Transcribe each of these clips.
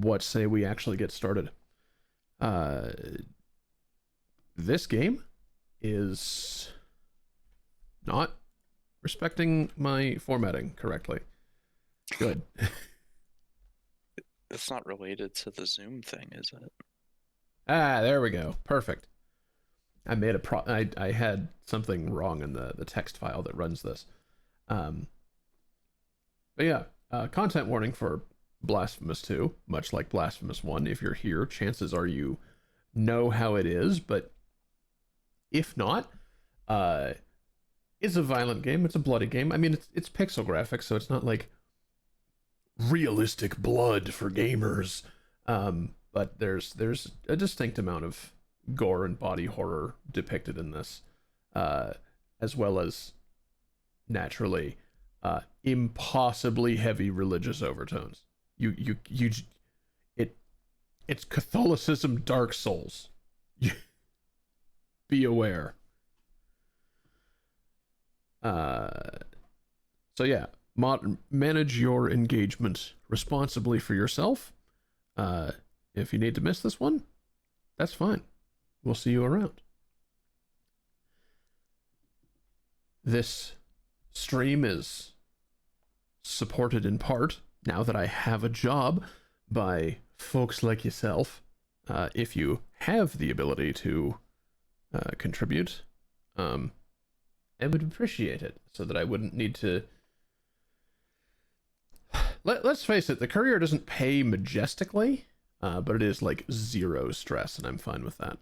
what say we actually get started? Uh, this game is not respecting my formatting correctly. Good. It's not related to the Zoom thing, is it? Ah, there we go. Perfect. I made I had something wrong in the text file that runs this. Um, but yeah, content warning for Blasphemous 2, much like Blasphemous 1. If you're here, chances are you know how it is, but if not, uh, it's a violent game. It's a bloody game. I mean, it's pixel graphics, so it's not like realistic blood for gamers. But there's a distinct amount of gore and body horror depicted in this, as well as naturally impossibly heavy religious overtones. It it's Catholicism Dark Souls. Be aware. So yeah, manage your engagement responsibly for yourself. If you need to miss this one, that's fine. We'll see you around. This stream is supported in part, now that I have a job, by folks like yourself. If you have the ability to contribute, I would appreciate it, so that I wouldn't need to... Let's face it, the courier doesn't pay majestically, but it is like zero stress, and I'm fine with that.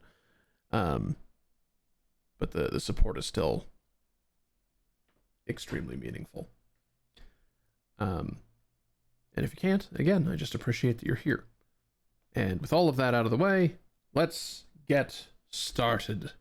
But the support is still extremely meaningful. And if you can't, again, I just appreciate that you're here. And with all of that out of the way, let's get started.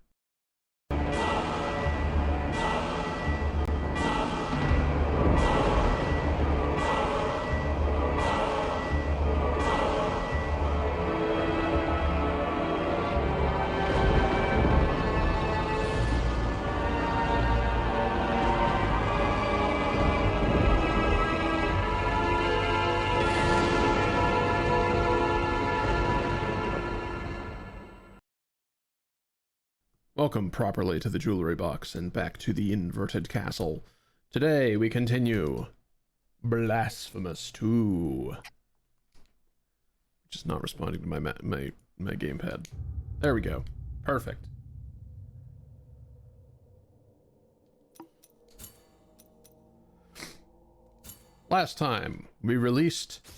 Welcome properly to the jewelry box and back to the inverted castle. Today we continue Blasphemous 2. Just not responding to my gamepad. There we go. Perfect. Last time we released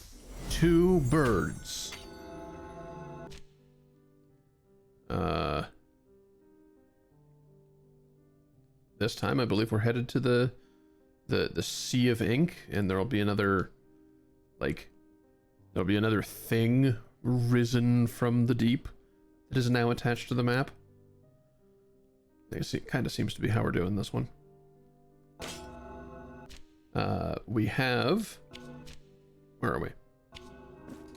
2 birds. This time I believe we're headed to the Sea of Ink, and there'll be another, like, there'll be another thing risen from the deep that is now attached to the map. It kind of seems to be how we're doing this one. We have... Where are we?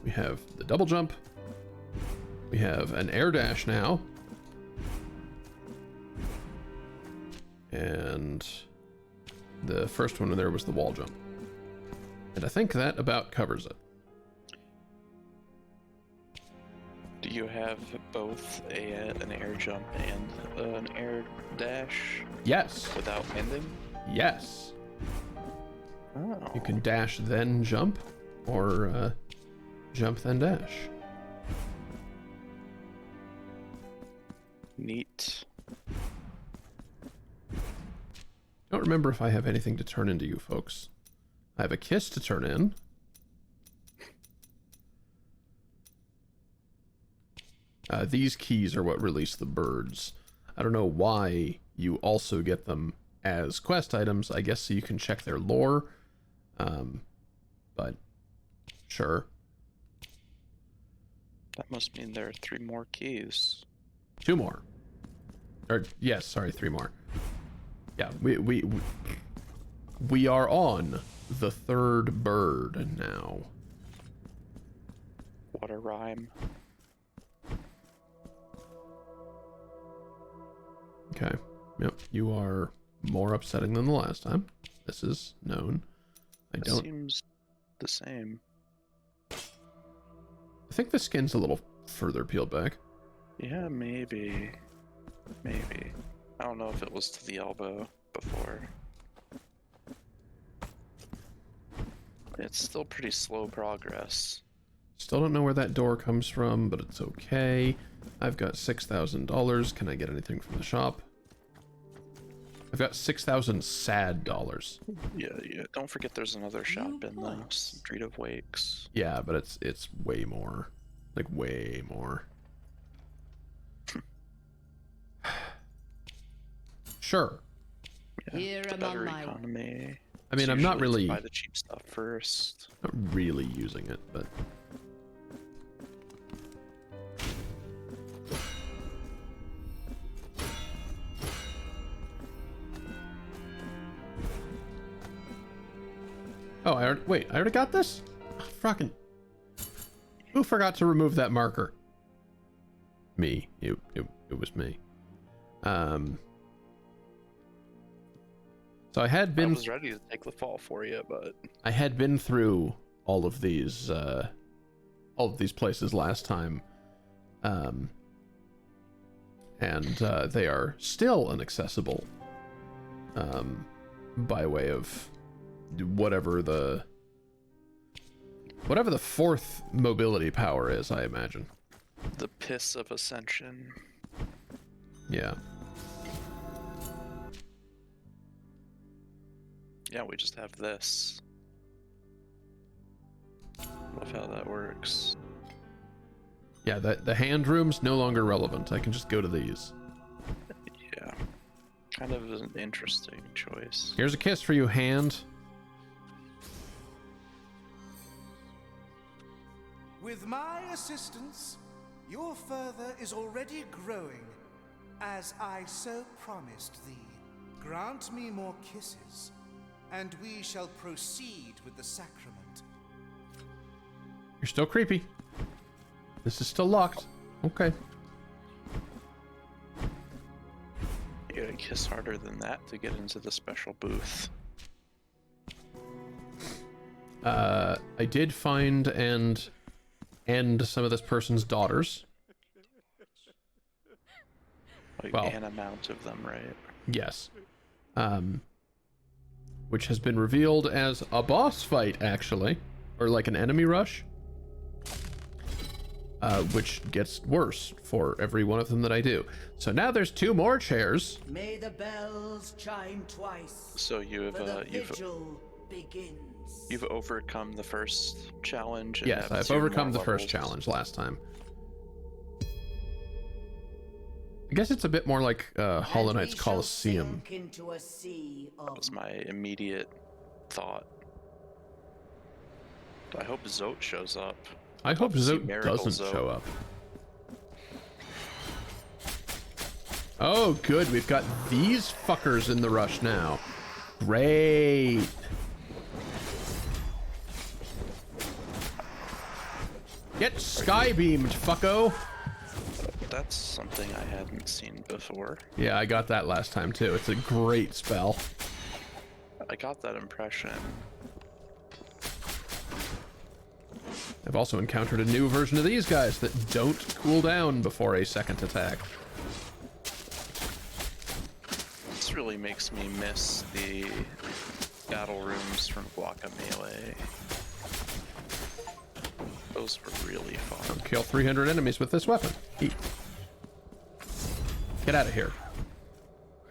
We have the double jump. We have an air dash now. And the first one there was the wall jump. And I think that about covers it. Do you have both an air jump and an air dash? Yes. Without ending? Yes. Oh. You can dash then jump, or jump then dash. Neat. I don't remember if I have anything to turn into you folks. I have a kiss to turn in. These keys are what release the birds. I don't know why you also get them as quest items. I guess so you can check their lore. But sure. That must mean there are 3 more keys. 2 more. Or yes, sorry, 3 more. Yeah, we are on the 3rd bird now. What a rhyme. Okay. Yep, you are more upsetting than the last time. This is known. It seems the same. think the skin's a little further peeled back. Yeah, maybe. Maybe. I don't know if it was to the elbow before. It's still pretty slow progress. Still don't know where that door comes from, but it's okay. I've got $6,000. Can I get anything from the shop? I've got 6,000 sad dollars. Yeah. Don't forget there's another shop in the Street of Wakes. Yeah, but it's way more. Like, way more. Sure. Yeah, Here the among better my- economy. I mean, It's I'm not usually to really, buy the cheap stuff first. not really using it, but... Oh, wait, I already got this? Fucking... Who forgot to remove that marker? Me. It was me. So I had I been... was ready to take the fall for you, but I had been through all of these places last time, and they are still inaccessible, by way of whatever the fourth mobility power is, I imagine. the piss of ascension. Yeah. Yeah, we just have this. Love how that works. Yeah, the hand room's no longer relevant. I can just go to these. Yeah. Kind of an interesting choice. Here's a kiss for you, hand. With my assistance, your further is already growing, as I so promised thee. Grant me more kisses, and we shall proceed with the sacrament. You're still creepy. This is still locked. Okay. You gotta kiss harder than that to get into the special booth. I did find and end some of this person's daughters. Like Well. an amount of them, right? Yes. Which has been revealed as a boss fight, actually. Or like an enemy rush. Which gets worse for every one of them that I do. So now there's 2 more chairs. May the bells chime twice. So you've For the you've vigil begins. you've overcome the first challenge. And Yes, have I've 2 overcome more the first levels. challenge last time. I guess it's a bit more like Hollow And we Knight's shall Coliseum. sink into a sea That of was my immediate thought. I hope Zote shows up. I hope to see Zote Miracle doesn't Zote. show up. Oh, good. We've got these fuckers in the rush now. Great. Get skybeamed, fucko. That's something I hadn't seen before. Yeah, I got that last time too. It's a great spell. I got that impression. I've also encountered a new version of these guys that don't cool down before a second attack. This really makes me miss the battle rooms from Guacamelee. Those were really fun. Kill 300 enemies with this weapon. Eat. Get out of here.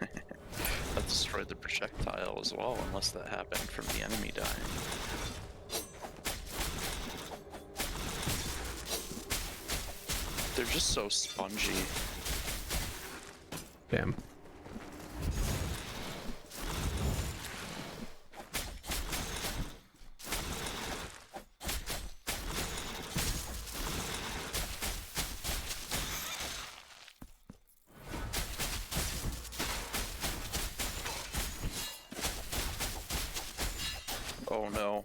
That destroyed the projectile as well, unless that happened from the enemy dying. They're just so spongy. Damn. Oh no.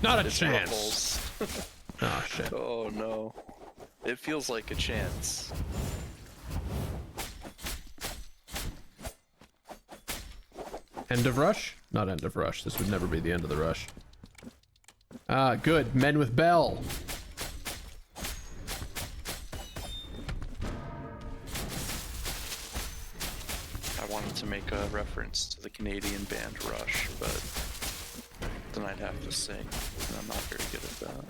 Not a It's chance. Ruffles. Oh shit. Oh no. It feels like a chance. End of rush? Not end of rush. This would never be the end of the rush. Ah, good. Men with bell. wanted to make a reference to the Canadian band Rush, but then I'd have to sing, and I'm not very good at that.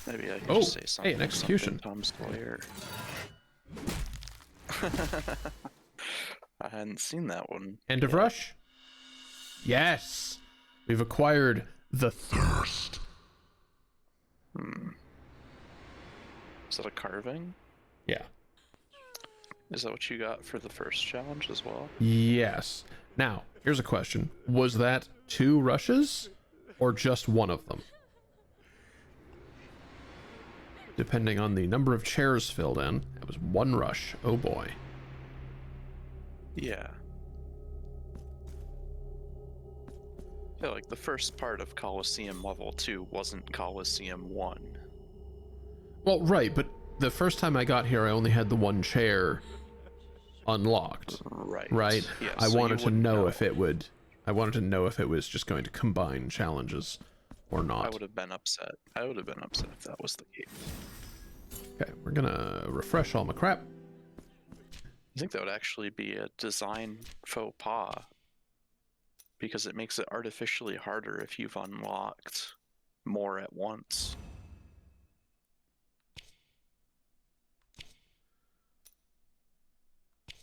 Maybe I could just say something. Hey, an execution. Tom Sawyer. I hadn't seen that one. End of Rush? Yes! We've acquired the Thirst. Is that a carving? Yeah. Is that what you got for the first challenge as well? Yes. Now, here's a question. Was that 2 rushes or just one of them? Depending on the number of chairs filled in, it was 1 rush. Oh boy. Yeah. I feel like the first part of Colosseum Level 2 wasn't Colosseum 1. Well, right, but the first time I got here, I only had the 1 chair unlocked. Right. Yeah, I so wanted you to wouldn't know if it would. I wanted to know if it was just going to combine challenges or not. I would have been upset. I would have been upset if that was the case. Okay, we're gonna refresh all my crap. I think that would actually be a design faux pas, because it makes it artificially harder if you've unlocked more at once.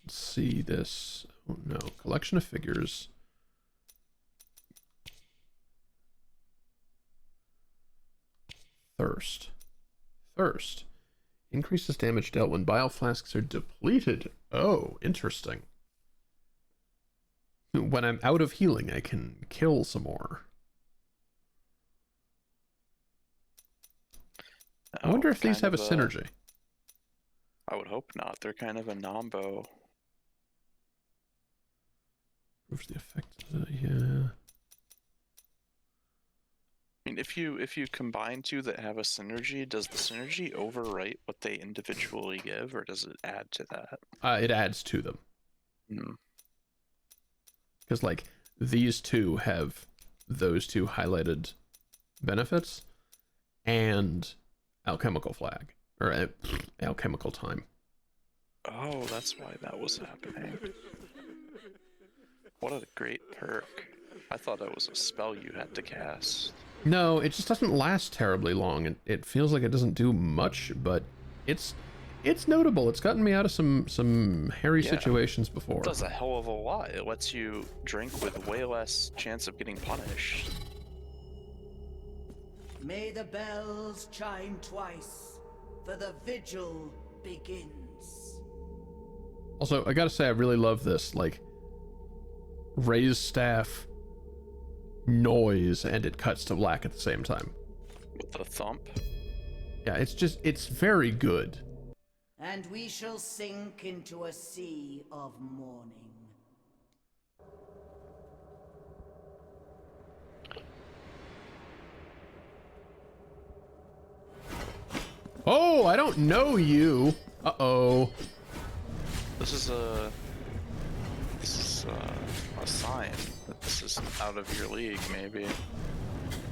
Let's see this. Oh no, collection of figures. Thirst. Increases damage dealt when bile flasks are depleted. Oh, interesting. When I'm out of healing, I can kill some more. I wonder if these have a synergy. I would hope not. They're kind of a nombo. Proves the effect. Yeah. I mean, if you combine 2 that have a synergy, does the synergy overwrite what they individually give, or does it add to that? It adds to them. Because, like, these 2 have those 2 highlighted benefits and alchemical flag, or alchemical time. Oh, that's why that was happening. What a great perk. I thought that was a spell you had to cast. No, it just doesn't last terribly long. It feels like it doesn't do much, but it's notable. It's gotten me out of some hairy situations before. It does a hell of a lot. It lets you drink with way less chance of getting punished. May the bells chime twice, for the vigil begins. Also, I gotta say, I really love this, like, raised staff noise, and it cuts to black at the same time. With the thump? Yeah, it's very good. And we shall sink into a sea of mourning. Oh, I don't know you. Uh-oh. This is a sign that this is out of your league, maybe.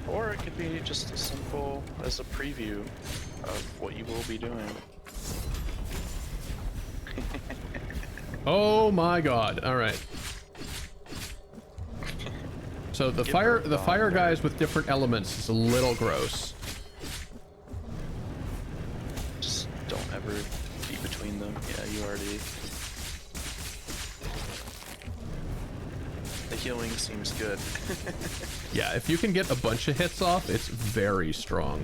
Or it could be just as simple as a preview of what you will be doing. Oh my god. All right. So the fire guys with different elements is a little gross. Just don't ever be between them. Yeah, you already... The healing seems good. Yeah, if you can get a bunch of hits off, it's very strong.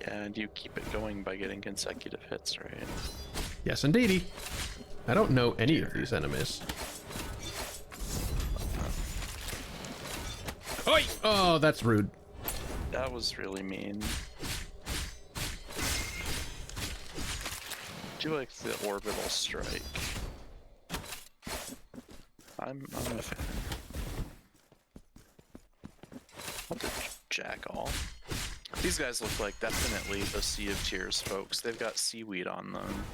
Yeah, and you keep it going by getting consecutive hits, right? Yes, indeedy. I don't know any of these enemies. Oi! Oh, that's rude. That was really mean. Do you like the orbital strike? I'm a fan. What the jack off? These guys look like definitely the Sea of Tears folks. They've got seaweed on them.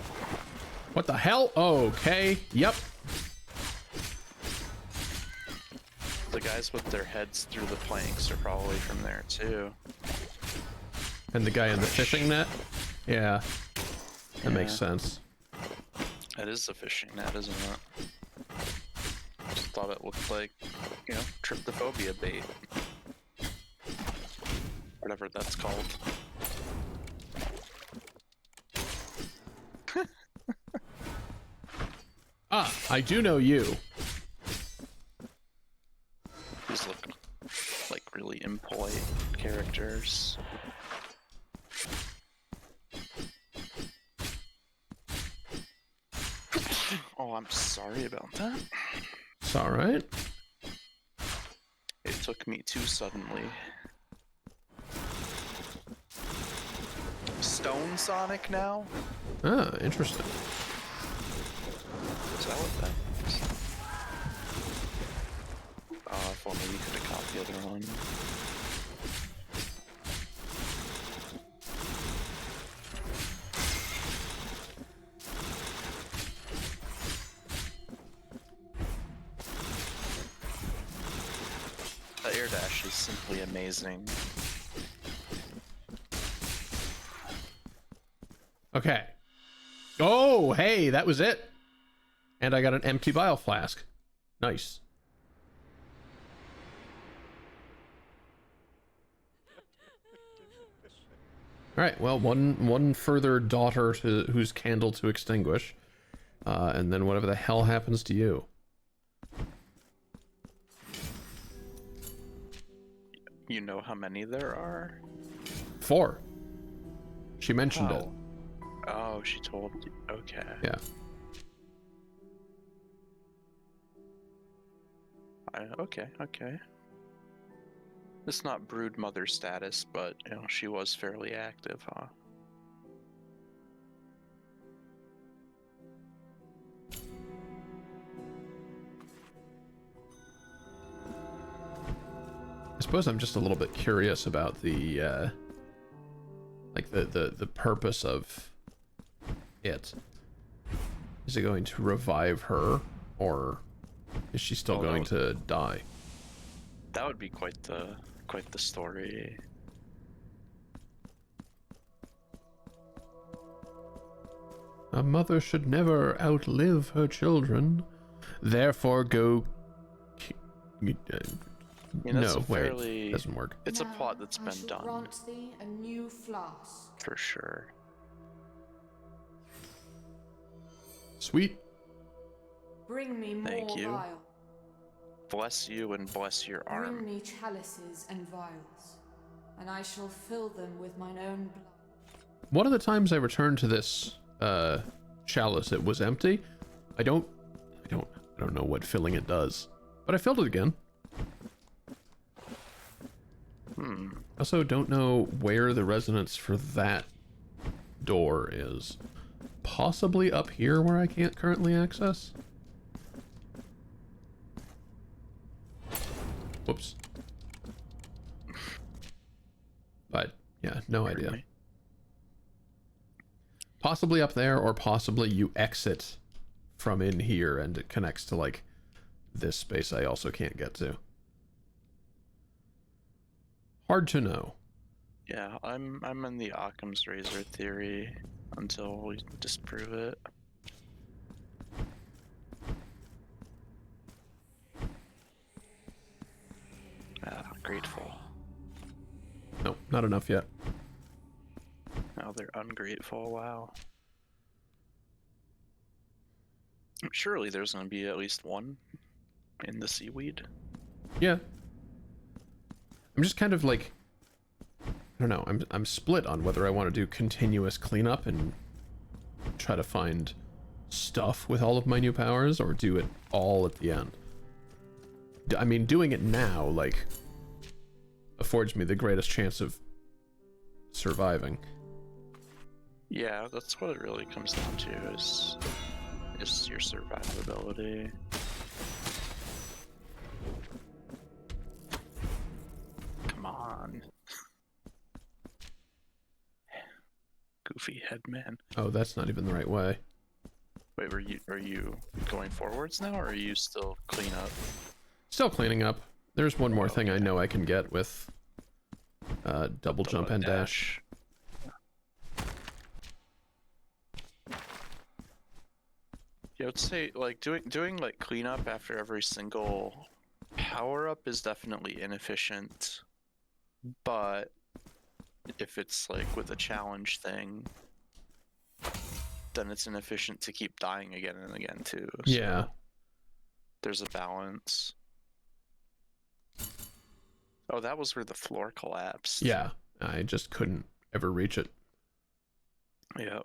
What the hell? Okay. Yep. The guys with their heads through the planks are probably from there too. And the guy in the fishing net? Yeah. That makes Yeah. sense. It is a fishing net, isn't it? Just thought it looked like, you know, tryptophobia bait. Whatever that's called. Ah, I do know you. These look like really impolite characters. Oh, I'm sorry about that. It's alright. It took me too suddenly. Stone Sonic now? Ah, interesting. Is that what that is? Oh, if only we could have caught the other one. The air dash is simply amazing. Okay. Oh, hey, that was it. And I got an empty bile flask. Nice. All right, well, one further daughter to whose candle to extinguish, and then whatever the hell happens to you. You know how many there are? 4. She mentioned it. Oh, she told you. Okay. Yeah. Okay, okay. It's not brood mother status, but you know, she was fairly active, huh? I suppose I'm just a little bit curious about the like the purpose of it. Is it going to revive her, or is she still going to die? That would be quite the story. A mother should never outlive her children. Therefore, go. I mean, that's No, a wait, fairly. doesn't work. It's a Now plot that's I been shall done grant thee a new flask. for sure. Sweet. Bring me more Thank you. vial. Bless you and bless your Bring arm. me chalices and vials, and I shall fill them with mine own blood. One of the times I returned to this chalice, it was empty. I don't know what filling it does, but I filled it again. Hmm. I also don't know where the resonance for that door is. Possibly up here where I can't currently access. Whoops. But yeah, no idea. Me. Possibly up there, or possibly you exit from in here and it connects to like this space I also can't get to. Hard to know. Yeah, I'm in the Occam's razor theory until we disprove it. Ah, grateful. No, not enough yet. Now they're ungrateful. Wow. Surely there's going to be at least one in the seaweed. Yeah. I'm just kind of like, I don't know, I'm split on whether I want to do continuous cleanup and try to find stuff with all of my new powers, or do it all at the end. I mean, doing it now, like, affords me the greatest chance of surviving. Yeah, that's what it really comes down to, is your survivability. Come on. Goofy head man. Oh, that's not even the right way. Wait, are you going forwards now, or are you still clean up? Still cleaning up. There's one more thing I know I can get with double jump and dash. Yeah, I would say like doing like cleanup after every single power up is definitely inefficient, but if it's like with a challenge thing, then it's inefficient to keep dying again and again too. Yeah. So there's a balance. Oh, that was where the floor collapsed. Yeah. I just couldn't ever reach it. Yep.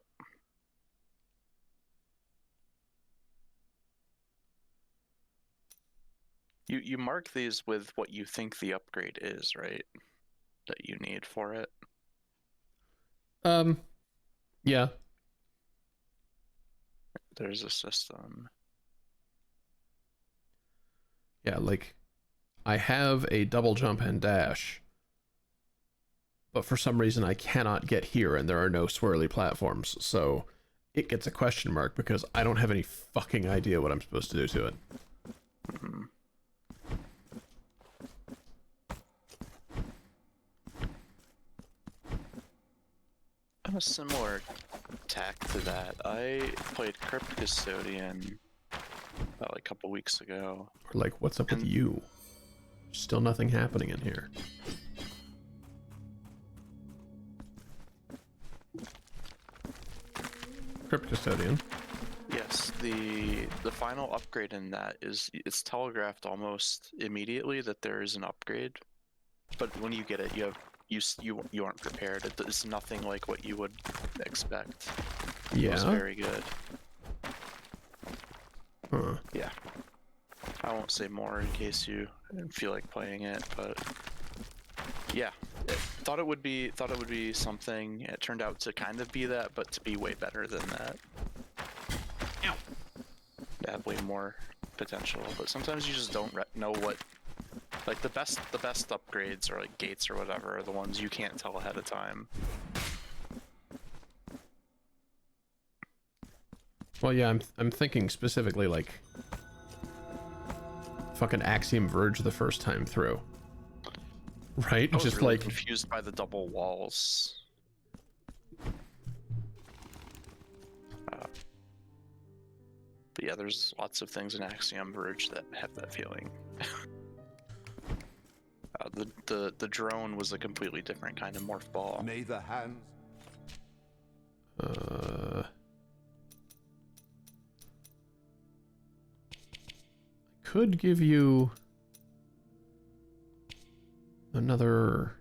You mark these with what you think the upgrade is, right? That you need for it. Yeah. There's a system. Yeah, like I have a double jump and dash, but for some reason I cannot get here and there are no swirly platforms, so it gets a question mark because I don't have any fucking idea what I'm supposed to do to it. Mm-hmm. On a similar tack to that, I played Crypt Custodian about like a couple weeks ago. Or like, what's up with you? Still nothing happening in here. Crypt Custodian. Yes, the final upgrade in that is it's telegraphed almost immediately that there is an upgrade, but when you get it, you aren't prepared. It's nothing like what you would expect. Yeah. It was very good. Huh. Yeah. I won't say more in case you feel like playing it, but yeah, thought it would be something. It turned out to kind of be that, but to be way better than that. Ow. To have way more potential, but sometimes you just don't know what. Like the best upgrades or like gates or whatever are the ones you can't tell ahead of time. Well, yeah, I'm thinking specifically like fucking Axiom Verge the first time through. Right? I was Just really like confused by the double walls. But yeah, there's lots of things in Axiom Verge that have that feeling. The drone was a completely different kind of morph ball. May the hands. Could give you another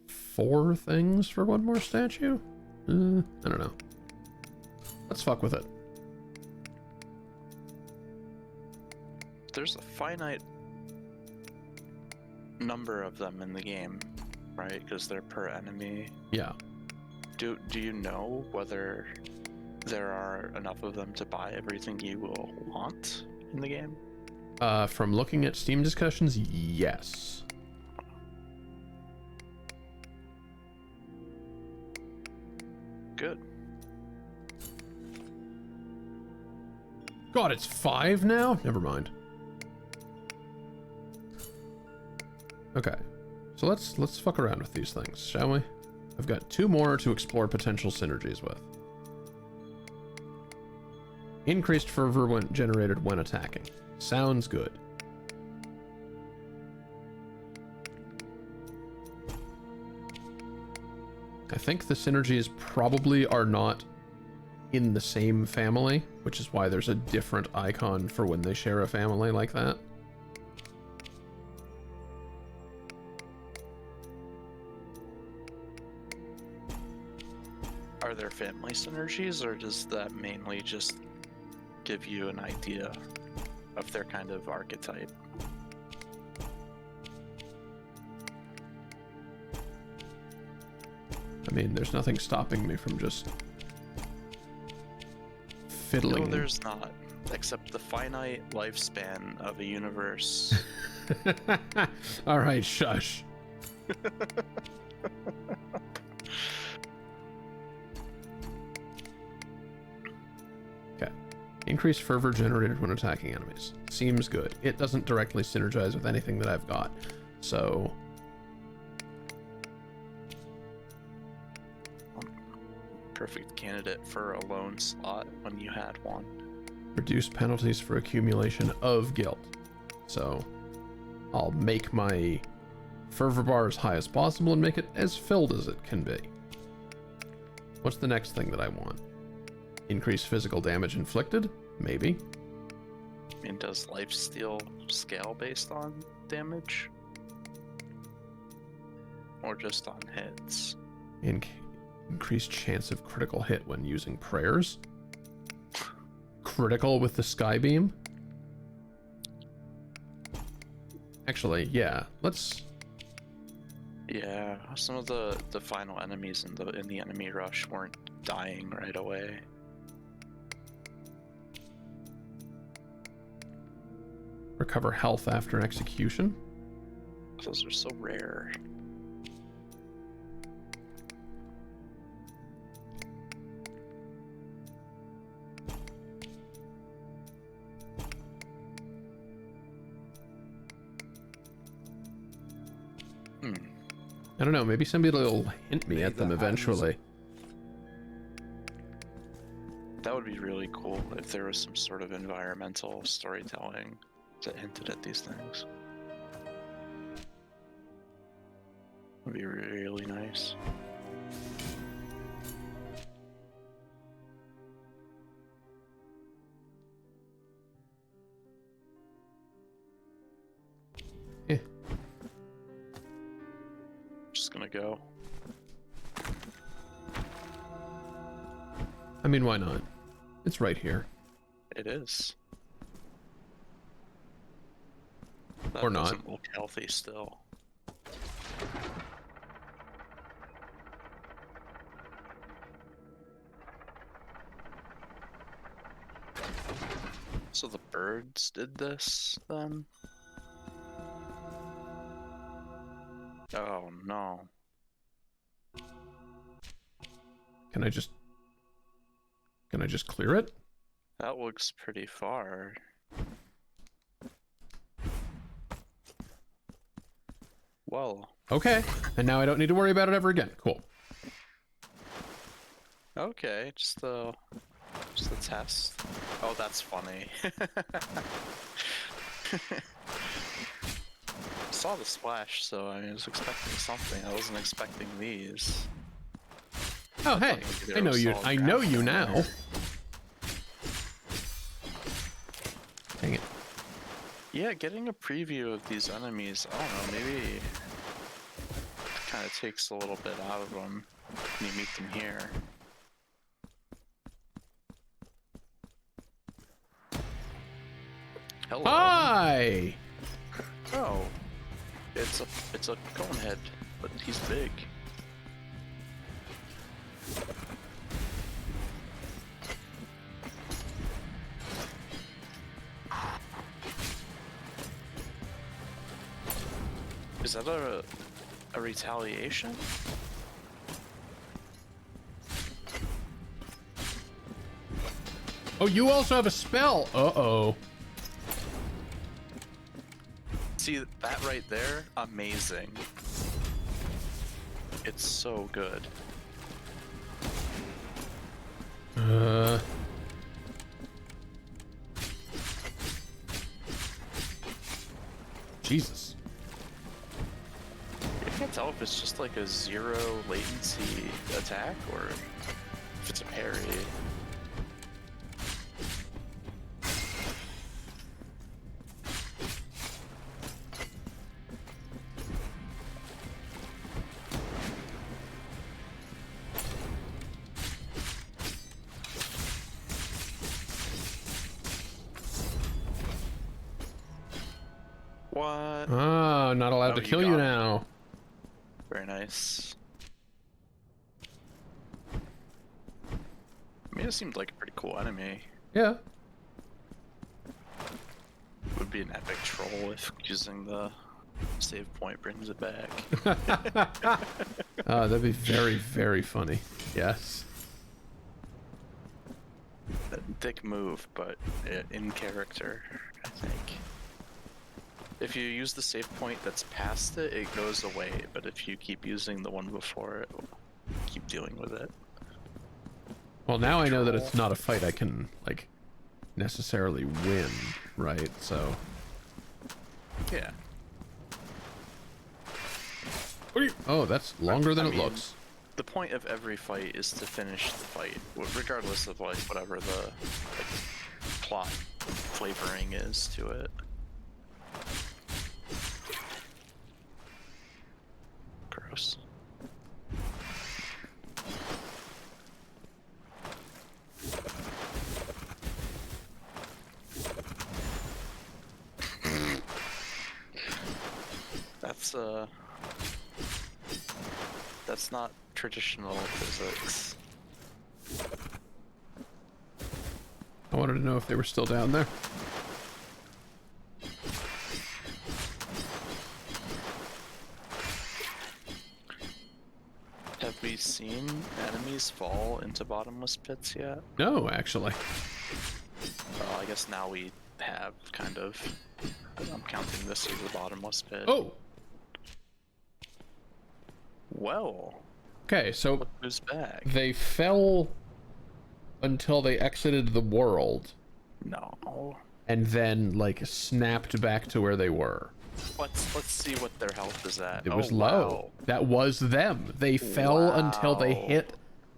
4 things for one more statue? I don't know. Let's fuck with it. There's a finite number of them in the game, right? Because they're per enemy. Yeah. Do you know whether there are enough of them to buy everything you will want in the game? From looking at Steam discussions, yes. Good. God, it's 5 now? Never mind. Okay. So let's fuck around with these things, shall we? I've got 2 more to explore potential synergies with. Increased fervor when generated when attacking. Sounds good. I think the synergies probably are not in the same family, which is why there's a different icon for when they share a family like that. Are there family synergies, or does that mainly just give you an idea of their kind of archetype? I mean, there's nothing stopping me from just fiddling. No, there's not. Except the finite lifespan of a universe. All right, shush. Okay. Increased fervor generated when attacking enemies. Seems good. It doesn't directly synergize with anything that I've got, so... Perfect candidate for a lone slot when you had one. Reduce penalties for accumulation of guilt. So I'll make my fervor bar as high as possible and make it as filled as it can be. What's the next thing that I want? Increase physical damage inflicted? Maybe. I mean, does lifesteal scale based on damage? Or just on hits? Increased chance of critical hit when using prayers. Critical with the sky beam. Actually, yeah. Let's. Yeah, some of the final enemies in the enemy rush weren't dying right away. Recover health after execution. Those are so rare. I don't know, maybe somebody will hint me at them eventually. That would be really cool if there was some sort of environmental storytelling that hinted at these things. Would be really nice. Eh. Just gonna go. I mean, why not? It's right here. It is. That Or not. doesn't look healthy still. So the birds did this then? Oh no. Can I just clear it? That looks pretty far. Well, Okay, and now I don't need to worry about it ever again. Cool. okay, just the test. Oh, that's funny. Saw the splash, so I was expecting something. I wasn't expecting these. Oh, hey, I know you. I know you now. Dang it. Yeah, getting a preview of these enemies, I don't know, maybe it kind of takes a little bit out of them when you meet them here. Hello. Hi! Oh, it's a conehead, but he's big. Is that a retaliation? Oh, you also have a spell. Uh-oh. See that right there? Amazing. It's so good. Jesus. I can't tell if it's just like a 0 latency attack or if it's a parry. What? Ah, not allowed Oh, to you kill you got it. now. Very nice. I mean, it seemed like a pretty cool enemy. Yeah. Would be an epic troll if using the save point brings it back. That'd be very, very funny. Yes. Dick move, but in character, I think. If you use the save point that's past it, it goes away, but if you keep using the one before it, keep dealing with it. Well, now I know that it's not a fight I can, like, necessarily win, right? So Yeah. oh, that's longer than I it mean, looks. The point of every fight is to finish the fight, regardless of like whatever the like plot flavoring is to it. Gross. That's not traditional physics. I wanted to know if they were still down there. Have we seen enemies fall into bottomless pits yet? No, actually. Well, I guess now we have, kind of. I'm counting this as a bottomless pit. Oh, Well, okay, so look who's back. they fell until they exited the world No. and then like snapped back to where they were. Let's see what their health is at. It was Oh, low. wow. That was them. They fell until they Wow. hit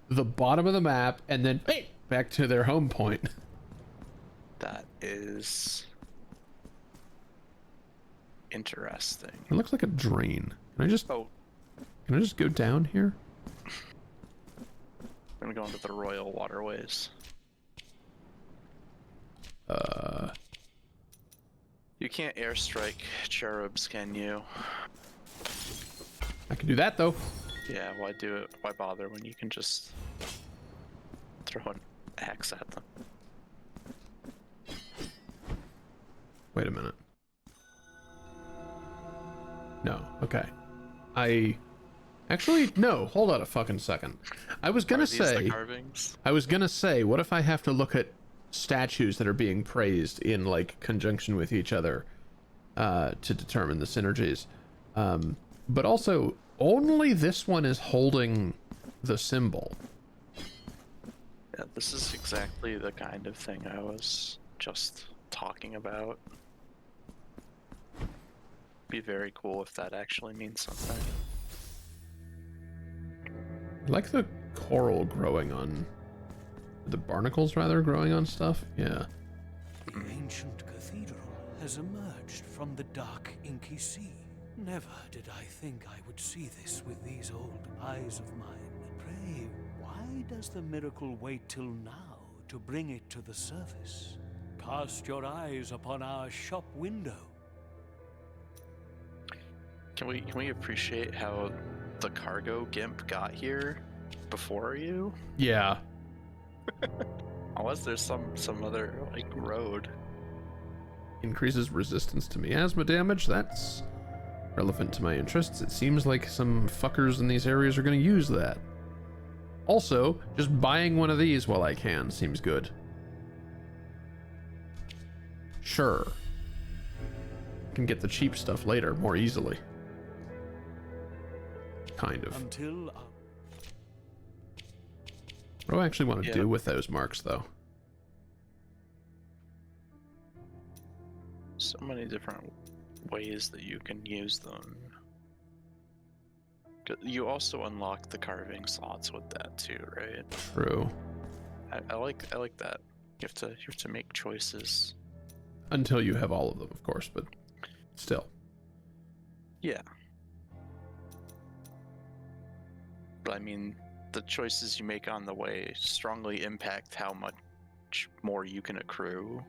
the bottom of the map and then back to their home point. That is interesting. It looks like a drain. Can I just go down here? I'm gonna go into the royal waterways. You can't airstrike cherubs, can you? I can do that though. Yeah, why do it? Why bother when you can just throw an axe at them? Wait a minute. No, okay. Actually, no, hold on a fucking second. I was gonna Are these the say, carvings? what if I have to look at statues that are being praised in like conjunction with each other to determine the synergies? But also, only this one is holding the symbol. Yeah, this is exactly the kind of thing I was just talking about. Be very cool if that actually means something. I like the coral growing on... The barnacles, rather, growing on stuff? Yeah. The ancient cathedral has emerged from the dark inky sea. Never did I think I would see this with these old eyes of mine. Pray, why does the miracle wait till now to bring it to the surface? Cast your eyes upon our shop window. Can we appreciate how the cargo gimp got here before you? Yeah. Unless there's some other like road. Increases resistance to miasma damage. That's relevant to my interests. It seems like some fuckers in these areas are going to use that. Also, just buying one of these while I can seems good. Sure. I can get the cheap stuff later more easily. Kind of. Until What do I actually want to Yeah. do with those marks, though? So many different ways that you can use them. You also unlock the carving slots with that too, right? True. I like that. You have to make choices. Until you have all of them, of course, but still. Yeah. But I mean, the choices you make on the way strongly impact how much more you can accrue.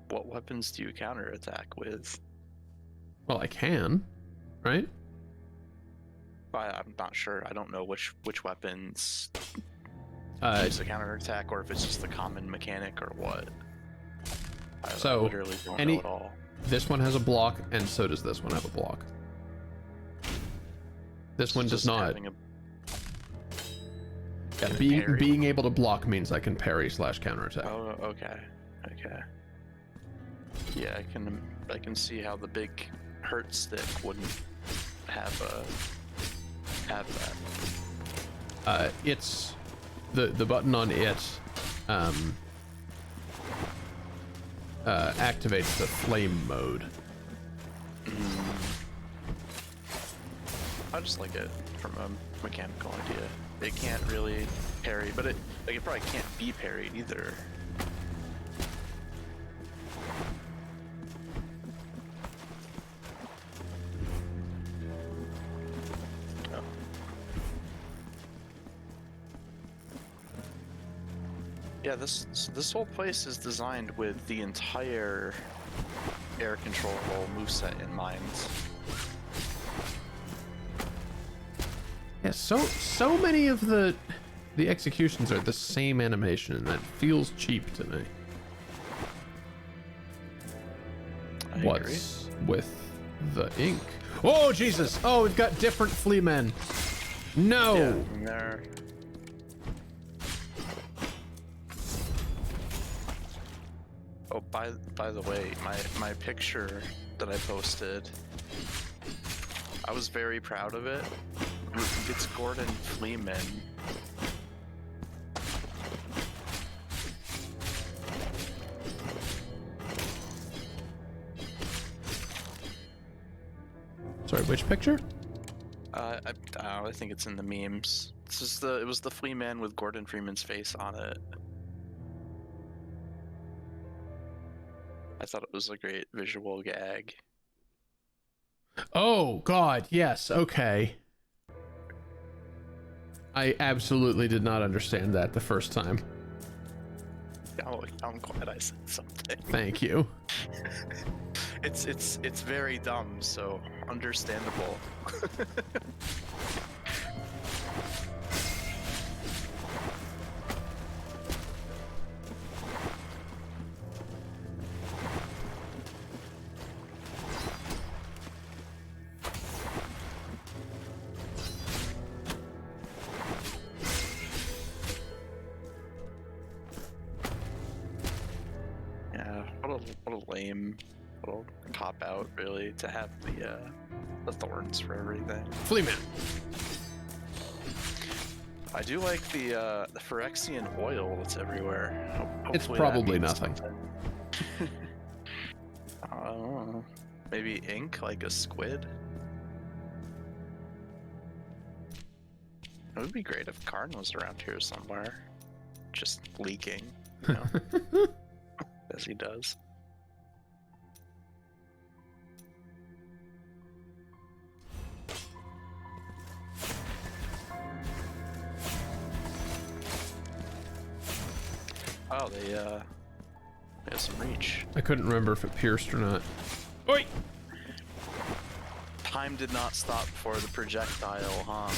What weapons do you counterattack with? Well, I can, right? I'm not sure. I don't know which weapons use a counterattack, or if it's just the common mechanic, or what. I literally don't know at all. This one has a block, and so does this one have a block. This one does Just not. having a- Yeah, Can it parry? being able to block means I can parry / counterattack. Oh, okay. Okay. Yeah, I can see how the big hurt stick wouldn't have that. It's the button on it activates the flame mode. I just like it from a mechanical idea. It can't really parry, but it probably can't be parried either. Oh. Yeah, this whole place is designed with the entire air control moveset in mind. Yeah, so many of the executions are the same animation, and that feels cheap to me. I What's with the ink? Oh Jesus! Oh, we've got different flea men. No. Yeah, and they're... Oh, by the way, my picture that I posted, I was very proud of it. It's Gordon Fleeman. Sorry, which picture? I think it's in the memes. It was the Flea Man with Gordon Freeman's face on it. I thought it was a great visual gag. Oh God, yes. Okay. I absolutely did not understand that the first time. Oh, I'm glad I said something. Thank you. It's very dumb, so understandable. Yeah, what a lame little cop out, really, to have the thorns for everything. Flea man. I do like the Phyrexian oil that's everywhere. It's Hopefully that probably means nothing. something. I don't know. Maybe ink, like a squid? It would be great if Karn was around here somewhere. Just leaking, you know? As he does. Oh, they have some reach. I couldn't remember if it pierced or not. Oi! Time did not stop for the projectile, huh?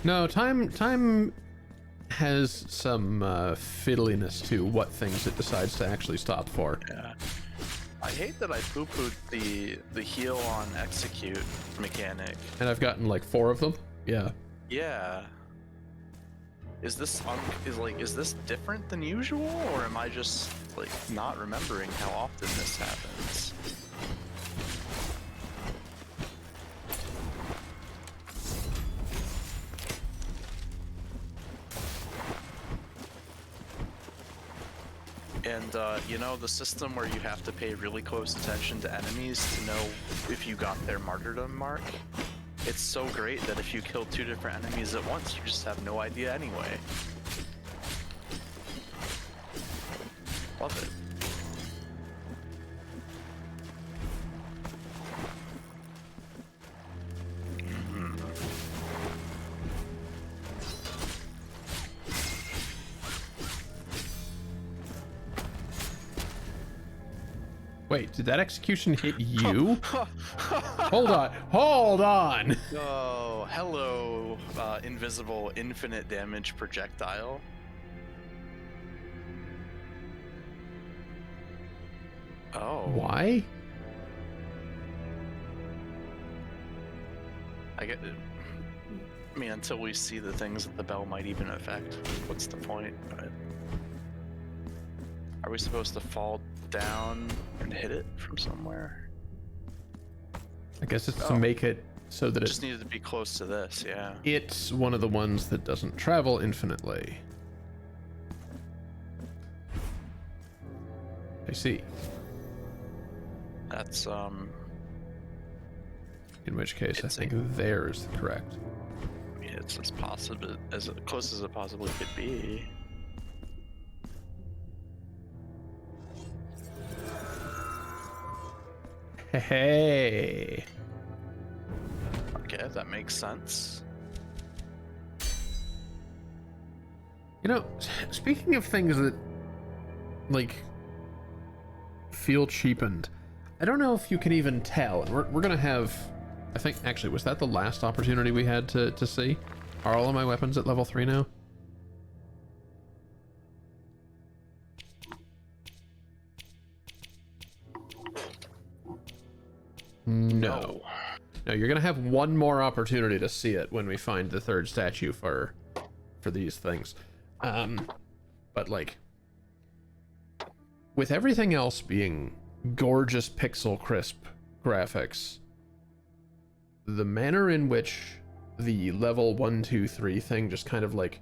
No, time has some fiddliness to what things it decides to actually stop for. Yeah. I hate that I poo-pooed the heal on execute mechanic. And I've gotten like 4 of them. Yeah. Yeah. Is this is this different than usual, or am I just like not remembering how often this happens? And you know, the system where you have to pay really close attention to enemies to know if you got their martyrdom mark, it's so great that if you kill 2 different enemies at once, you just have no idea anyway. Love it. Wait, did that execution hit you? Hold on. Oh, hello, invisible infinite damage projectile. Oh. Why? I get it. I mean, until we see the things that the bell might even affect, what's the point? But Are we supposed to fall down and hit it from somewhere? I guess it's to make it so that It just needed to be close to this, yeah. it's one of the ones that doesn't travel infinitely. I see. That's In which case, I It's think there's correct. it's as possible as close as it possibly could be. Hey. Okay, that makes sense. You know, speaking of things that, like, feel cheapened, I don't know if you can even tell. And we're gonna have, I think, actually, was that the last opportunity we had to see? Are all of my weapons at level 3 now? No. No, you're gonna have one more opportunity to see it when we find the third statue for these things. But like, with everything else being gorgeous pixel crisp graphics, the manner in which the level 1, 2, 3 thing just kind of like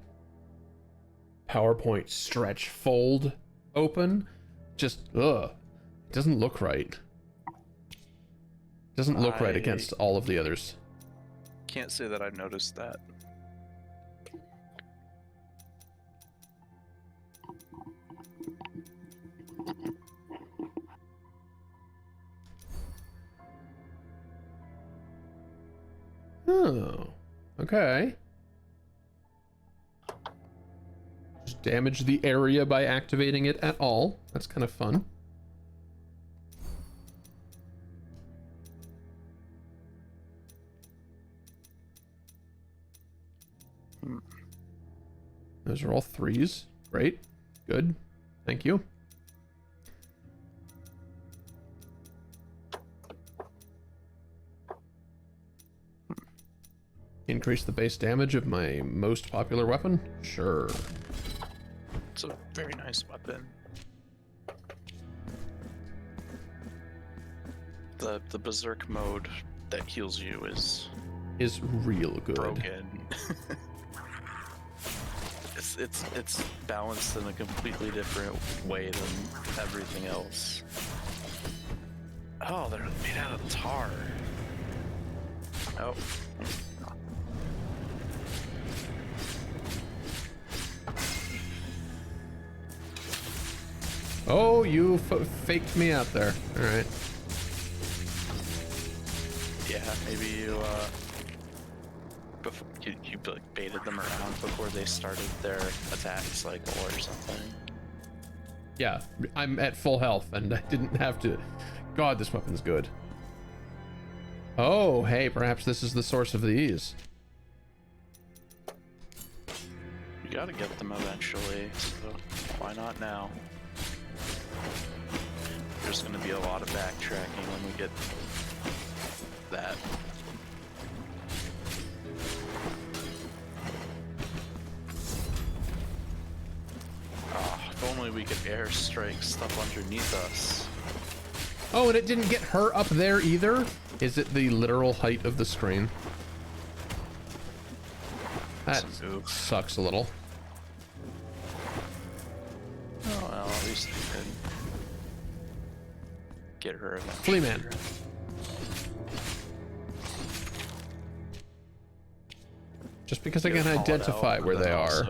PowerPoint stretch fold open, just it doesn't look right. Doesn't look right against all of the others. Can't say that I noticed that. Oh, okay. Just damage the area by activating it at all. That's kind of fun. Those are all 3s. Great. Good. Thank you. Increase the base damage of my most popular weapon? Sure. It's a very nice weapon. The berserk mode that heals you is real good. broken. it's balanced in a completely different way than everything else. Oh, they're made out of tar. Oh. Oh, you faked me out there. All right. Yeah, maybe you before you like baited them around before they started their attack cycle or something. Yeah, I'm at full health and I didn't have to. God, this weapon's good. Oh, hey, perhaps this is the source of these. You gotta get them eventually, so why not now? There's gonna be a lot of backtracking when we get that. If only we could airstrike stuff underneath us. Oh, and it didn't get her up there either? Is it the literal height of the screen? That sucks a little. Oh well, at least we could get her eventually. Flea Man. Just because I can identify where they are.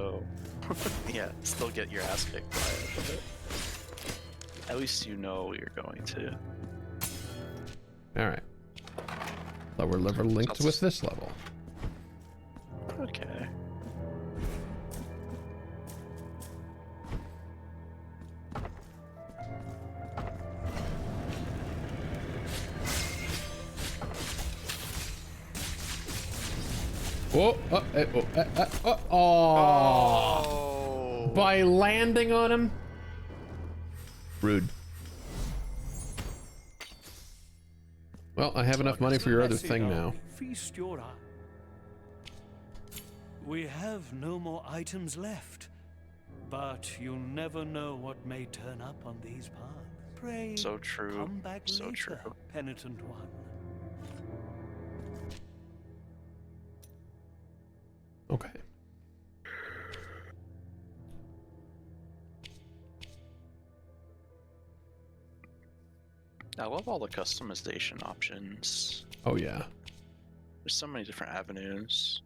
Yeah, still get your ass kicked by it, but at least you know you're going to. Alright. Lower level linked with this level. Okay. Oh, by landing on him? Rude. Well, I have enough money for your other thing now. Feast your eye. We have no more items left, But you'll never know what may turn up on these paths. Pray, So true. come back So later, true. penitent one. Okay. I love all the customization options. Oh yeah. There's so many different avenues.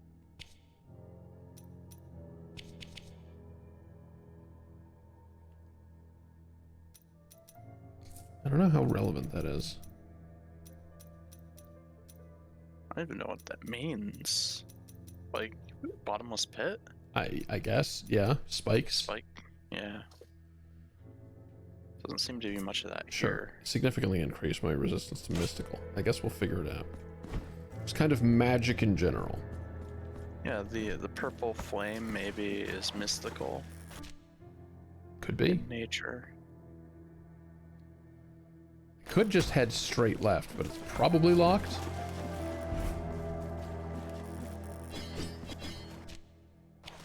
I don't know how relevant that is. I don't even know what that means. Like, bottomless pit? I guess, yeah. Spikes. Like, yeah. Doesn't seem to be much of that Sure. here. Significantly increase my resistance to mystical. I guess we'll figure it out. It's kind of magic in general. Yeah, the purple flame maybe is mystical Could be. in nature. Could just head straight left, but it's probably locked.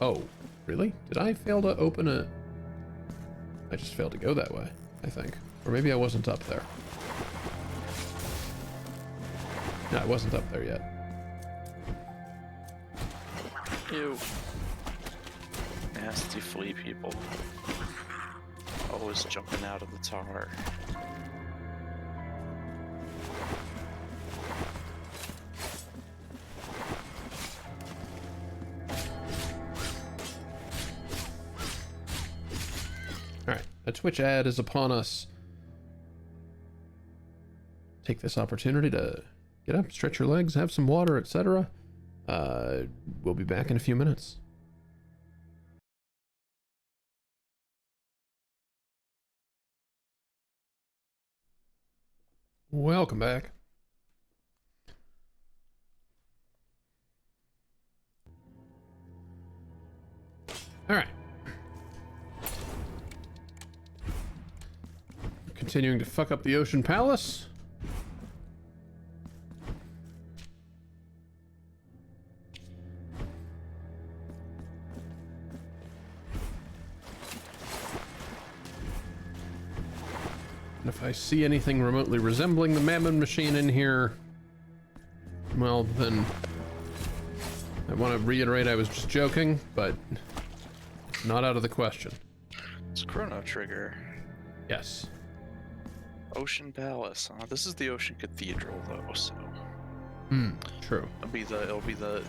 Oh, really? Did I fail to open a... I just failed to go that way, I think. Or maybe I wasn't up there. No, I wasn't up there yet. Ew. Nasty flea people. Always jumping out of the tar. Alright, a Twitch ad is upon us. Take this opportunity to get up, stretch your legs, have some water, etc. We'll be back in a few minutes. Welcome back. Alright. Continuing to fuck up the Ocean Palace. And if I see anything remotely resembling the Mammon Machine in here, well, then I want to reiterate I was just joking, but it's not out of the question. It's Chrono Trigger. Yes. Ocean Palace. This is the Ocean Cathedral, though, so True. it'll be the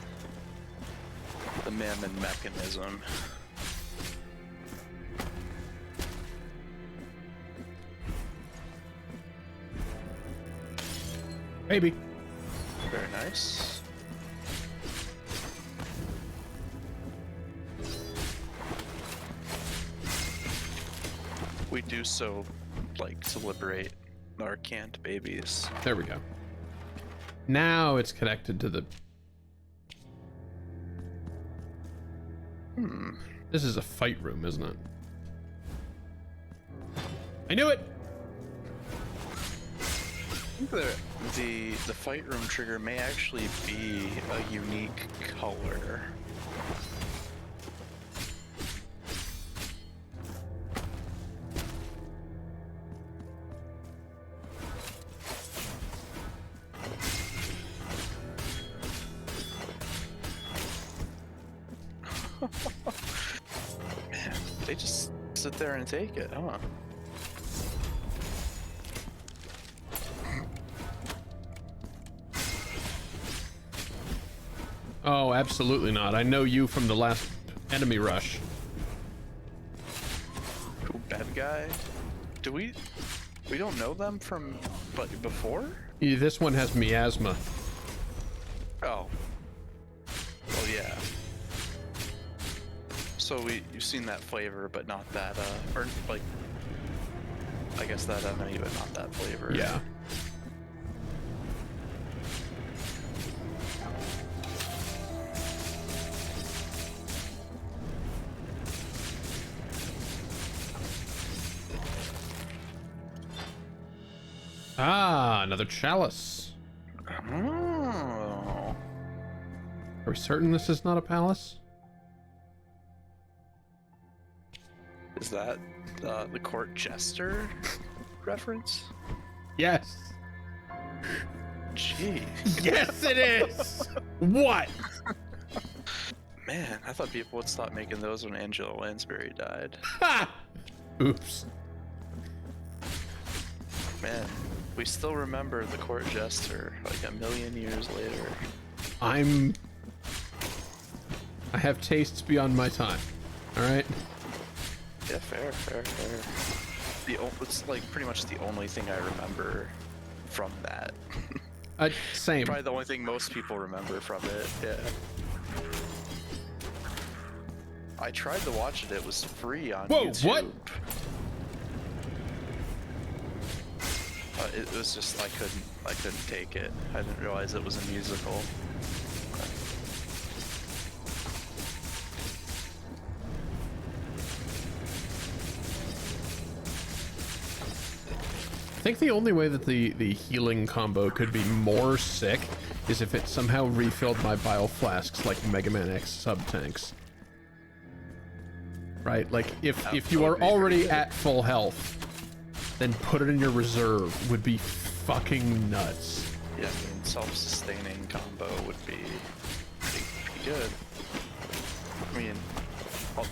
Mammon mechanism. Maybe. Very nice. We do so, like, to liberate our canned babies. There we go. Now it's connected to the... This is a fight room, isn't it? I knew it! I think the fight room trigger may actually be a unique color. Man, they just sit there and take it, huh? Oh, absolutely not. I know you from the last enemy rush. Cool bad guy. Do we don't know them from before? This one has miasma. Oh. Well, yeah. So you've seen that flavor, but not that, or like, I guess that enemy, but not that flavor. Yeah. Ah, another chalice. Oh. Are we certain this is not a palace? Is that the court jester reference? Yes. Gee. Yes, it is. What? Man, I thought people would stop making those when Angela Lansbury died. Ha! Oops. Man, we still remember the court jester like a million years later. I have tastes beyond my time. All right. Yeah, fair. It's like pretty much the only thing I remember from that. Same. Probably the only thing most people remember from it. Yeah. I tried to watch it. It was free on YouTube. What? It was just I couldn't take it. I didn't realize it was a musical. I think the only way that the healing combo could be more sick is if it somehow refilled my bile flasks like Mega Man X sub-tanks. Right? Like, if you are already at full health, then put it in your reserve would be fucking nuts. Yeah, I mean, self-sustaining combo would be pretty good. I mean,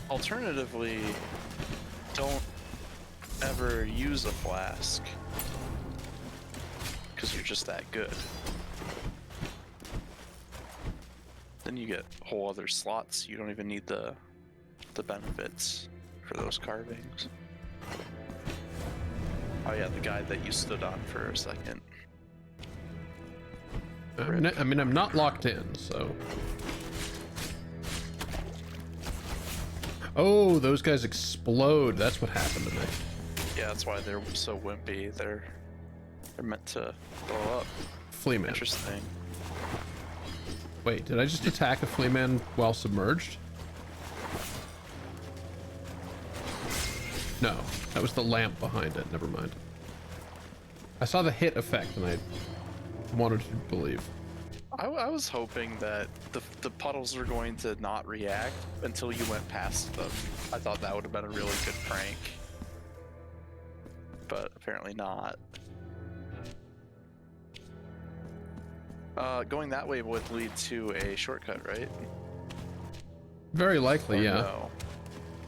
alternatively, don't ever use a flask because you're just that good. Then you get whole other slots. You don't even need the benefits for those carvings. Oh yeah, the guy that you stood on for a second. I mean, I'm not locked in, so... Oh, those guys explode. That's what happened to me. Yeah, that's why they're so wimpy. They're meant to blow up. Flea man. Interesting. Wait, did I just attack a flea man while submerged? No, that was the lamp behind it. Never mind. I saw the hit effect and I wanted to believe. I was hoping that the puddles were going to not react until you went past them. I thought that would have been a really good prank. But apparently not. Going that way would lead to a shortcut, right? Very likely, Or yeah. No?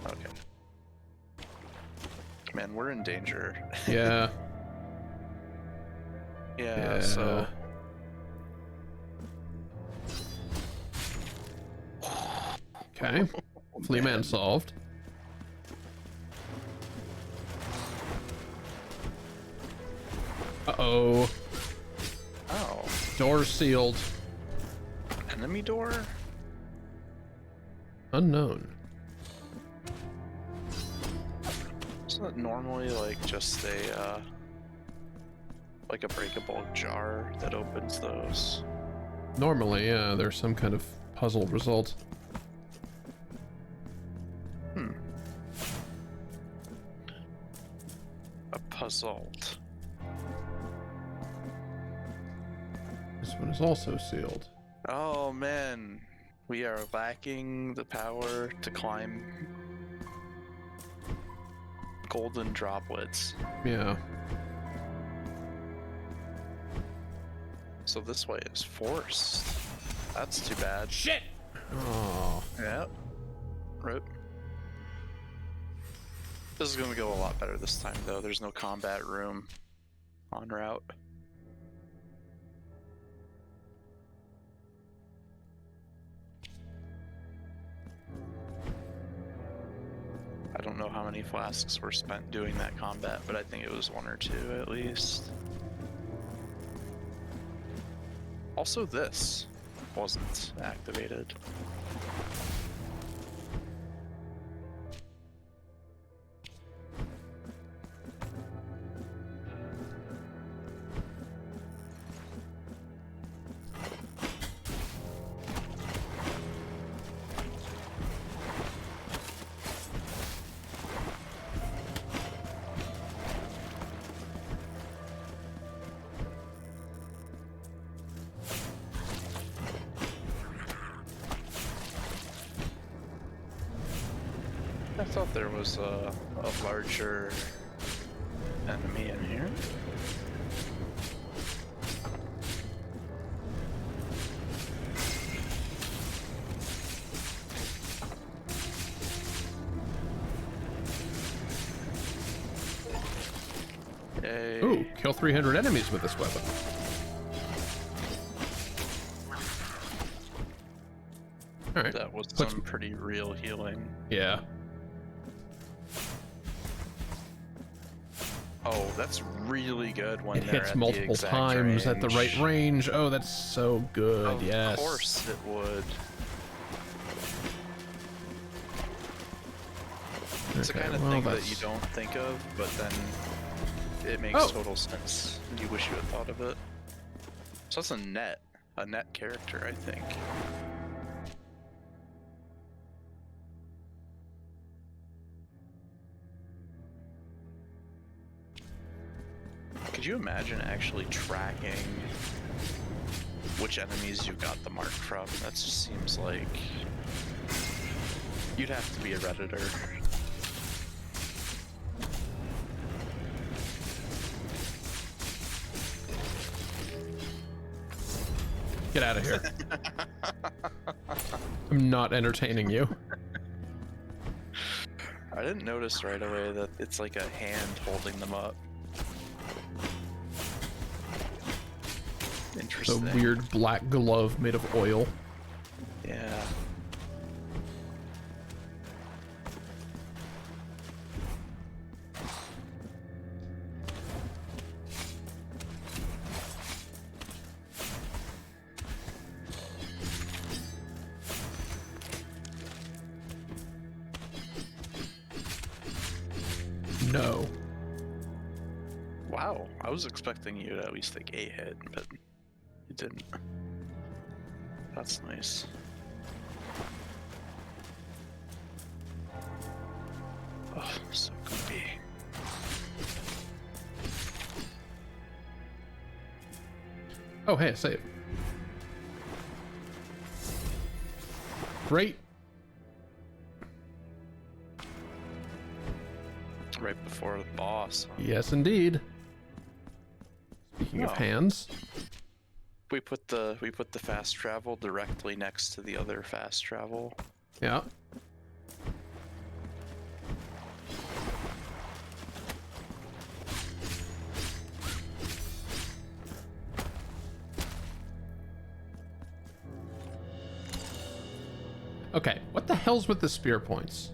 Okay. Man, we're in danger. Yeah. Yeah, so... Okay. Flea man solved. Uh-oh. Oh. Door sealed. Enemy door? Unknown. Isn't it normally like just a like a breakable jar that opens those? Normally, yeah, there's some kind of puzzle result. A puzzled. This one is also sealed. Oh man, we are lacking the power to climb golden droplets. Yeah. So this way is forced. That's too bad. Shit! Oh. Yep. Rip. This is gonna go a lot better this time though. There's no combat room en route. I don't know how many flasks were spent doing that combat, but I think it was 1 or 2 at least. Also, this wasn't activated. thought there was a larger enemy in here. Yay. Ooh, kill 300 enemies with this weapon. All right. That was Puts- some pretty real healing. Yeah. Oh, that's really good when It they're hits at the multiple exact times at the right range. range. Oh, that's so good. Of Yes. course it would. It's the Okay, kind of well, thing that that's- you don't think of, but then it makes Oh. total sense. You wish you had thought of it. So that's a net character, I think. Could you imagine actually tracking which enemies you got the mark from? That just seems like you'd have to be a Redditor. Get out of here. I'm not entertaining you. I didn't notice right away that it's like a hand holding them up. The Interesting. weird black glove made of oil. Yeah. No. Wow, I was expecting you to at least take a hit, but you didn't. That's nice. Oh, so creepy. Oh, hey, save. Great. Right before the boss. Huh? Yes, indeed. Speaking of Oh. hands. We put the fast travel directly next to the other fast travel. Yeah. Okay, what the hell's with the spear points?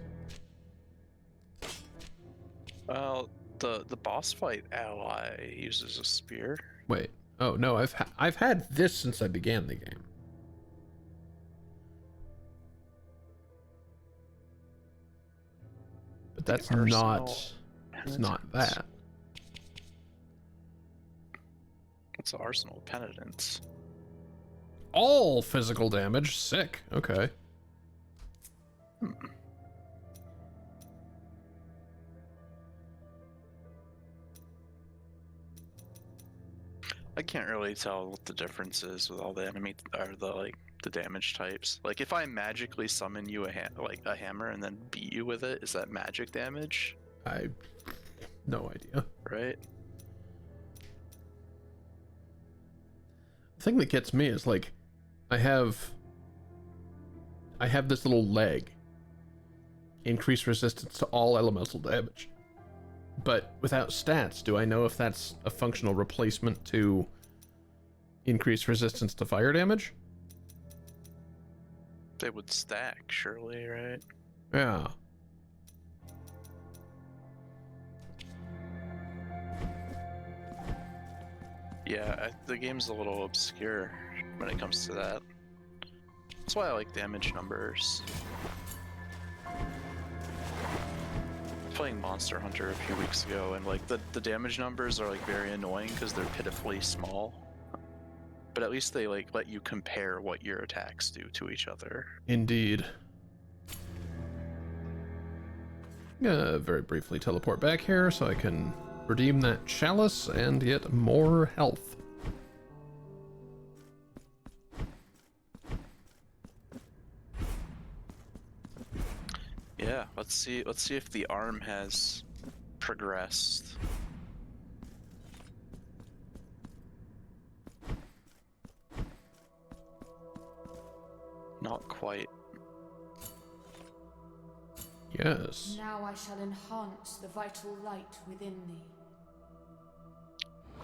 Well, the boss fight ally uses a spear. Wait. Oh no, I've had this since I began the game. But that's not. It's not that. It's Arsenal Penitence. All physical damage. Sick. Okay. I can't really tell what the difference is with all the enemy or the damage types. Like if I magically summon you a hammer and then beat you with it, is that magic damage? I no idea. Right? The thing that gets me is like I have this little leg. Increased resistance to all elemental damage. But without stats, do I know if that's a functional replacement to increased resistance to fire damage? They would stack, surely, right? Yeah. Yeah, the game's a little obscure when it comes to that. That's why I like damage numbers. Playing Monster Hunter a few weeks ago, and like the damage numbers are like very annoying because they're pitifully small. But at least they like let you compare what your attacks do to each other. Indeed. I'm gonna very briefly teleport back here so I can redeem that chalice and get more health. Yeah, let's see if the arm has progressed. Not quite. Yes. Now I shall enhance the vital light within thee.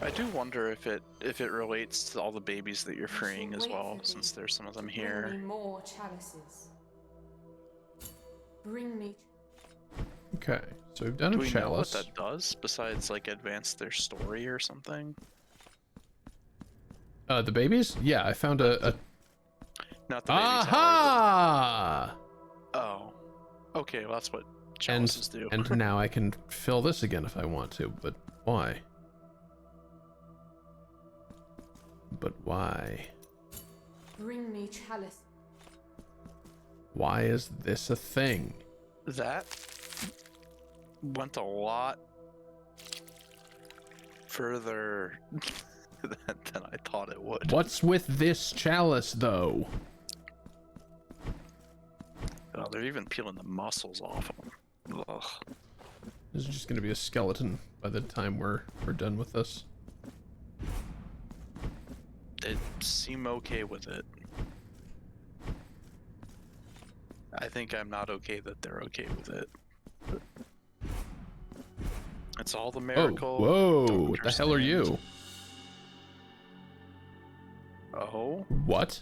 I do wonder if it relates to all the babies that you're I shall freeing as wait well, for thee since there's some of them to bring here. me more chalices. Bring me. Okay, so we've done Do a we know what chalice. that does besides like advance their story or something? The babies? Yeah, I found a Not the baby tower. aha! Oh, okay. Well, that's what And chalices do. and now I can fill this again if I want to, but why? But why? Bring me chalice. Why is this a thing? That went a lot further than I thought it would. What's with this chalice, though? Oh, they're even peeling the muscles off them. Ugh. This is just gonna be a skeleton by the time we're done with this. They seem okay with it. I think I'm not okay that they're okay with it. It's all the Oh, miracle. whoa! Don't What the hell are you? understand. Oh, What?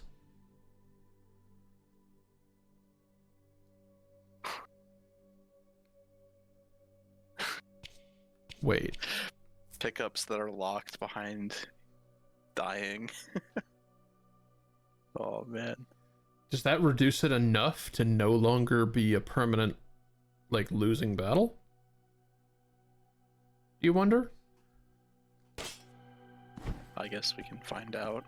Wait. pickups that are locked behind dying. Oh man. Does that reduce it enough to no longer be a permanent, like, losing battle? Do you wonder? I guess we can find out.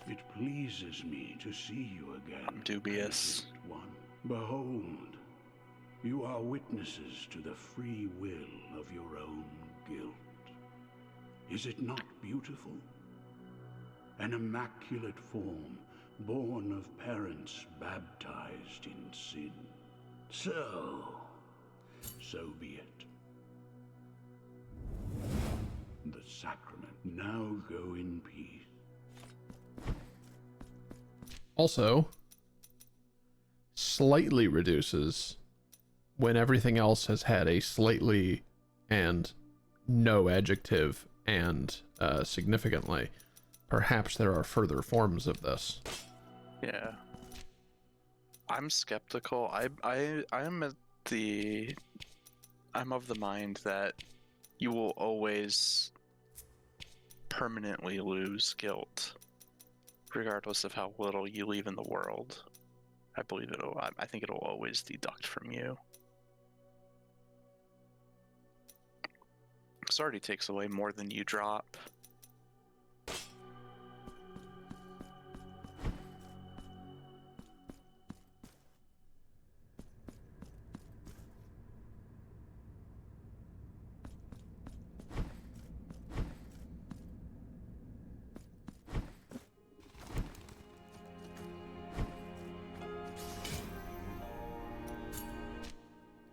It pleases me to see you again. I'm dubious. Innocent one. Behold, you are witnesses to the free will of your own guilt. Is it not beautiful? An immaculate form, born of parents baptized in sin. So be it. The sacrament. Now go in peace. Also, slightly reduces when everything else has had a slightly and no adjective and significantly. Perhaps there are further forms of this. Yeah. I'm skeptical. I'm of the mind that you will always permanently lose guilt, regardless of how little you leave in the world. I think it'll always deduct from you. This already takes away more than you drop.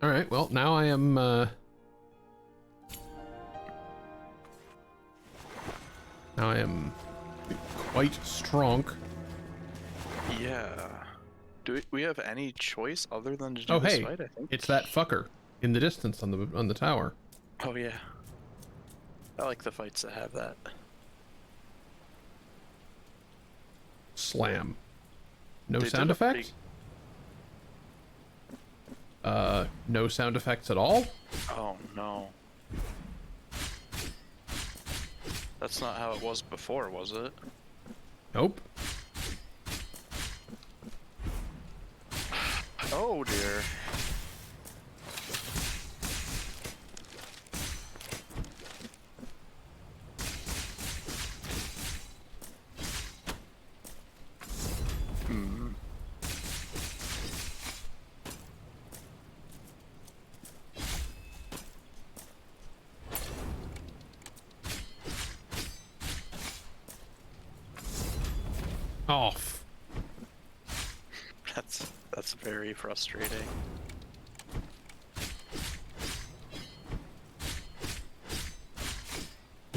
Alright, well, now I am, now I am quite strong. Yeah. Do we have any choice other than to do Oh, this hey, fight, I think? it's that fucker in the distance on the tower. Oh yeah. I like the fights that have that. Slam. No They sound did a pretty- effects? No sound effects at all? Oh no. That's not how it was before, was it? Nope. Oh dear. Hmm. Off. That's very frustrating.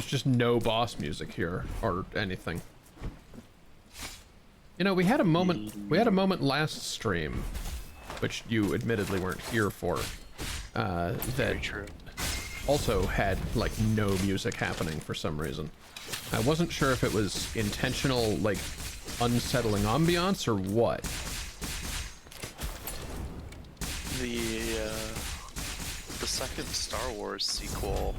just no boss music here or anything. You know, we had a moment last stream, which you admittedly weren't here for, that Very true. also had like no music happening for some reason. I wasn't sure if it was intentional, like unsettling ambiance or what. The second Star Wars sequel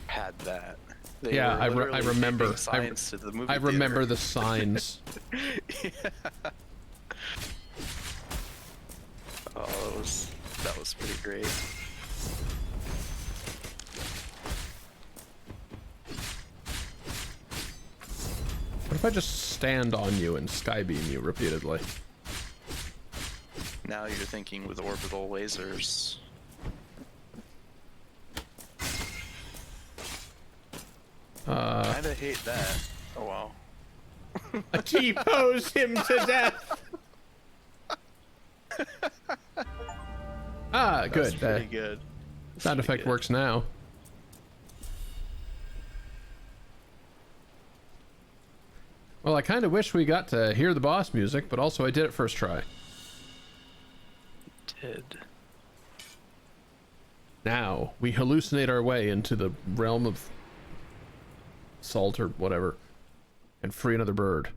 had that. They Yeah, were I literally remember. taping signs to the movie I remember theater. the signs. Yeah. Oh, that was pretty great. What if I just stand on you and skybeam you repeatedly? Now you're thinking with orbital lasers. Kinda hate that. Oh wow. T-pose him to death! Ah, good. That's pretty good. Sound effect works now. Well, I kind of wish we got to hear the boss music, but also I did it first try. Did. Now, we hallucinate our way into the realm of salt or whatever, and free another bird.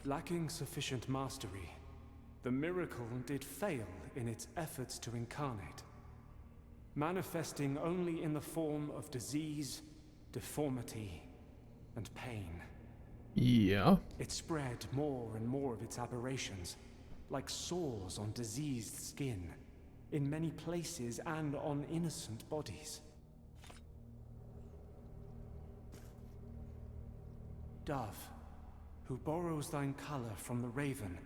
Lacking sufficient mastery, the miracle did fail in its efforts to incarnate, manifesting only in the form of disease, deformity, and pain. Yeah. It spread more and more of its aberrations, like sores on diseased skin, in many places and on innocent bodies. Dove, who borrows thine color from the raven,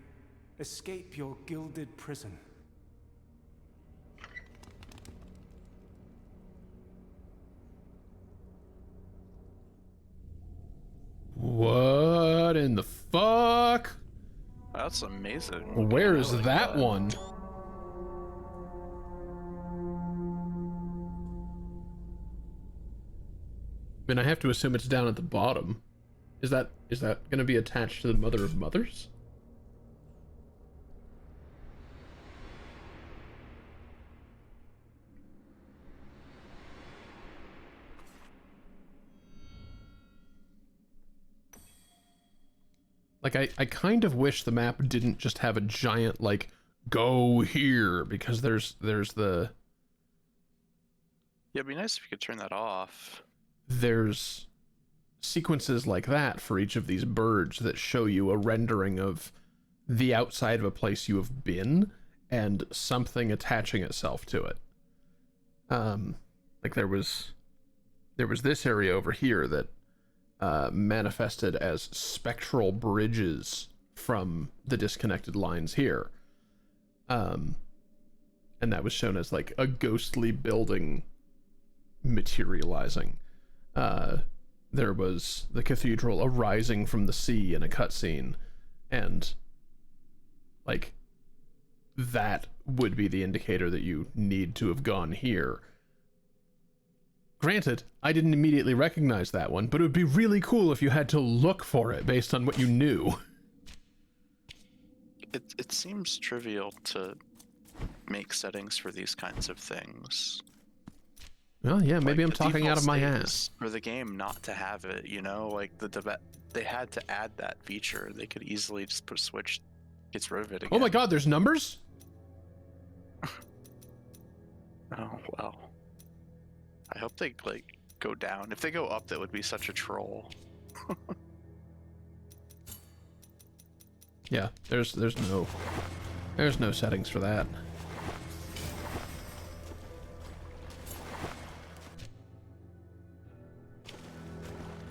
escape your gilded prison. What in the fuck? That's amazing. Where I is like that one? I mean, I have to assume it's down at the bottom. Is that going to be attached to the Mother of Mothers? Like, I kind of wish the map didn't just have a giant, like, go here, because there's the... Yeah, it'd be nice if you could turn that off. There's sequences like that for each of these birds that show you a rendering of the outside of a place you have been and something attaching itself to it. Like there was this area over here that manifested as spectral bridges from the disconnected lines here. And that was shown as like a ghostly building materializing. There was the cathedral arising from the sea in a cutscene, and like that would be the indicator that you need to have gone here. Granted, I didn't immediately recognize that one, but it would be really cool if you had to look for it based on what you knew. It seems trivial to make settings for these kinds of things. Well, yeah, maybe Like, I'm the talking default out of my state ass. is for the game not to have it, you know, like they had to add that feature. They could easily just put a switch, gets rid of it again. Oh my god, there's numbers? Oh well. I hope they like go down. If they go up, that would be such a troll. Yeah, there's no settings for that.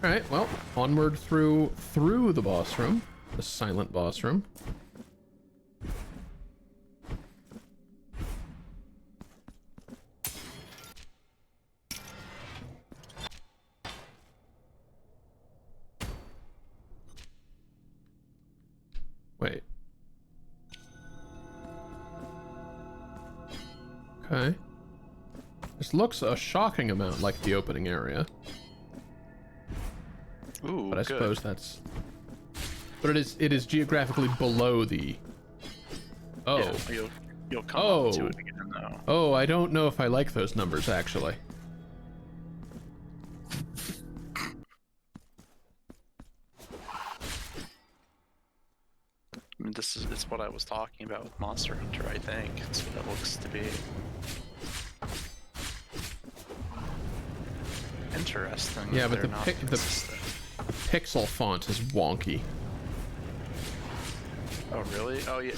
Alright, well, onward through the boss room. The silent boss room. Okay. This looks a shocking amount like the opening area. Ooh, But I good. suppose that's... But it is geographically below the... Oh. Yeah, you'll come Oh. up to it again, though. Oh, I don't know if I like those numbers, actually. I mean, it's what I was talking about with Monster Hunter, I think. It's what it looks to be. Interesting. Yeah, but they're not the consistent. pixel font is wonky. Oh, really? Oh, yeah.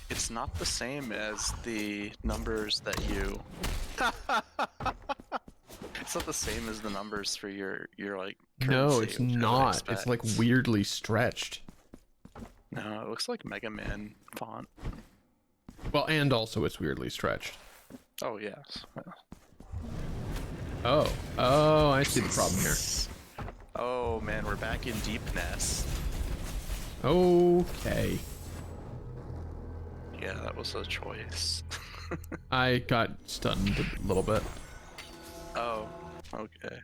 It's not the same as the numbers that you... It's not the same as the numbers for your like, No, currency, it's which I would not. It's like expect. weirdly stretched. No, it looks like Mega Man font. Well, and also it's weirdly stretched. Oh, yes. Yeah. Oh, I see the problem here. Oh, man, we're back in Deepness. Okay. Yeah, that was a choice. I got stunned a little bit. Oh, okay.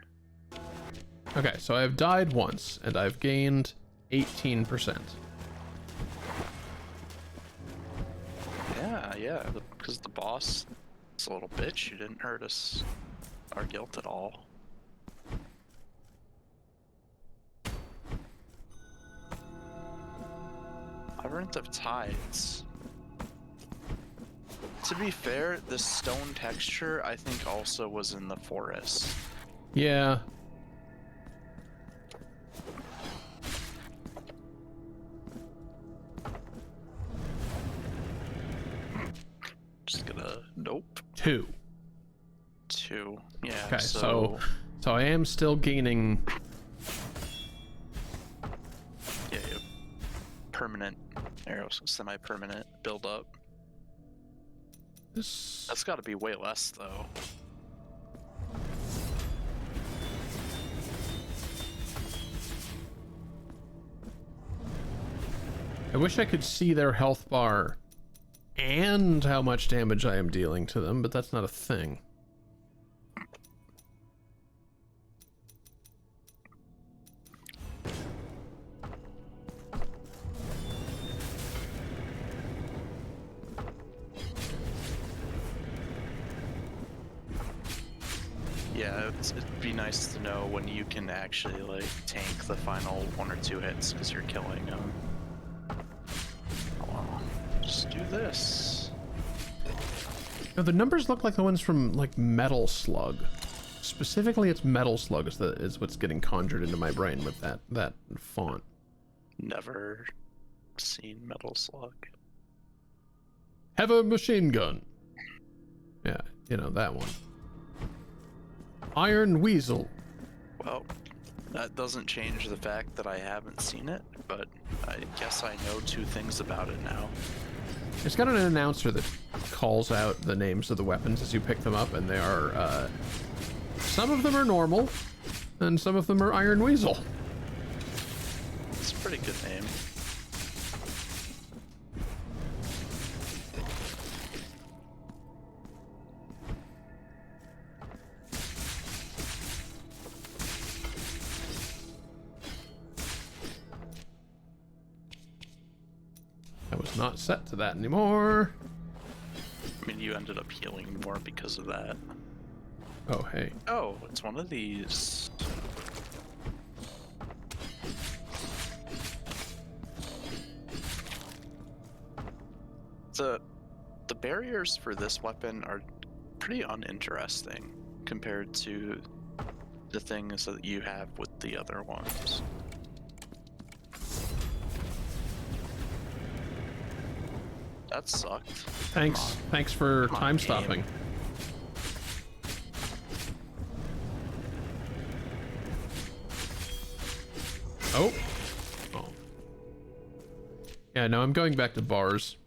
Okay, so I've died once, and I've gained 18%. Yeah, because the boss is a little bitch. You didn't hurt us, our guilt at all. Labyrinth of Tides. To be fair, the stone texture, I think, also was in the forest. Yeah. Just gonna... Nope. 2. 2. Yeah, Okay, so I am still gaining... Yeah, permanent arrows, semi-permanent build-up. This... That's gotta be way less, though. I wish I could see their health bar and how much damage I am dealing to them, but that's not a thing. Yeah, it'd be nice to know when you can actually, like, tank the final 1 or 2 hits because you're killing them. Well, just do this. No, the numbers look like the ones from, like, Metal Slug. Specifically, it's Metal Slug is what's getting conjured into my brain with that font. Never seen Metal Slug. Have a machine gun. Yeah, you know, that one. Iron Weasel. Well, that doesn't change the fact that I haven't seen it, but I guess I know 2 things about it now. It's got an announcer that calls out the names of the weapons as you pick them up, and they are, some of them are normal, and some of them are Iron Weasel. It's a pretty good name. I was not set to that anymore. I mean, you ended up healing more because of that. Oh, hey. Oh, it's one of these. The barriers for this weapon are pretty uninteresting compared to the things that you have with the other ones. That sucked. Thanks for time stopping. Oh. Yeah, no, I'm going back to bars.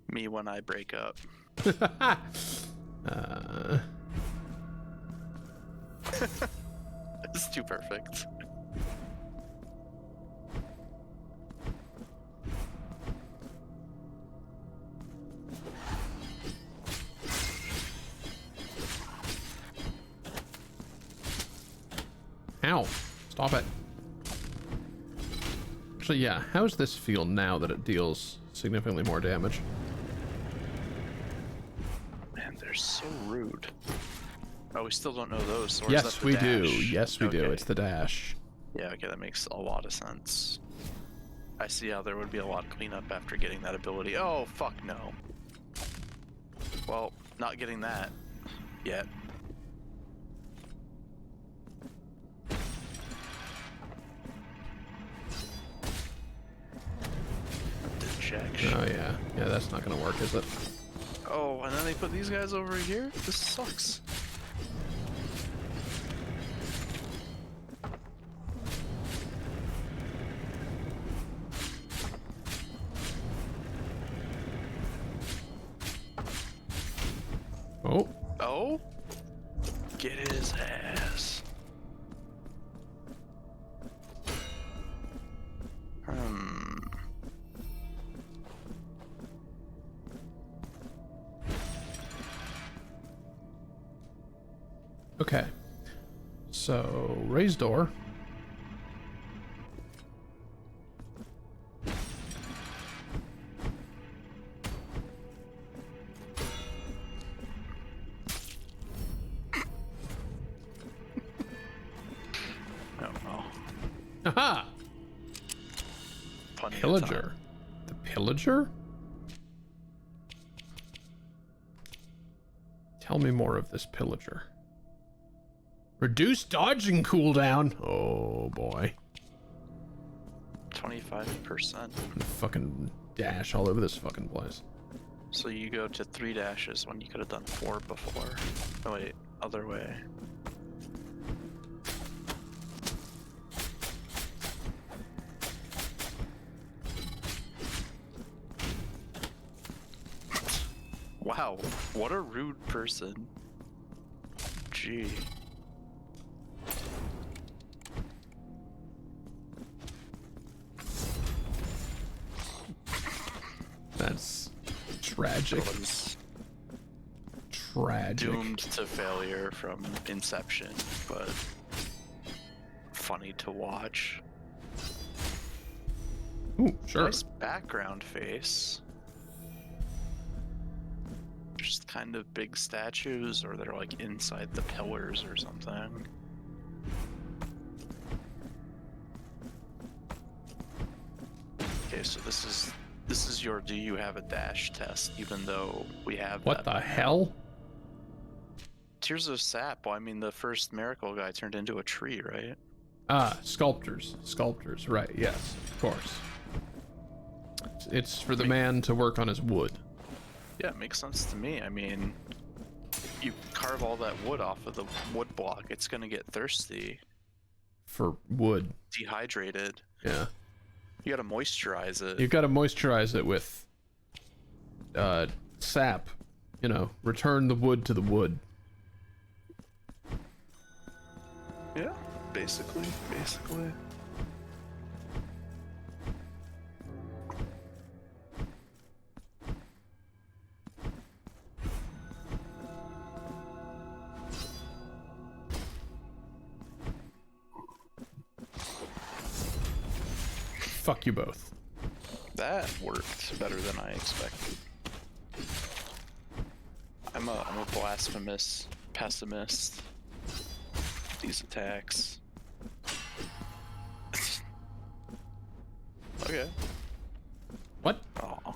Me when I break up. It's too perfect. Stop it. Actually, yeah, how does this feel now that it deals significantly more damage? Man, they're so rude. Oh, we still don't know those. Or is Yes, that the we do. dash? Yes, we do. Okay. It's the dash. Yeah, okay, that makes a lot of sense. I see how there would be a lot of cleanup after getting that ability. Oh, fuck no. Well, not getting that yet. Dejection. Oh, yeah. Yeah, that's not gonna work, is it? Oh, and then they put these guys over here? This sucks. Oh. Oh? Get his ass. Okay. So, raised door. Oh no. Haha! Plenty of Pillager. time. The pillager? Tell me more of this pillager. Reduce dodging cooldown. Oh boy. 25%. Fucking dash all over this fucking place. So you go to 3 dashes when you could have done 4 before. Oh wait, other way. Wow, what a rude person. Gee. That's tragic. Was Tragic. doomed to failure from inception, but funny to watch. Ooh, sure. Nice background face. Just kind of big statues, or they're like inside the pillars or something. Okay, so this is your do you have a dash test, even though we have What that. the hell? Tears of Sap. Well, I mean, the first miracle guy turned into a tree, right? Ah, sculptors. Sculptors, right, yes, of course. It's for the man to work on his wood. Yeah, it makes sense to me. I mean, you carve all that wood off of the wood block, it's gonna get thirsty, For wood. dehydrated. Yeah. You gotta moisturize it. You've got to moisturize it with sap. You know, return the wood to the wood. Yeah, basically. Fuck you both. That worked better than I expected. I'm a blasphemous pessimist. These attacks. Okay. What? Oh.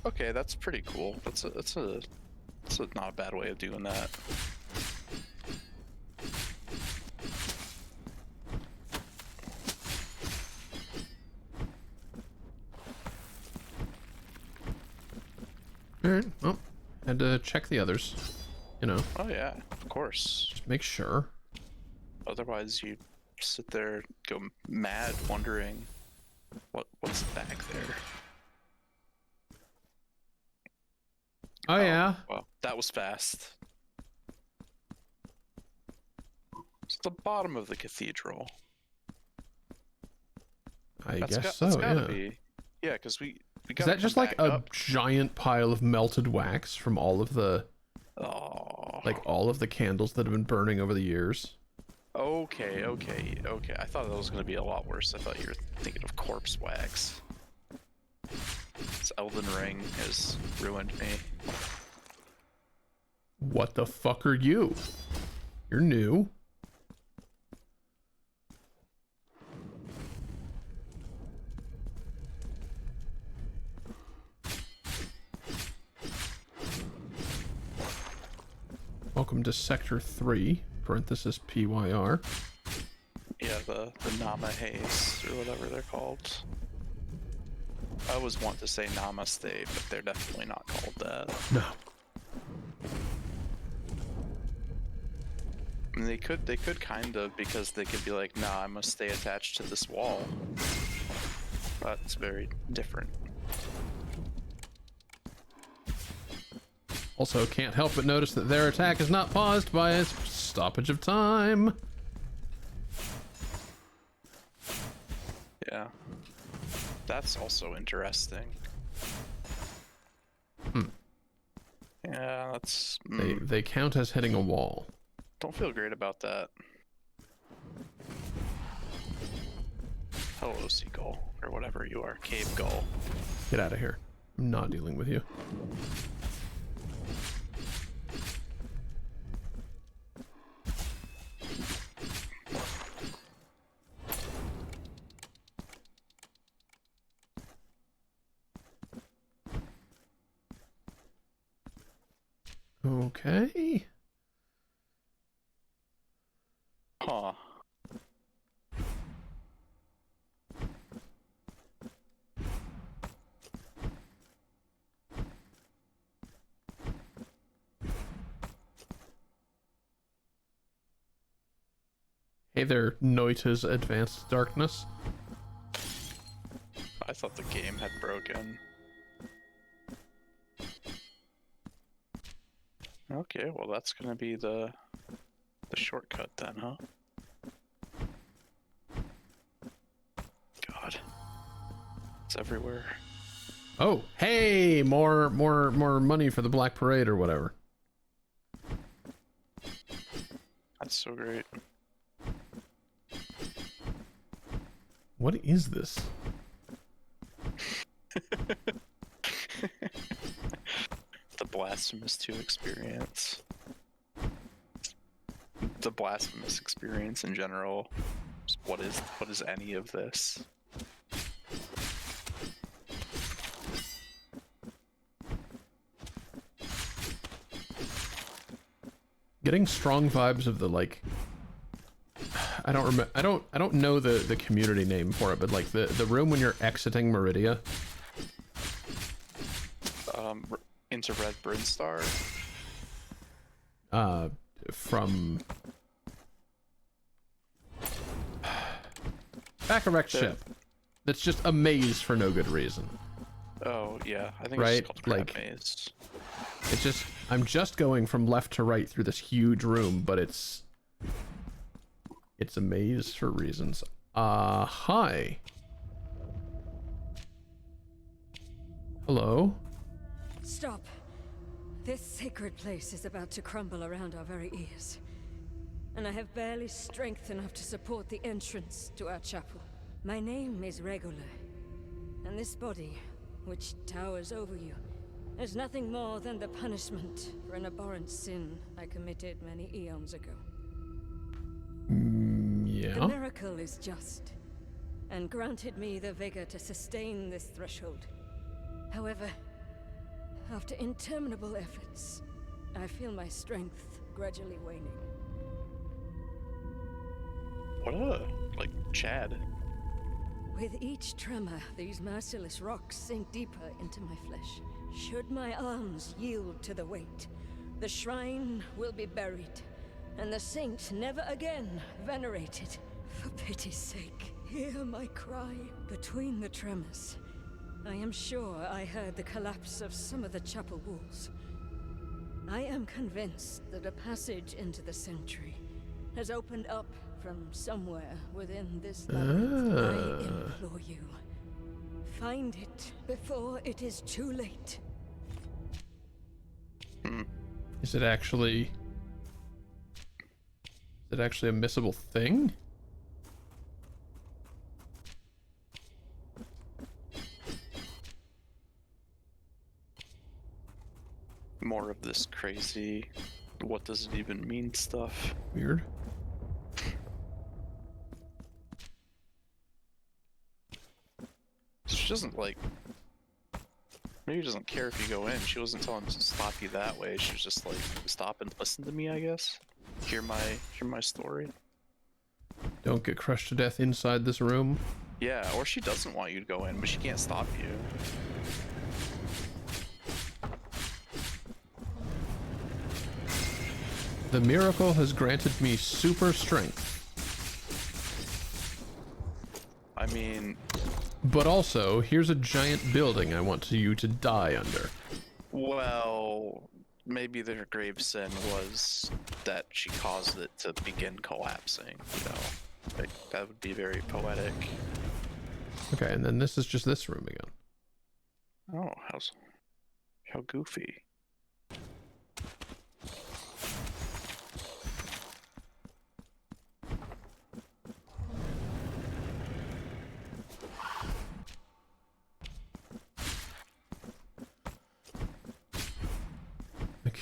Okay, that's pretty cool. That's a not a bad way of doing that. Alright, well, had to check the others. You know, Oh yeah, of course. just make sure. Otherwise, you sit there, go mad, wondering what's back there. Oh, yeah. Well, that was fast. It's the bottom of the cathedral. I That's guess that's so, gotta yeah. be. Yeah, because we Is gotta that just come like back a up. giant pile of melted wax from all of the Oh, Like all of the candles that have been burning over the years. Okay. I thought that was gonna be a lot worse. I thought you were thinking of corpse wax. This Elden Ring has ruined me. What the fuck are you? You're new. Welcome to Sector 3, parenthesis PYR. Yeah, the Nama Haze, or whatever they're called. I always want to say Namaste, but they're definitely not called that. No. I mean, they could kind of, because they could be like, nah, I must stay attached to this wall. That's very different. Also, can't help but notice that their attack is not paused by its stoppage of time. Yeah. That's also interesting. Yeah, that's... They count as hitting a wall. Don't feel great about that. Hello, seagull, or whatever you are, cave gull. Get out of here. I'm not dealing with you. Okay. Huh. Hey there, Noita's Advanced Darkness. I thought the game had broken. Okay, well that's gonna be the shortcut then, huh? God. It's everywhere. Oh, hey, more money for the Black Parade or whatever. That's so great. What is this? The Blasphemous 2 experience. The Blasphemous experience in general. What is any of this? Getting strong vibes of the like I don't remember I don't know the community name for it, but like the room when you're exiting Meridia. Into Red Brinstar? From Bacharach ship. That's just a maze for no good reason. Oh yeah, I think Right? it's called Crab Like, Maze. it's just I'm just going from left to right through this huge room, but it's a maze for reasons. Hi. Hello. Stop. This sacred place is about to crumble around our very ears. And I have barely strength enough to support the entrance to our chapel. My name is Regula, and this body, which towers over you, is nothing more than the punishment for an abhorrent sin I committed many eons ago. Yeah. The miracle is just, and granted me the vigor to sustain this threshold. However, after interminable efforts, I feel my strength gradually waning. Like Chad. With each tremor, these merciless rocks sink deeper into my flesh. Should my arms yield to the weight, the shrine will be buried, and the saint never again venerated. For pity's sake, hear my cry. Between the tremors, I am sure I heard the collapse of some of the chapel walls. I am convinced that a passage into the sanctuary has opened up from somewhere within this labyrinth. I implore you, find it before it is too late. Is it actually it actually a missable thing? More of this crazy, what does it even mean stuff. Weird. She doesn't like. Maybe she doesn't care if you go in. She wasn't telling to stop you that way. She was just like, stop and listen to me, I guess. Hear my story. Don't get crushed to death inside this room. Yeah, or she doesn't want you to go in, but she can't stop you. The miracle has granted me super strength. I mean... But also, here's a giant building I want you to die under. Well, maybe their grave sin was that she caused it to begin collapsing, you know? Like, that would be very poetic. Okay, and then this is just this room again. Oh, how goofy.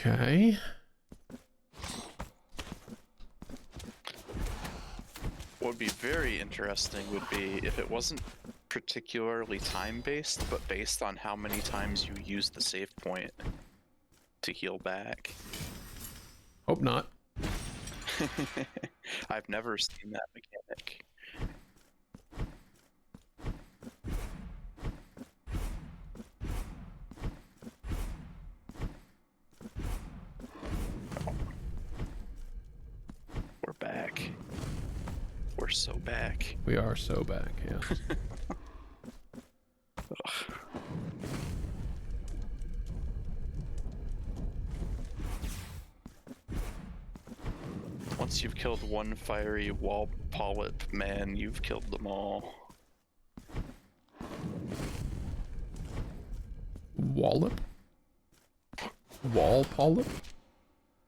Okay. What would be very interesting would be if it wasn't particularly time-based, but based on how many times you use the save point to heal back. Hope not. I've never seen that mechanic. We're back. We're so back. We are so back, yes. Once you've killed one fiery wall polyp man, you've killed them all. Wallop? Wall polyp?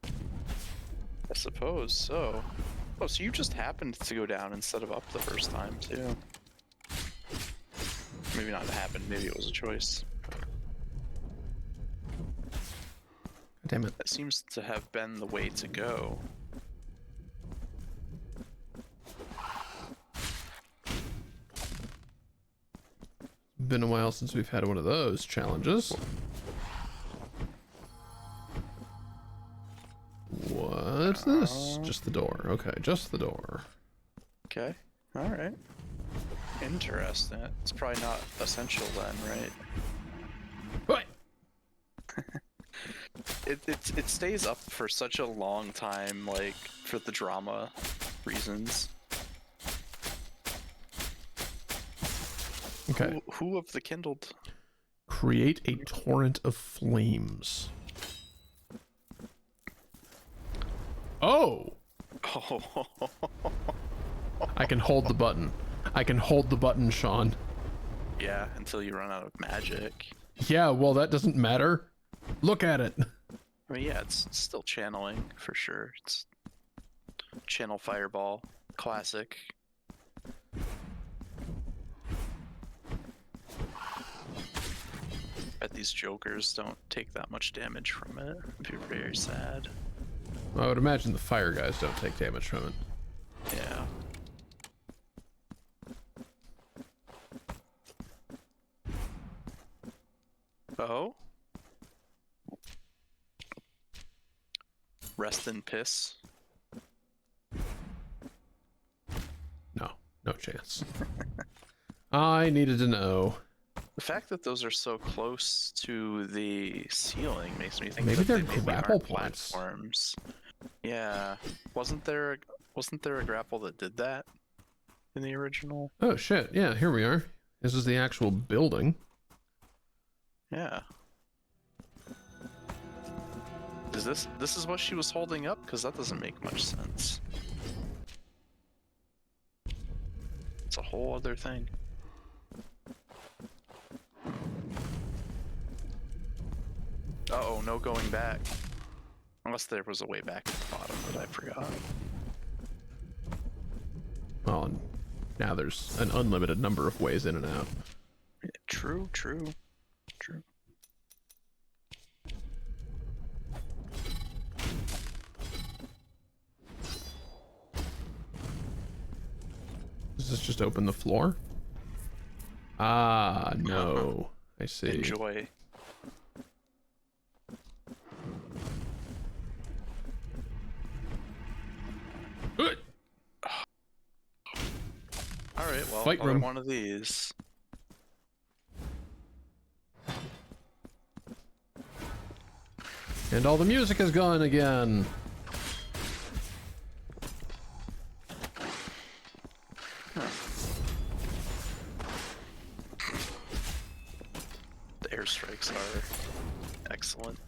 I suppose so. Oh, so you just happened to go down instead of up the first time, too. Maybe not happened, maybe it was a choice. Damn it. That seems to have been the way to go. Been a while since we've had one of those challenges. What's this? Just the door. Okay, just the door. Okay, alright. Interesting. It's probably not essential then, right? What? It stays up for such a long time, like, for the drama reasons. Okay. Who of the kindled? Create a torrent of flames. Oh! Oh. I can hold the button. I can hold the button, Sean. Yeah, until you run out of magic. Yeah, well, that doesn't matter. Look at it. I mean, yeah, it's still channeling, for sure. It's channel fireball. Classic. Bet these jokers don't take that much damage from it. It'd be very sad. I would imagine the fire guys don't take damage from it. Yeah. Oh? Rest in piss? No chance. I needed to know. The fact that those are so close to the ceiling makes me think Maybe that they're they grapple aren't points. platforms. Yeah. Wasn't there a grapple that did that in the original? Oh shit, yeah, here we are. This is the actual building. Yeah. Is this is what she was holding up? Because that doesn't make much sense. It's a whole other thing. Uh-oh, no going back. Unless there was a way back at the bottom that I forgot. Well, and now there's an unlimited number of ways in and out. Yeah, true. Does this just open the floor? Ah, no. I see. Enjoy. All right, well, Fight another room. one of these. And all the music is gone again. The airstrikes are excellent.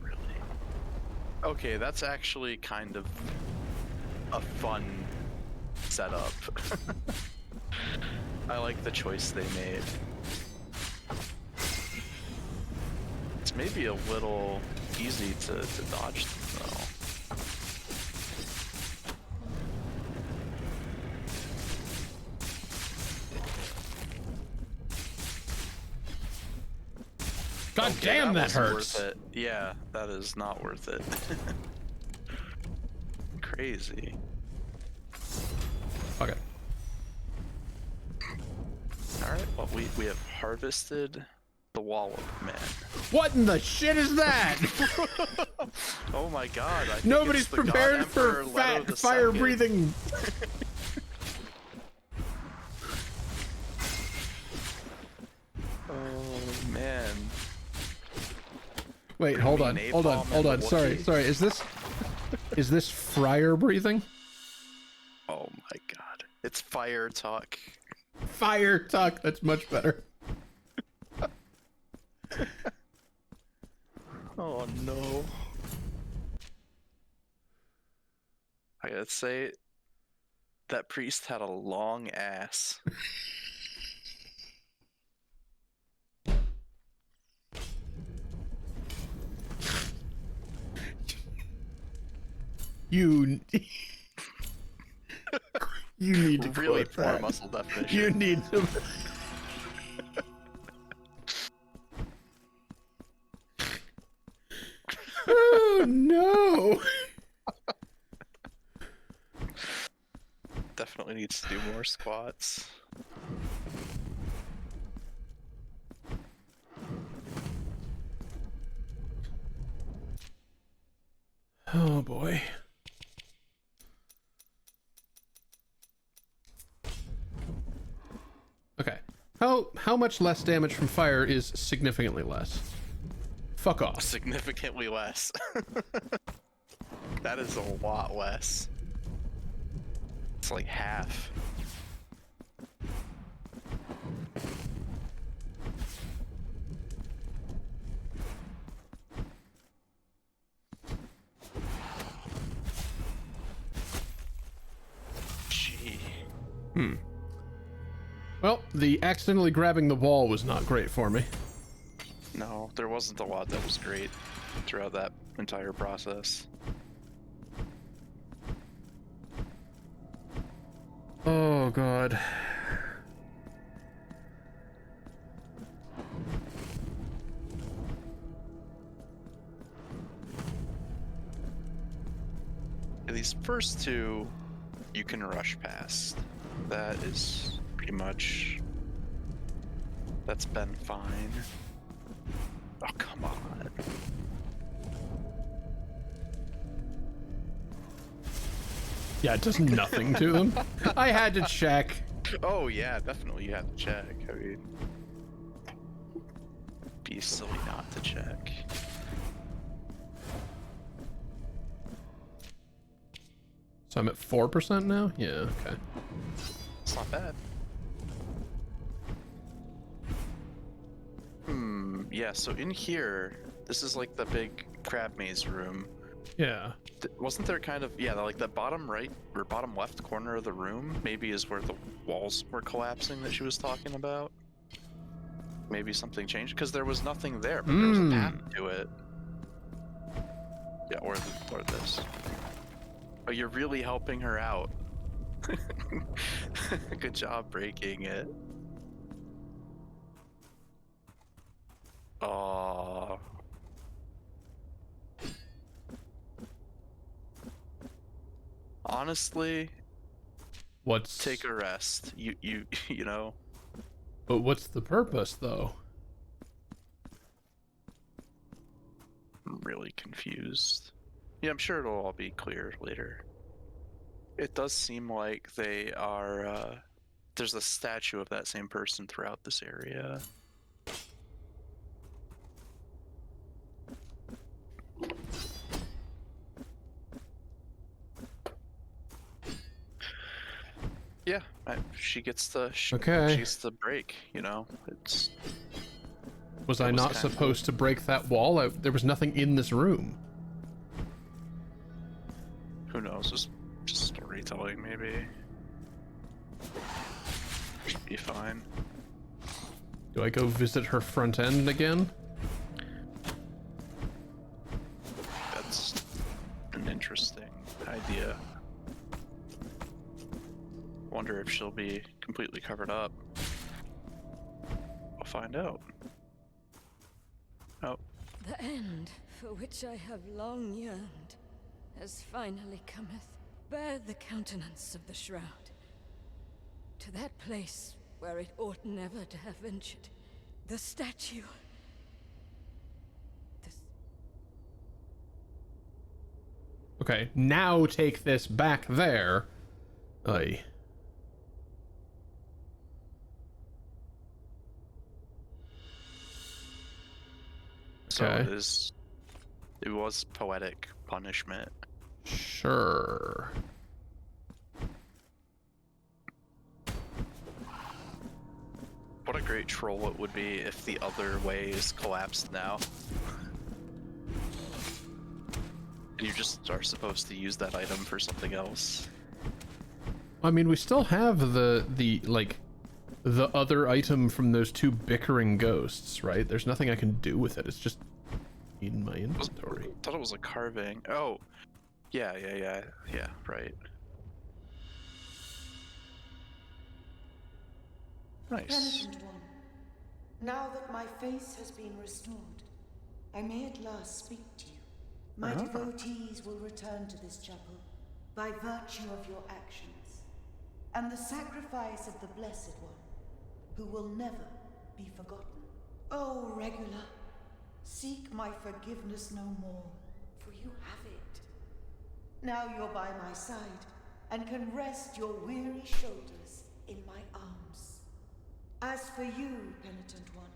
Really? Okay, that's actually kind of a fun setup. I like the choice they made. It's maybe a little easy to dodge them, though. God Okay, damn, that wasn't hurts. Worth it. Yeah, that is not worth it. Crazy. Okay. Alright, well, we have harvested the Wallop Man. What in the shit is that? Oh my god, I think Nobody's it's the God prepared for Emperor Leto fat, the fire Second. breathing. Oh man. Wait, hold on, mean hold on, napalm hold and on. Sorry, Wookiee? sorry. Is this Friar breathing? Oh my god. It's fire talk. Fire talk. That's much better. Oh no. I gotta say, that priest had a long ass. You. You need to Really quote poor that. muscle definition. You need to. Oh no! Definitely needs to do more squats. Oh boy. Okay. How much less damage from fire is significantly less? Fuck off. Significantly less. That is a lot less. It's like half. Gee. Well, the accidentally grabbing the wall was not great for me. No, there wasn't a lot that was great throughout that entire process. Oh god. These first two, you can rush past. That is pretty much... That's been fine. Oh, come on. Yeah, it does nothing to them. I had to check. Oh yeah, definitely you have to check. I mean, be silly not to check. So I'm at 4% now? Yeah, okay. It's not bad. Yeah, so in here, this is like the big crab maze room. Yeah. Wasn't there kind of, yeah, like the bottom right or bottom left corner of the room maybe is where the walls were collapsing that she was talking about? Maybe something changed? Because there was nothing there, but there was a path to it. Yeah, or this. Oh, you're really helping her out. Good job breaking it. Oh. Honestly, take a rest. You know. But what's the purpose, though? I'm really confused. Yeah, I'm sure it'll all be clear later. It does seem like they are, there's a statue of that same person throughout this area. Yeah, she gets the Okay. She gets the break. You know, it's. Was I not supposed to break that wall? There was nothing in this room. Who knows? Just storytelling, maybe. Should be fine. Do I go visit her front end again? That's an interesting idea. Wonder if she'll be completely covered up. We'll find out. Oh. The end, for which I have long yearned, has finally cometh. Bear the countenance of the shroud. To that place where it ought never to have ventured. The statue. Okay, now take this back there. Aye. So it was poetic punishment. Sure. What a great troll it would be if the other ways collapsed now. And you just are supposed to use that item for something else. I mean, we still have the other item from those two bickering ghosts, right? There's nothing I can do with it. It's just in my inventory. I thought it was a carving. Oh, yeah, right. Nice. Penitent one, now that my face has been restored, I may at last speak to you. My devotees will return to this chapel by virtue of your actions, and the sacrifice of the Blessed One, who will never be forgotten. Oh, Regula, seek my forgiveness no more, for you have it. Now you're by my side, and can rest your weary shoulders in my arms. As for you, Penitent One,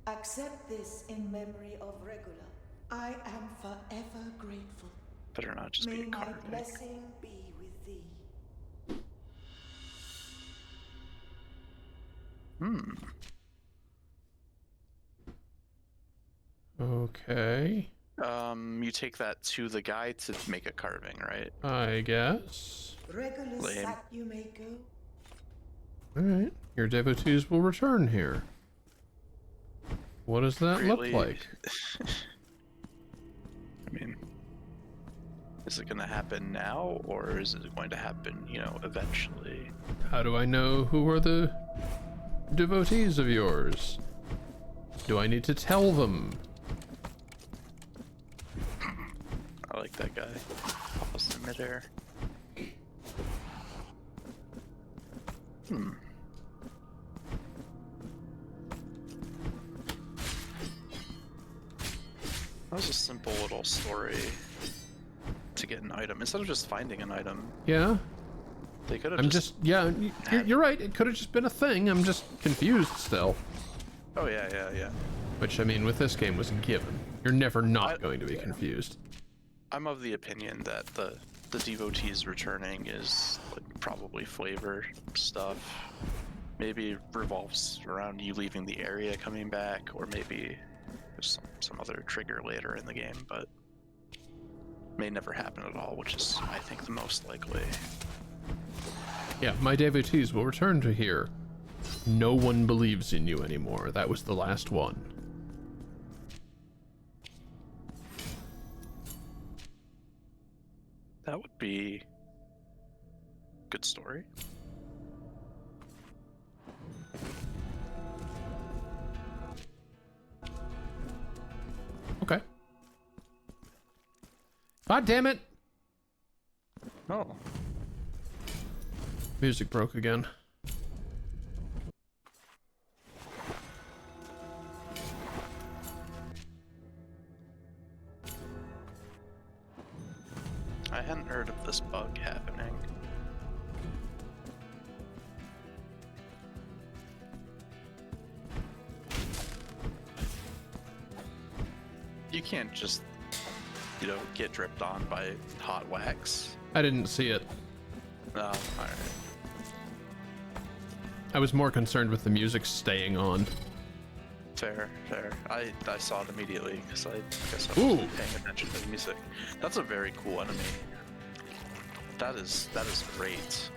accept this in memory of Regula. I am forever grateful. Better not just be a carving. May my blessing be with thee. Okay. You take that to the guy to make a carving, right? I guess. Regular Lame. sat you may go. Alright. Your devotees will return here. What does that Really? look like? I mean, is it going to happen now, or is it going to happen, you know, eventually? How do I know who are the devotees of yours? Do I need to tell them? I like that guy. Almost in midair. That was a simple little story to get an item instead of just finding an item. Yeah? They could have. Yeah, you're right. It could have just been a thing. I'm just confused still. Oh yeah. Which, I mean, with this game was a given. You're never not going to be confused. I'm of the opinion that the devotees returning is like probably flavor stuff. Maybe revolves around you leaving the area, coming back, or maybe there's some other trigger later in the game, but may never happen at all, which is, I think, the most likely. Yeah, my devotees will return to here. No one believes in you anymore. That was the last one. That would be good story. Okay. God damn it! Oh. Music broke again. I hadn't heard of this bug happening. You can't just, you know, get dripped on by hot wax. I didn't see it. Oh, alright. I was more concerned with the music staying on. Fair, fair. I saw it immediately because I guess I Ooh. wasn't paying attention to the music. That's a very cool enemy. That is great.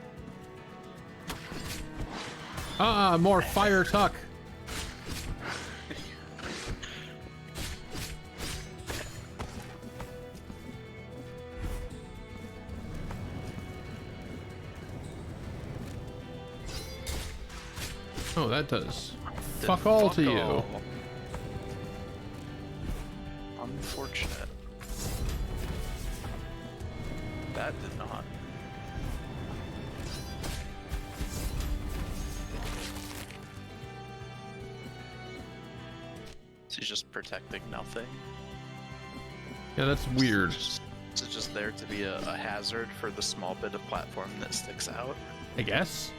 Ah, more fire tuck. Oh, that does. Fuck all to you. all. Unfortunate. That did not. She's just protecting nothing. Yeah, that's weird. It's just there to be a hazard for the small bit of platform that sticks out. I guess.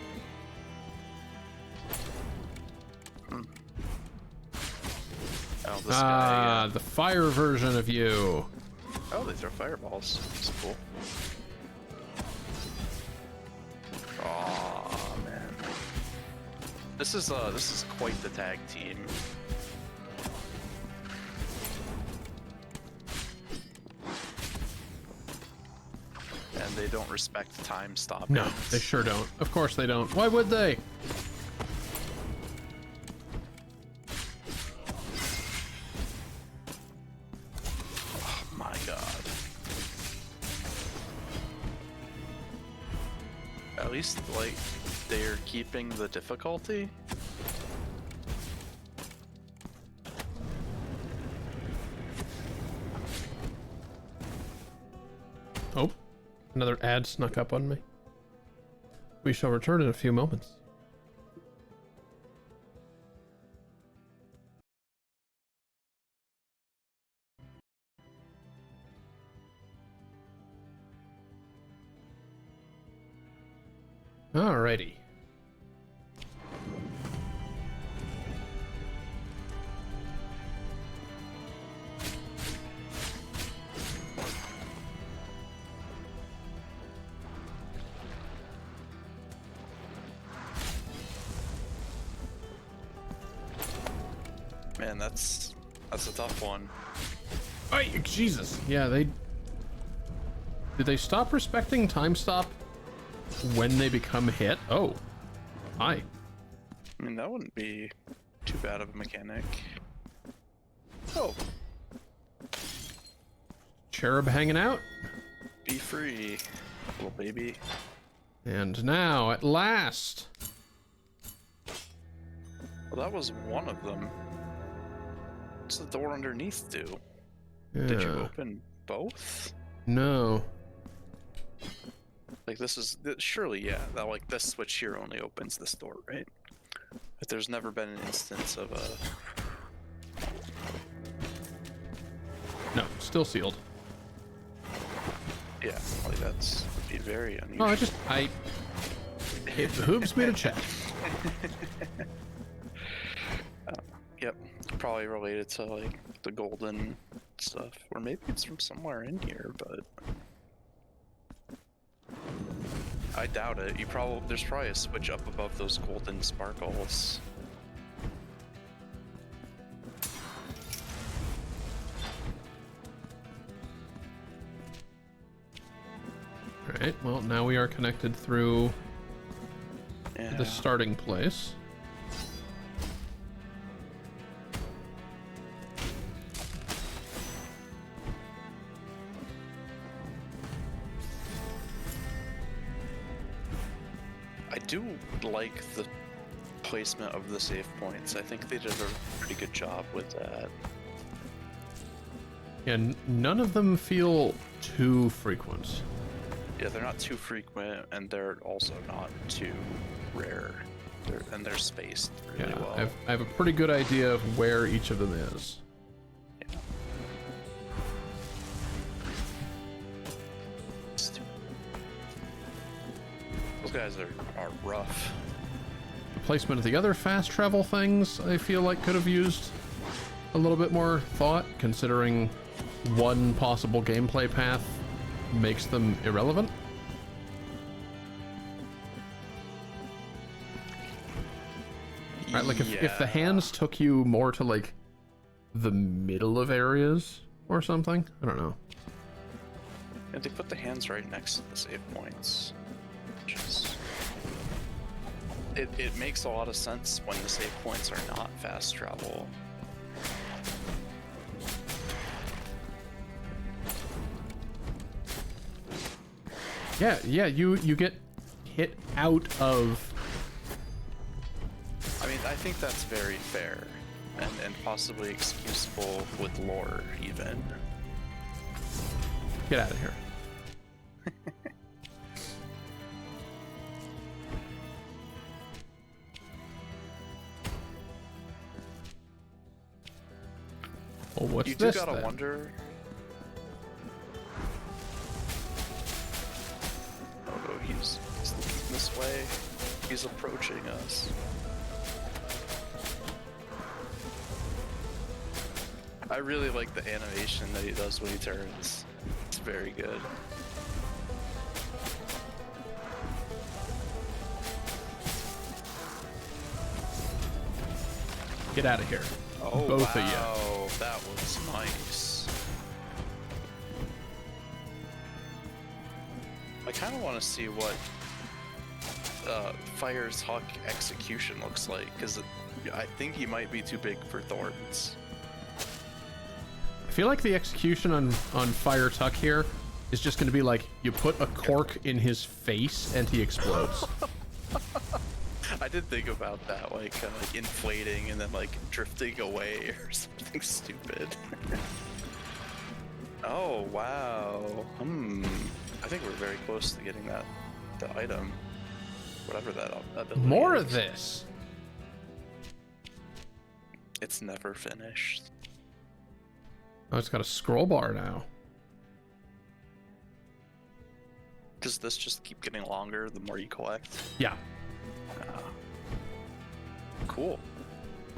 Oh, this guy. The fire version of you. Oh, they throw fireballs. That's cool. Oh man, this is quite the tag team. And they don't respect time stopping. No, they sure don't. Of course they don't. Why would they? Oh my god. At least, like, they're keeping the difficulty. Oh, another ad snuck up on me. We shall return in a few moments. Alrighty. Man, that's a tough one. Oh, Jesus. Yeah, did they stop respecting time stop when they become hit? Oh. Hi. I mean, that wouldn't be too bad of a mechanic. Oh, Cherub hanging out. be free, little baby. And now, at last. Well, that was one of them. What's the door underneath do? Yeah. Did you open both? No. Like, this is surely, yeah. That, like, this switch here only opens this door, right? But there's never been an instance of a. No, still sealed. Yeah, like that's would be very unusual. Oh, it behooves me to check. Yep, probably related to like the golden stuff, or maybe it's from somewhere in here, but I doubt it. There's probably a switch up above those golden sparkles. Alright, well, now we are connected through Yeah. the starting place. do like the placement of the save points. I think they did a pretty good job with that. And none of them feel too frequent. Yeah, they're not too frequent, and they're also not too rare. They're spaced really well. I have a pretty good idea of where each of them is. Yeah. Those guys are rough. The placement of the other fast travel things, I feel like could have used a little bit more thought, considering one possible gameplay path makes them irrelevant. Right, like if the hands took you more to like the middle of areas or something, I don't know. And they put the hands right next to the save points. Which is... It makes a lot of sense when the save points are not fast travel. Yeah, you get hit out of... I mean, I think that's very fair, and possibly excusable with lore, even. Get out of here. Well, what's you this do gotta then? wonder... Oh, he's looking this way. He's approaching us. I really like the animation that he does when he turns. It's very good. Get out of here. Oh, Both wow. of you. That was nice. I kind of want to see what Friar's Hawk execution looks like, because I think he might be too big for Thorns. I feel like the execution on Fire Tuck here is just going to be like, you put a cork in his face and he explodes. I did think about that, like inflating and then like drifting away or something stupid. Oh wow. I think we're very close to getting the item, whatever that ability More is. of this. It's never finished. Oh, it's got a scroll bar now. Does this just keep getting longer the more you collect? Yeah. Cool.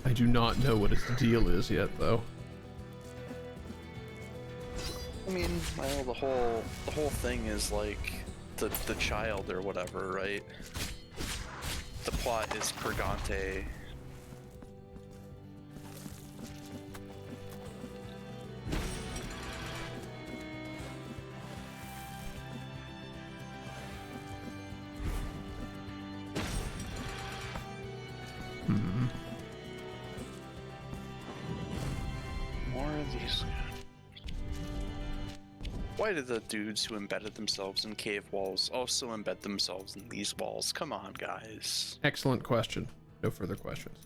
I do not know what its deal is yet, though. I mean, well, the whole thing is like the child or whatever, right? The plot is Purgante. More of these. Why did the dudes who embedded themselves in cave walls also embed themselves in these walls? Come on, guys. Excellent question. No further questions.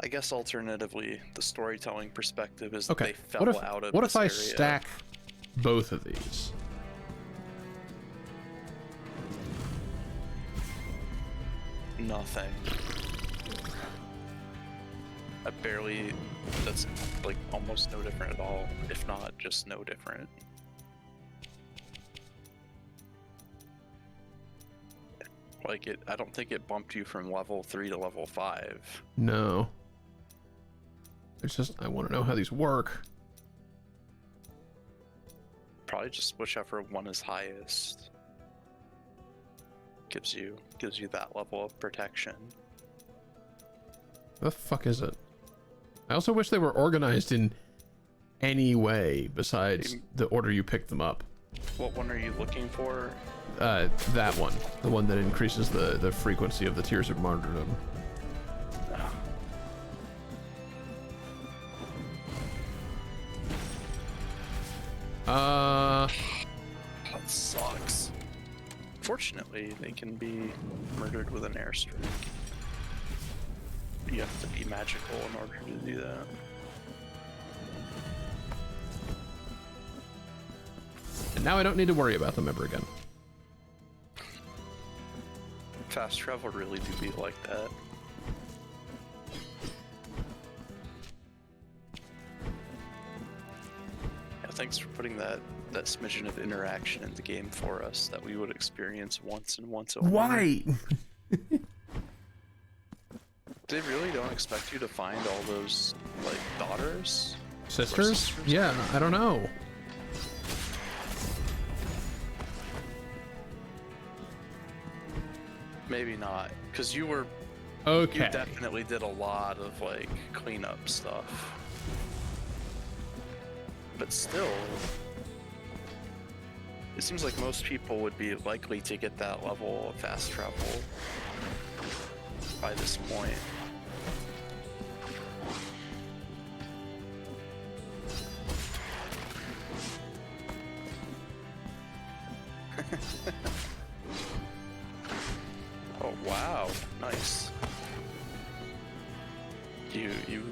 I guess alternatively, the storytelling perspective is Okay. that they fell out of what this if I area. stack both of these? Nothing. That's like almost no different at all, if not just no different. Like I don't think it bumped you from level 3 to level 5. No. It's just, I want to know how these work. Probably just whichever one is highest. Gives you that level of protection. The fuck is it? I also wish they were organized in any way besides the order you pick them up. What one are you looking for? That one. The one that increases the frequency of the Tears of Martyrdom. apparently they can be murdered with an airstrike. You have to be magical in order to do that. And now I don't need to worry about them ever again. Fast travel really do be like that. Yeah, thanks for putting that smidgen of interaction in the game for us that we would experience once and once only. Why? They really don't expect you to find all those, like, daughters? Sisters? Yeah, I don't know. Maybe not, because you were... Okay. You definitely did a lot of, like, cleanup stuff. But still... It seems like most people would be likely to get that level of fast travel by this point. Oh wow, nice. You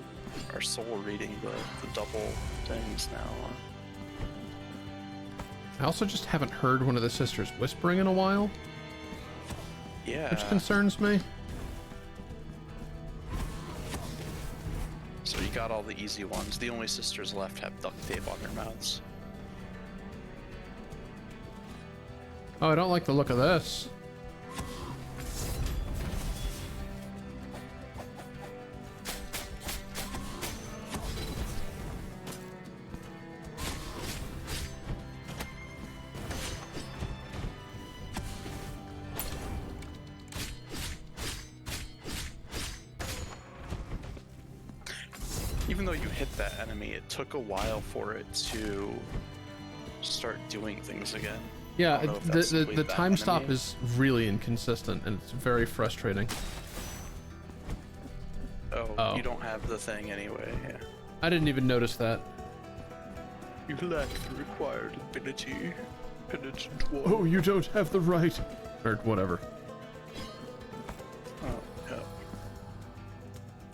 are soul reading the double things now. Huh? I also just haven't heard one of the sisters whispering in a while. Yeah. Which concerns me. So you got all the easy ones. The only sisters left have duct tape on their mouths. Oh, I don't like the look of this. Even though you hit that enemy, it took a while for it to start doing things again. Yeah, the time stop is really inconsistent, and it's very frustrating. Oh, you don't have the thing anyway, yeah. I didn't even notice that. You lack the required ability. Penitent one. Oh, you don't have the right. Or whatever. Oh, yeah.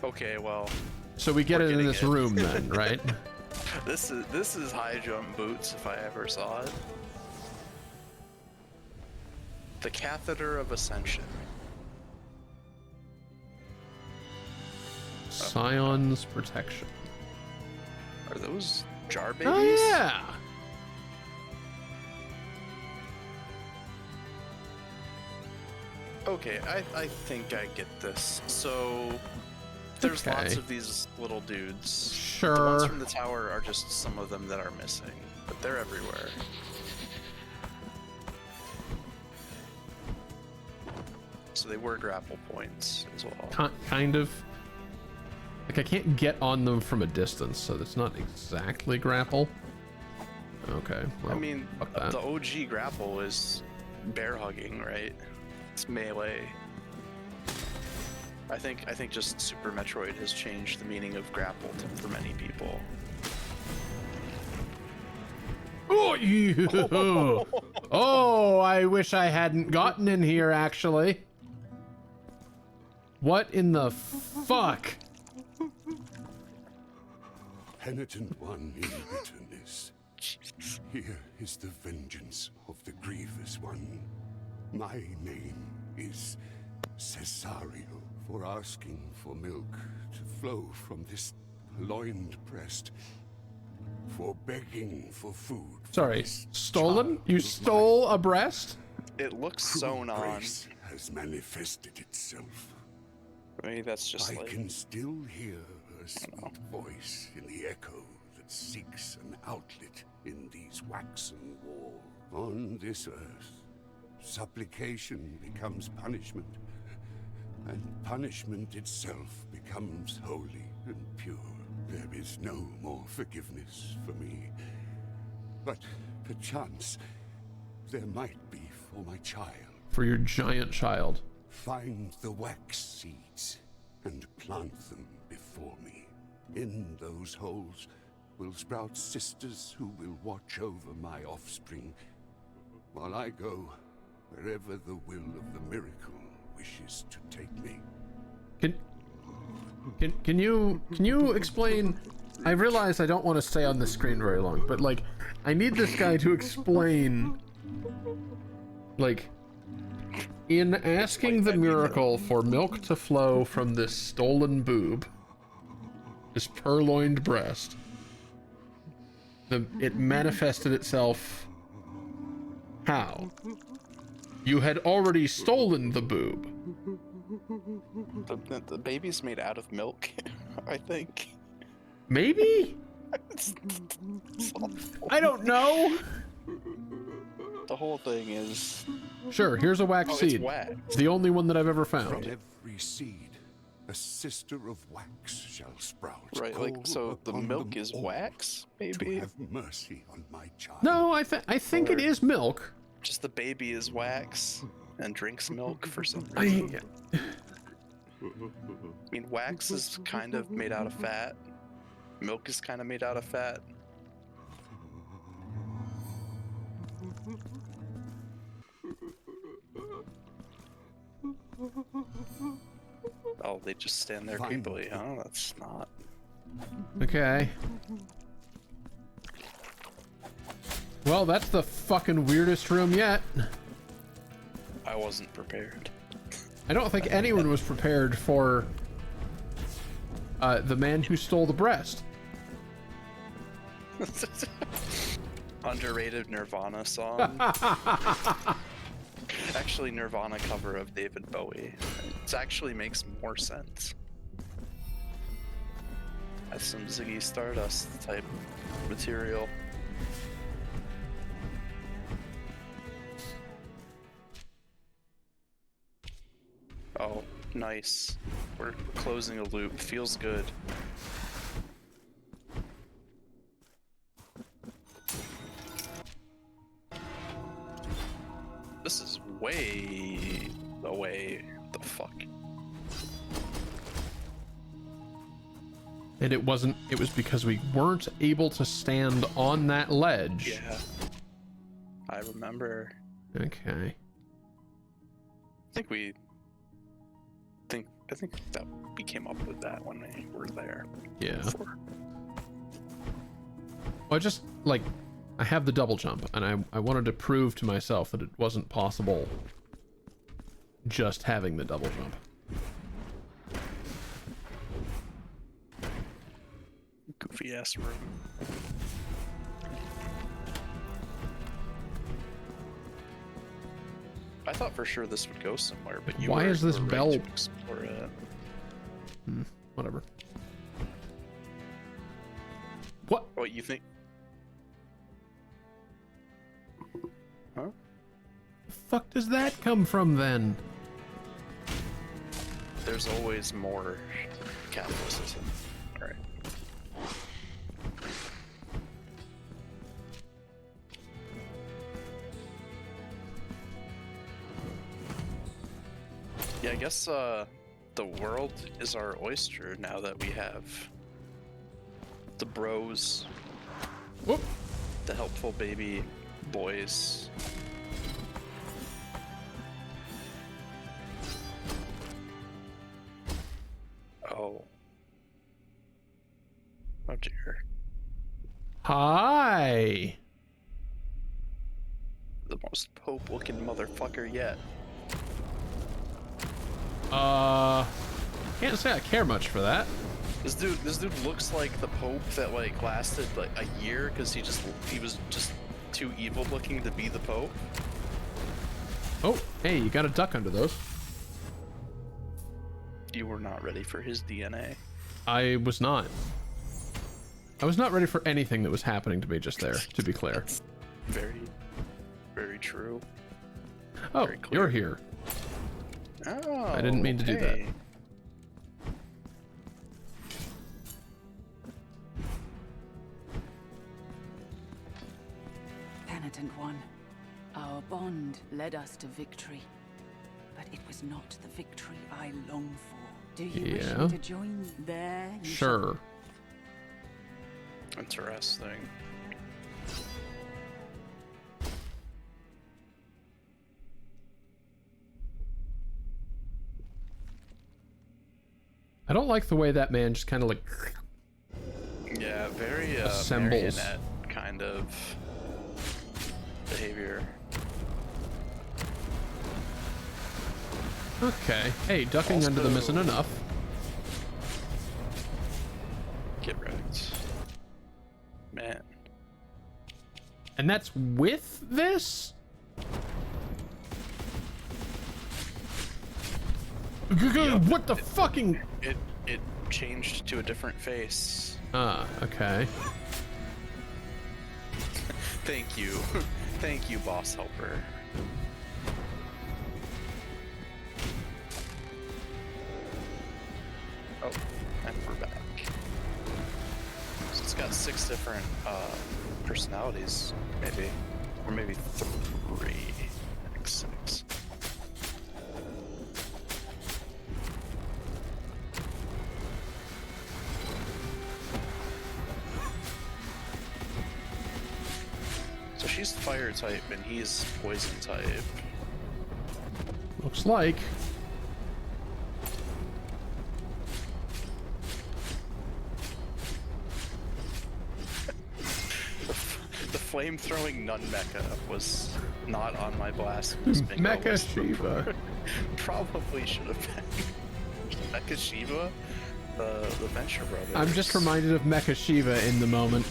Okay, well... So we get it in this room then, right? This is high jump boots if I ever saw it. The Catheter of Ascension. Scion's Protection. Are those jar babies? Oh yeah! Okay, I think I get this. So there's lots of these little dudes. Sure. The ones from the tower are just some of them that are missing, but they're everywhere. So they were grapple points as well. Kind of. Like I can't get on them from a distance, so that's not exactly grapple. Okay. Well, I mean, fuck that. the OG grapple is bear hugging, right? It's melee. I think just Super Metroid has changed the meaning of grapple for many people. Oh, you! Oh, I wish I hadn't gotten in here, actually. What in the fuck? Penitent one in bitterness. Here is the vengeance of the grievous one. My name is Cesario. For asking for milk to flow from this loined breast. For begging for food. Sorry, stolen? You stole a breast? It looks sewn on. Grace has manifested itself. Maybe that's just I like... can still hear her sweet voice in the echo that seeks an outlet in these waxen walls. On this earth, supplication becomes punishment. And punishment itself becomes holy and pure. There is no more forgiveness for me. But perchance, there might be for my child. For your giant child. Find the wax seeds and plant them before me. In those holes will sprout sisters who will watch over my offspring. While I go, wherever the will of the miracle wishes to take me. Can you explain? I realize I don't want to stay on the screen very long, but like, I need this guy to explain, like, in asking the miracle for milk to flow from this stolen boob, this purloined breast, it manifested itself how? You had already stolen the boob. The baby's made out of milk, I think. Maybe? I don't know. The whole thing is... Sure, here's a wax seed. It's wax. It's the only one that I've ever found. From every seed, a sister of wax shall sprout. Right, like, so the milk is wax, maybe? To have mercy on my child. No, I think it is milk. Just the baby is wax and drinks milk for some reason. I mean, wax is kind of made out of fat. Milk is kind of made out of fat. Oh, they just stand there creepily, huh? That's not... Okay. Well, that's the fucking weirdest room yet. I wasn't prepared. I don't think anyone was prepared for the man who stole the breast. Underrated Nirvana song. Actually, Nirvana cover of David Bowie. It actually makes more sense. That's some Ziggy Stardust type material. Oh, nice. We're closing a loop. Feels good. This is way away. The fuck? And it wasn't, it was because we weren't able to stand on that ledge. Yeah. I remember. Okay. I think that we came up with that when we were there. Yeah. Before. Well, I just, like, I have the double jump, and I wanted to prove to myself that it wasn't possible just having the double jump. Goofy ass room. I thought for sure this would go somewhere, but you Why were, is this were ready bell- to explore it. Whatever. What? What you think? Huh? The fuck does that come from then? There's always more Catholicism. Alright. Yeah, I guess the world is our oyster now that we have the bros, Whoop. the helpful baby boys. Oh. Oh dear. Hi. The most Pope looking motherfucker yet. Can't say I care much for that. This dude looks like the Pope that like lasted like a year because he was just too evil looking to be the Pope. Oh, hey, you got a duck under those. You were not ready for his DNA. I was not. I was not ready for anything that was happening to me just there, to be clear. Very, very true. Oh, Very clear. you're here. Oh, I didn't mean to do that. hey. Penitent one, our bond led us to victory, but it was not the victory I long for. Do you wish Yeah. me to join you there? You Sure. I don't like the way that man just kind of like Yeah, very assembles. marionette kind of behavior. Okay. Hey, ducking under them isn't enough. Get wrecked. Man. And that's with this? What the fucking... It changed to a different face. Ah, okay. Thank you. Thank you, boss helper. Oh, and we're back. So it's got 6 different personalities, maybe. Or maybe 3. I think 6. So she's fire type and he's poison type. Looks like. The flame-throwing nun mecha was not on my Blasphemous bingo Mecha list Shiva. before. Probably should have been. Mecha Shiva? The Venture Brothers. I'm just reminded of Mecha Shiva in the moment.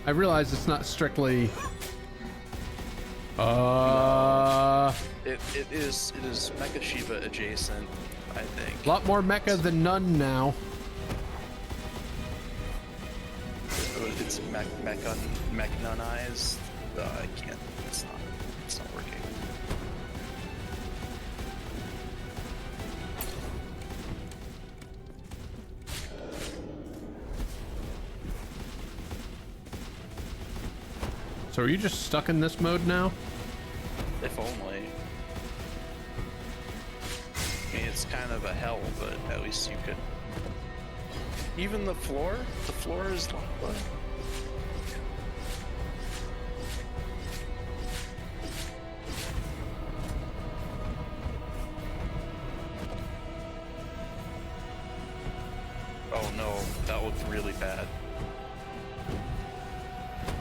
I realize it's not strictly... It is Mecha Shiva adjacent, I think. A lot more mecha than none now. It's mechanized. I can't. It's not working. So are you just stuck in this mode now? If only. I mean, it's kind of a hell, but at least you could. Even the floor is lava. Oh no, that looked really bad.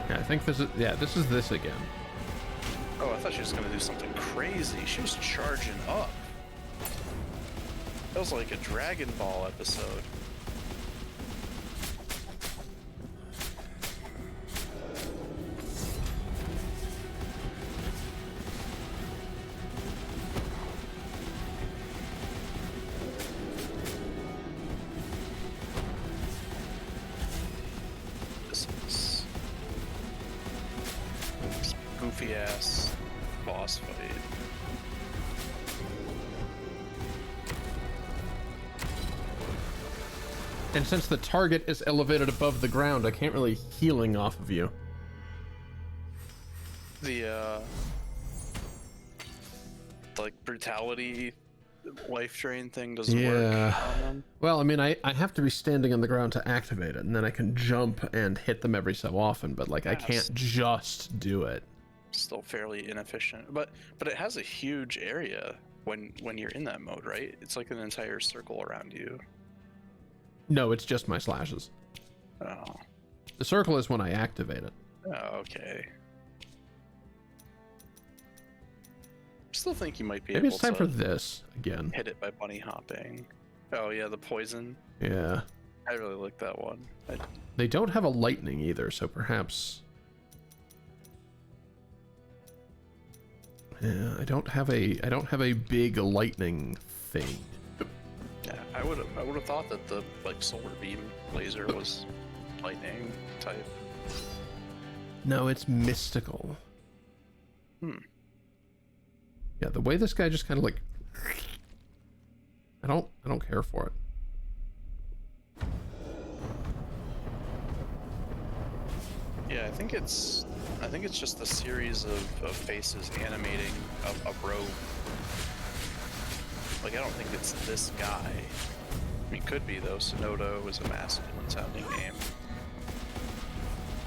Yeah, I think this is... Yeah, this is this again. Oh, I thought she was gonna do something crazy. She was charging up. That was like a Dragon Ball episode. This goofy ass boss fight. And since the target is elevated above the ground, I can't really healing off of you. The like brutality life drain thing doesn't work on them. Well, I mean, I have to be standing on the ground to activate it, and then I can jump and hit them every so often, but like I can't just do it. Still fairly inefficient, but it has a huge area when you're in that mode, right? It's like an entire circle around you. No, it's just my slashes. Oh. The circle is when I activate it. Oh, okay. Still think you might be Maybe able it's time to for this again. hit it by bunny hopping. Oh yeah, the poison. Yeah. I really like that one. They don't have a lightning either, so perhaps... Yeah, I don't have a big lightning thing. Yeah, I would have thought that the like solar beam laser was lightning type. No, it's mystical. Yeah, the way this guy just kind of like... I don't care for it. Yeah, I think it's just a series of faces animating a robe. Like, I don't think it's this guy. I mean, could be though. Sonoda was a masculine sounding name.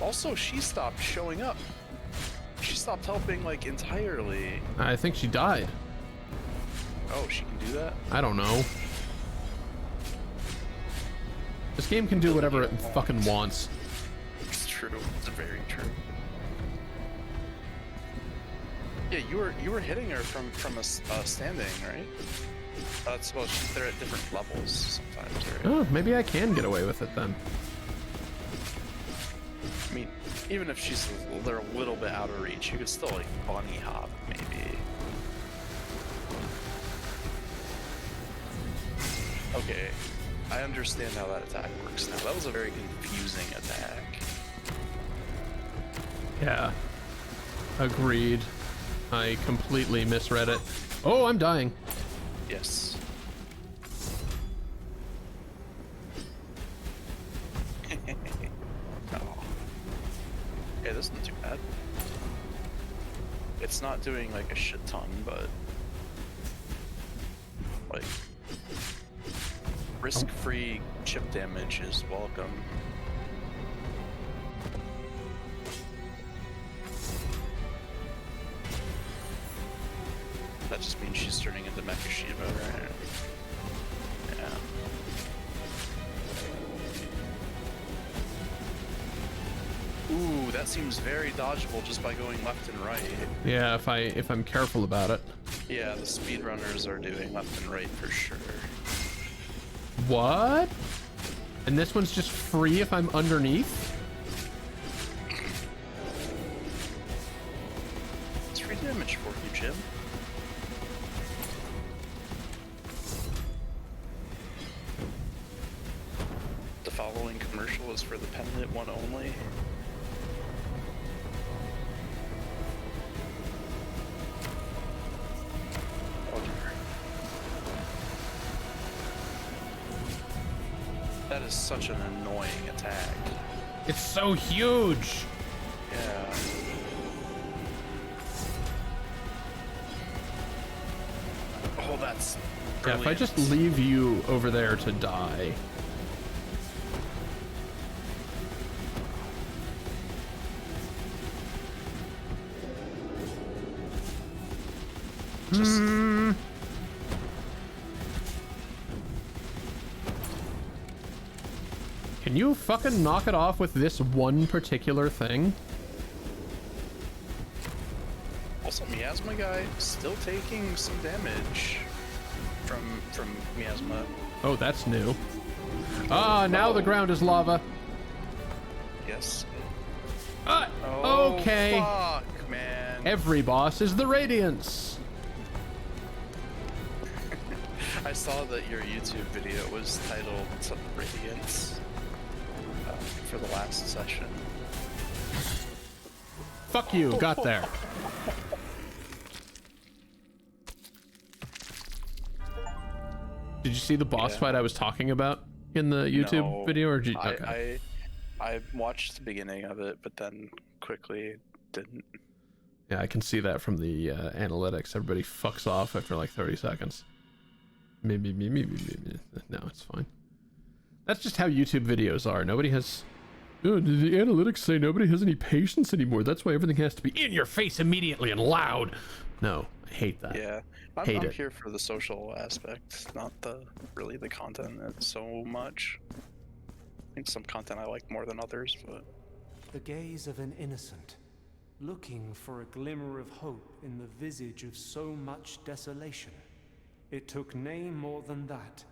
Also, she stopped showing up. She stopped helping like entirely. I think she died. Oh, she can do that? I don't know. This game can do whatever it fucking wants. It's true. It's very true. Yeah, you were hitting her from a standing, right? That's well, they're at different levels sometimes, right? Oh, maybe I can get away with it then. I mean, even if they're a little bit out of reach, you could still like bunny hop maybe. Okay, I understand how that attack works now. That was a very confusing attack. Yeah. Agreed. I completely misread it. Oh, I'm dying. Yes. Oh. Okay, this isn't too bad. It's not doing like a shit ton, but like risk-free chip damage is welcome. That just means she's turning into Mecha Shiva, right? Yeah. Ooh, that seems very dodgeable just by going left and right. Yeah, if I'm careful about it. Yeah, the speedrunners are doing left and right for sure. What? And this one's just free if I'm underneath? It's free damage for you, Jim. The following commercial is for the pendant one only. Oh dear. That is such an annoying attack. It's so huge. Yeah. Oh, that's brilliant. Yeah, if I just leave you over there to die. Just... Can you fucking knock it off with this one particular thing? Also, Miasma guy still taking some damage from Miasma. Oh, that's new. Ah, now the ground is lava. Yes. Ah, Oh, okay. fuck, man. Every boss is the Radiance. I saw that your YouTube video was titled Radiance for the last session. Fuck you, got there. Did you see the boss fight I was talking about in the YouTube video, or did you... Okay. I watched the beginning of it, but then quickly didn't. Yeah, I can see that from the analytics. Everybody fucks off after like 30 seconds. Maybe. No, it's fine. That's just how YouTube videos are. Nobody has... Oh, the analytics say nobody has any patience anymore. That's why everything has to be in your face immediately and loud. No, I hate that. Yeah, I'm here for the social aspect, not really the content so much. I think some content I like more than others, but... The gaze of an innocent, looking for a glimmer of hope in the visage of so much desolation. It took nay more than that,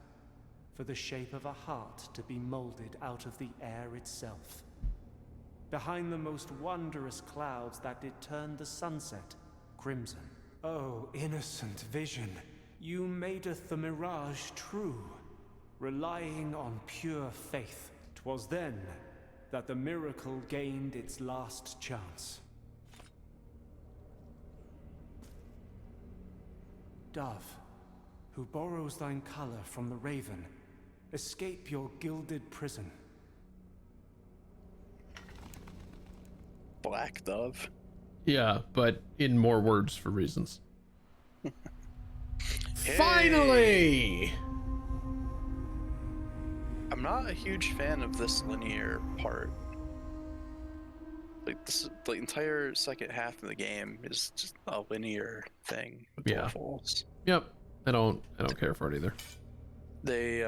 for the shape of a heart to be molded out of the air itself. Behind the most wondrous clouds that did turn the sunset crimson. Oh, innocent vision, you madeth the mirage true, relying on pure faith. 'Twas then that the miracle gained its last chance. Dove, who borrows thine color from the raven, escape your gilded prison. Black Dove. Yeah, but in more words for reasons. Hey. Finally! I'm not a huge fan of this linear part. Like the entire second half of the game is just a linear thing with waterfalls. Yep. I don't care for it either. They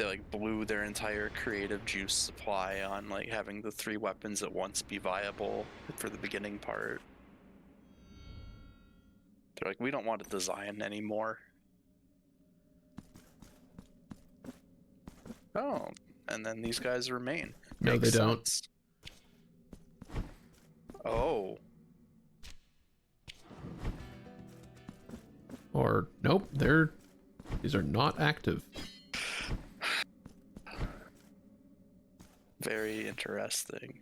they like blew their entire creative juice supply on like having the 3 weapons at once be viable for the beginning part. They're like, we don't want to design anymore. Oh, and then these guys remain. No, Makes they don't. sense. Oh. Or nope, these are not active. Very interesting.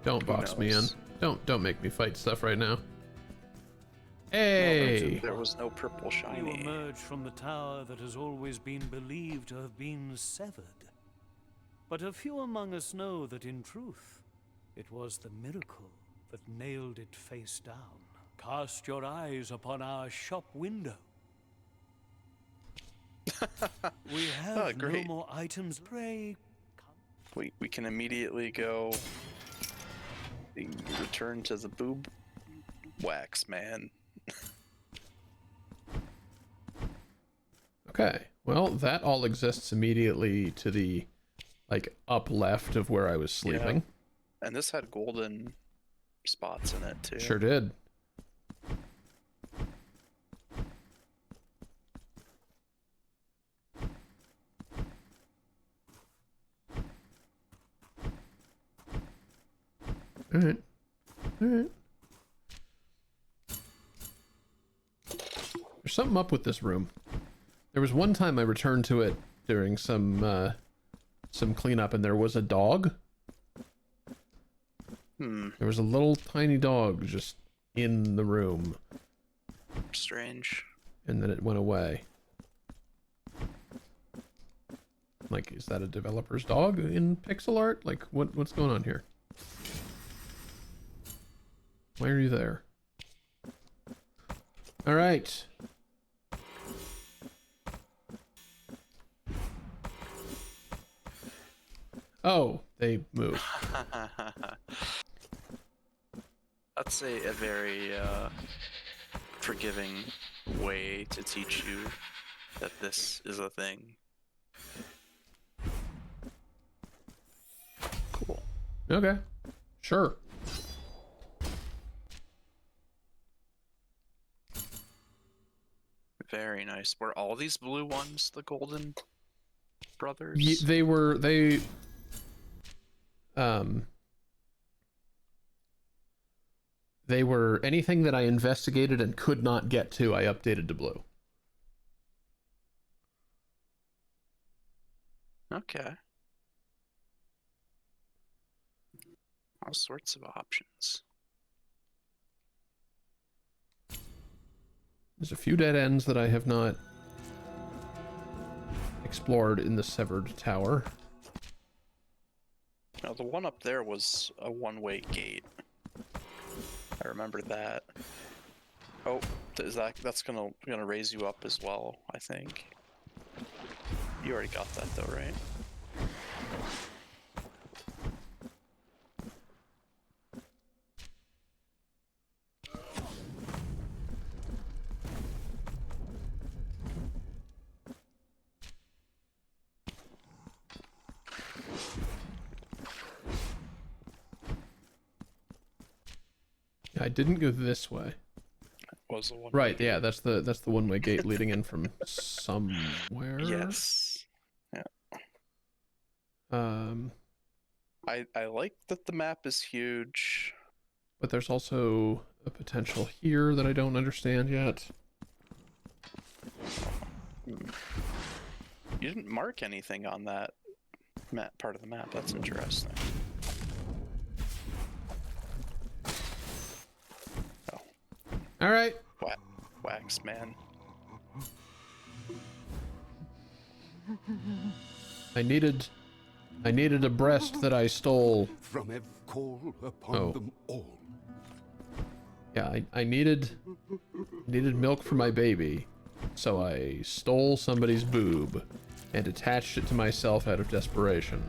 Don't box me in. Don't make me fight stuff right now. Hey! There was no purple You shiny. emerge from the tower that has always been believed to have been severed. But a few among us know that in truth, it was the miracle that nailed it face down. Cast your eyes upon our shop window. We have no great. more items. Pray, We can immediately go return to the boob wax man. Okay, well, that all exists immediately to the, like, up left of where I was sleeping. Yeah. And this had golden spots in it, too. Sure did. Alright. Alright. There's something up with this room. There was one time I returned to it during some cleanup, and there was a dog. There was a little tiny dog just in the room. Strange. And then it went away. Like, is that a developer's dog in pixel art? Like, what's going on here? Why are you there? All right. Oh, they moved. That's a very forgiving way to teach you that this is a thing. Cool. Okay. Sure. Very nice. Were all these blue ones the golden brothers? They were anything that I investigated and could not get to, I updated to blue. Okay. All sorts of options. There's a few dead ends that I have not explored in the severed tower. Now the one up there was a one-way gate. I remember that. Oh, that's gonna raise you up as well, I think. You already got that though, right? I didn't go this way. Was the one right, yeah, that's the one-way gate leading in from somewhere. Yes. Yeah. I like that the map is huge. But there's also a potential here that I don't understand yet. You didn't mark anything on that part of the map. That's interesting. Oh. All right. Wax man. I needed a breast that I stole. From every call upon them all. Yeah, I needed milk for my baby, so I stole somebody's boob and attached it to myself out of desperation.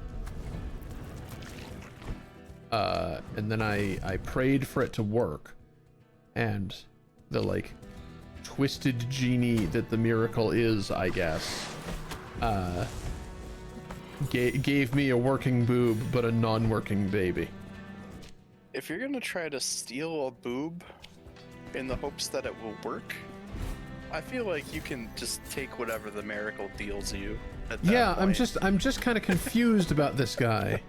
And then I prayed for it to work, and like twisted genie that the miracle is, I guess, gave me a working boob but a non-working baby. If you're gonna try to steal a boob in the hopes that it will work, I feel like you can just take whatever the miracle deals you at that Yeah, point. I'm just kind of confused about this guy.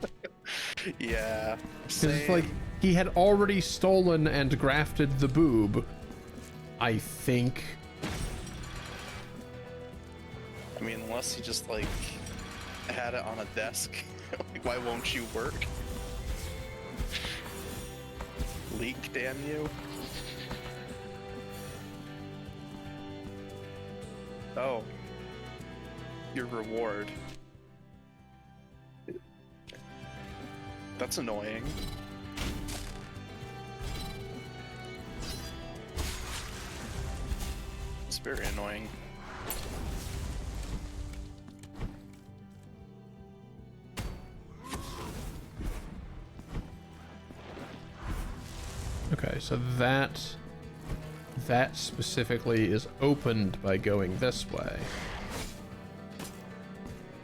Yeah, Because it's like he had already stolen and grafted the boob, I think. I mean, unless he just like had it on a desk, like, why won't you work? Leak, damn you. Oh. Your reward. That's annoying. It's very annoying. Okay, so that specifically is opened by going this way.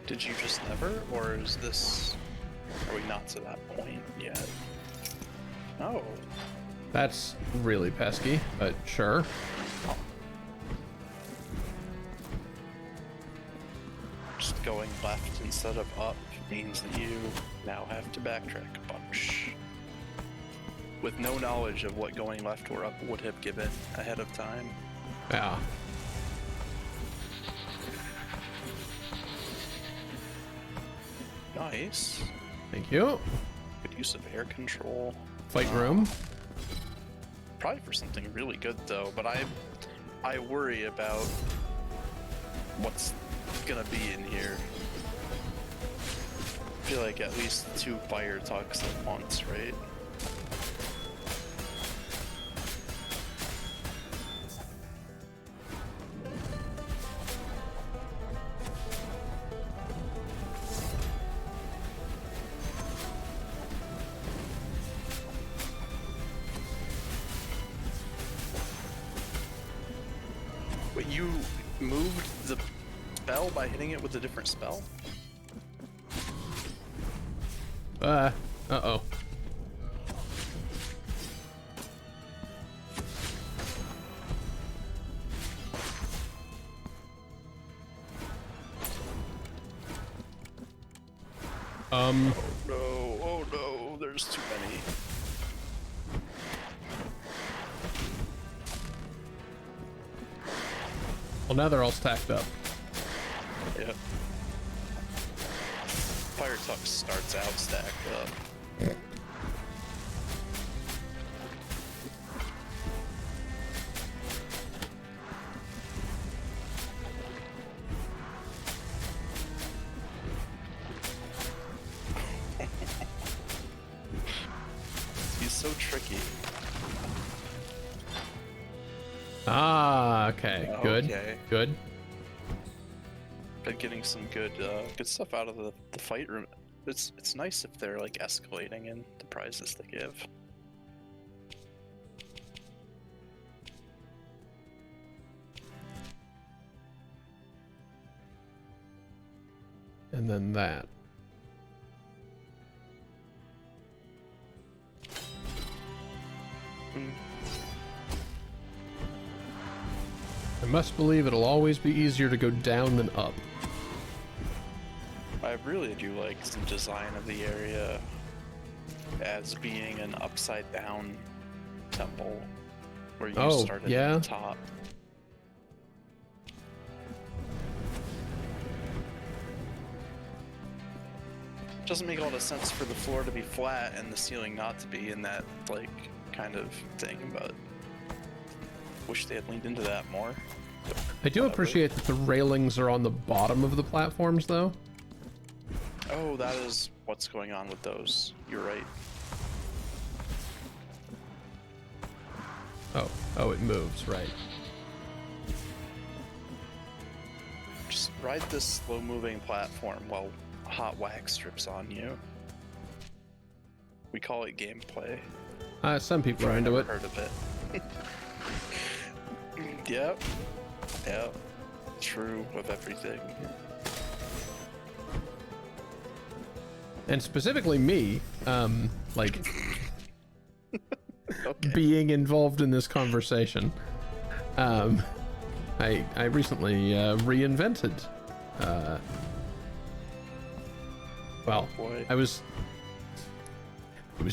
Did you just never, or is this... Are we not to that point yet? Oh. That's really pesky, but sure. Just going left instead of up means that you now have to backtrack a bunch. With no knowledge of what going left or up would have given ahead of time. Yeah. Nice. Thank you. Good use of air control. Fight room. Probably for something really good though, but I worry about what's gonna be in here. I feel like at least 2 fire tucks at once, right? Wait, you moved the spell by hitting it with a different spell? Uh-oh. Oh no, there's too many. Well, now they're all stacked up. Yep. Fire tuck starts out stacked up. He's so tricky. Ah, okay. Good. Okay. Good. Been getting some good stuff out of the fight room. It's nice if they're like escalating in the prizes they give. And then that. I must believe it'll always be easier to go down than up. I really do like the design of the area as being an upside down temple where you started at the top. Doesn't make a lot of sense for the floor to be flat and the ceiling not to be in that like kind of thing, but wish they had leaned into that more. I do appreciate that the railings are on the bottom of the platforms, though. Oh, that is what's going on with those. You're right. Oh, it moves, right. Just ride this slow-moving platform while hot wax drips on you. We call it gameplay. Some people are into it. Heard of it. Yep. Yep. True of everything. And specifically me, like Okay. being involved in this conversation. I recently reinvented. Well, Boy. I was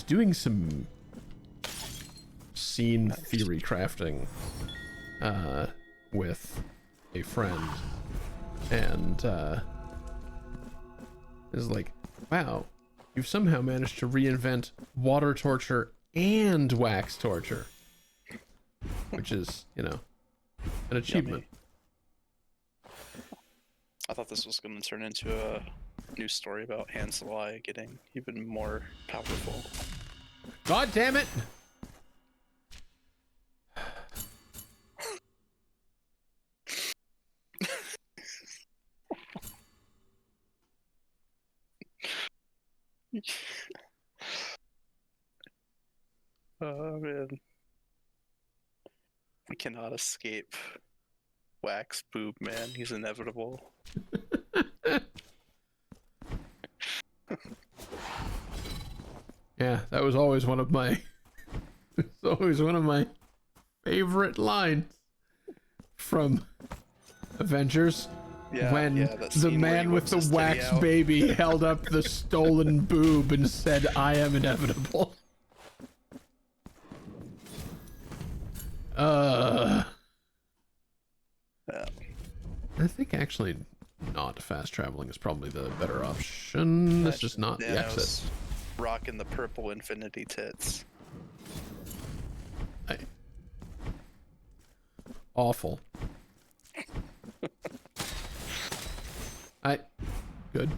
doing some scene theory crafting with a friend, and it's like, wow, you've somehow managed to reinvent water torture and wax torture, which is, you know, an achievement. Yummy. I thought this was going to turn into a new story about Hanselai getting even more powerful. God damn it! Oh man. We cannot escape Wax Boob, man. He's inevitable. Yeah, that was always one of my it's always one of my favorite lines from Avengers. When that the scene where he man with whips the his titty wax out. baby held up the stolen boob and said, "I am inevitable." Yeah. I think actually not fast traveling is probably the better option. This is not the exit. Thanos rocking the purple infinity tits. Awful. Good.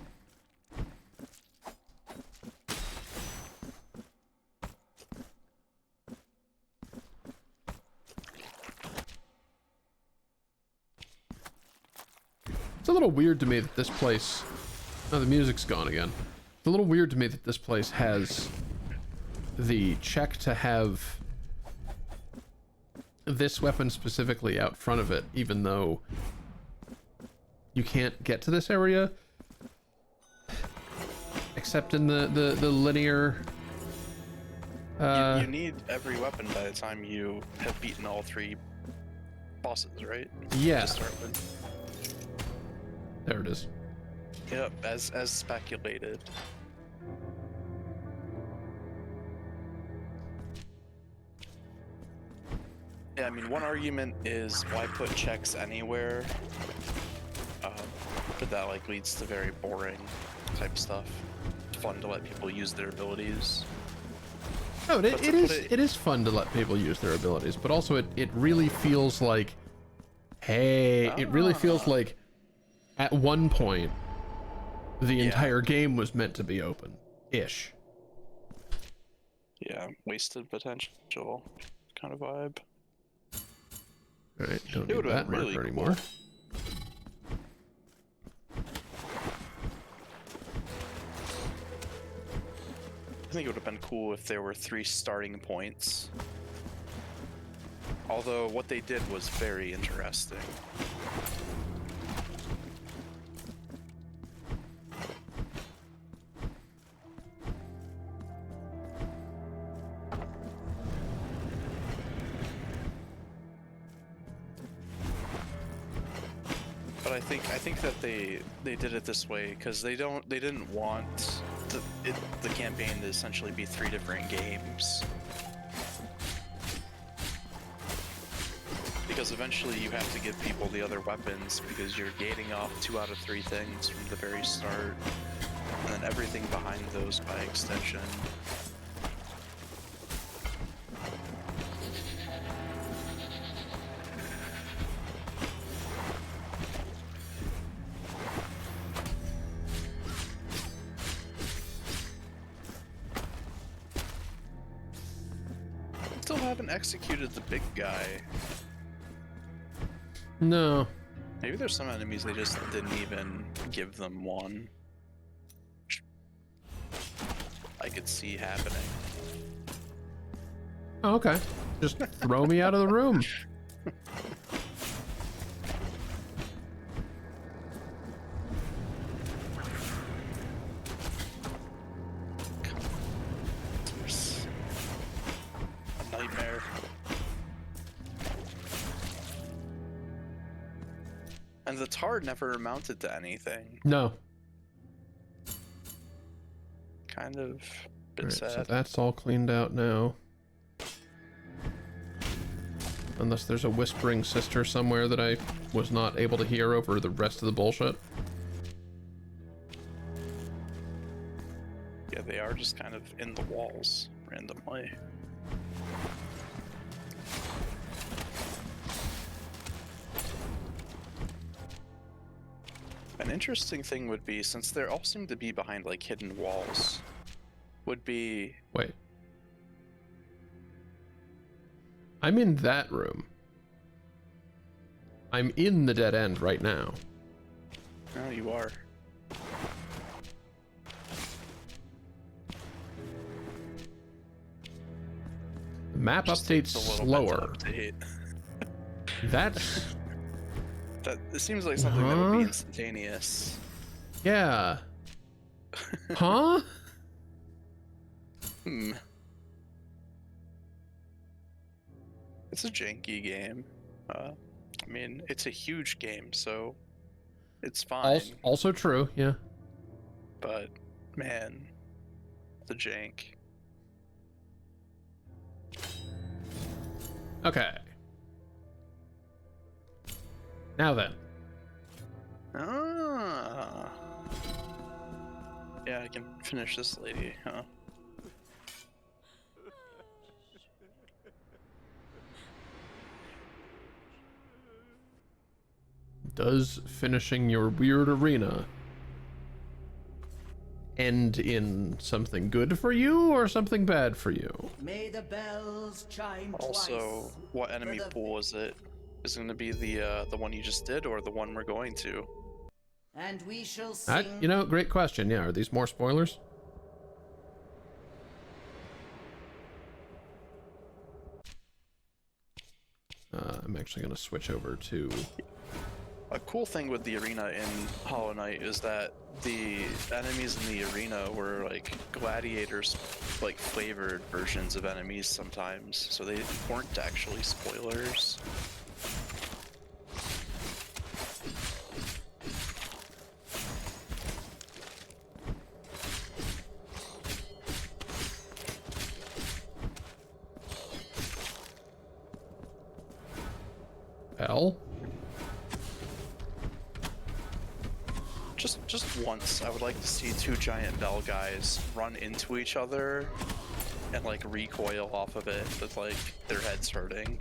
It's a little weird to me that this place... Oh, the music's gone again. It's a little weird to me that this place has the check to have this weapon specifically out front of it, even though you can't get to this area except in the linear... You need every weapon by the time you have beaten all 3 bosses, right? Yeah. To start with. There it is. Yep, as speculated. Yeah, I mean, one argument is why put checks anywhere? But that like leads to very boring type stuff. It's fun to let people use their abilities. No, it is fun to let people use their abilities, but also it really feels like, hey, it really feels like at one point the entire game was meant to be open-ish. Yeah, wasted potential kind of vibe. All right, don't It need would've that been really marker cool. anymore. I think it would have been cool if there were 3 starting points. Although what they did was very interesting. But I think that they did it this way because they didn't want the campaign to essentially be 3 different games. Because eventually you have to give people the other weapons because you're gating off 2 out of 3 things from the very start, and then everything behind those by extension. Still haven't executed the big guy. No. Maybe there's some enemies they just didn't even give them one. I could see happening. Oh, okay. Just throw me out of the room. And the tar never amounted to anything. No. Kind of a bit Alright, sad. so that's all cleaned out now. Unless there's a whispering sister somewhere that I was not able to hear over the rest of the bullshit. Yeah, they are just kind of in the walls randomly. An interesting thing would be, since they all seem to be behind like hidden walls, would be... Wait. I'm in that room. I'm in the dead end right now. Oh, you are. The map Just updates takes a little bit to slower. update. That's... That it seems like something that would be instantaneous. Yeah. Huh? It's a janky game. I mean, it's a huge game, so it's fine. Also true, yeah. But man, the jank. Okay. Now then. Ah. Yeah, I can finish this lady, huh? Does finishing your weird arena end in something good for you or something bad for you? May the bells chime Also, twice. what enemy pool is it? Is it going to be the one you just did, or the one we're going to? And we shall sing. You know, great question. Yeah, are these more spoilers? I'm actually going to switch over to... A cool thing with the arena in Hollow Knight is that the enemies in the arena were like gladiators, like flavored versions of enemies sometimes, so they weren't actually spoilers. Bell? Just once, I would like to see two giant bell guys run into each other and like recoil off of it with like their heads hurting.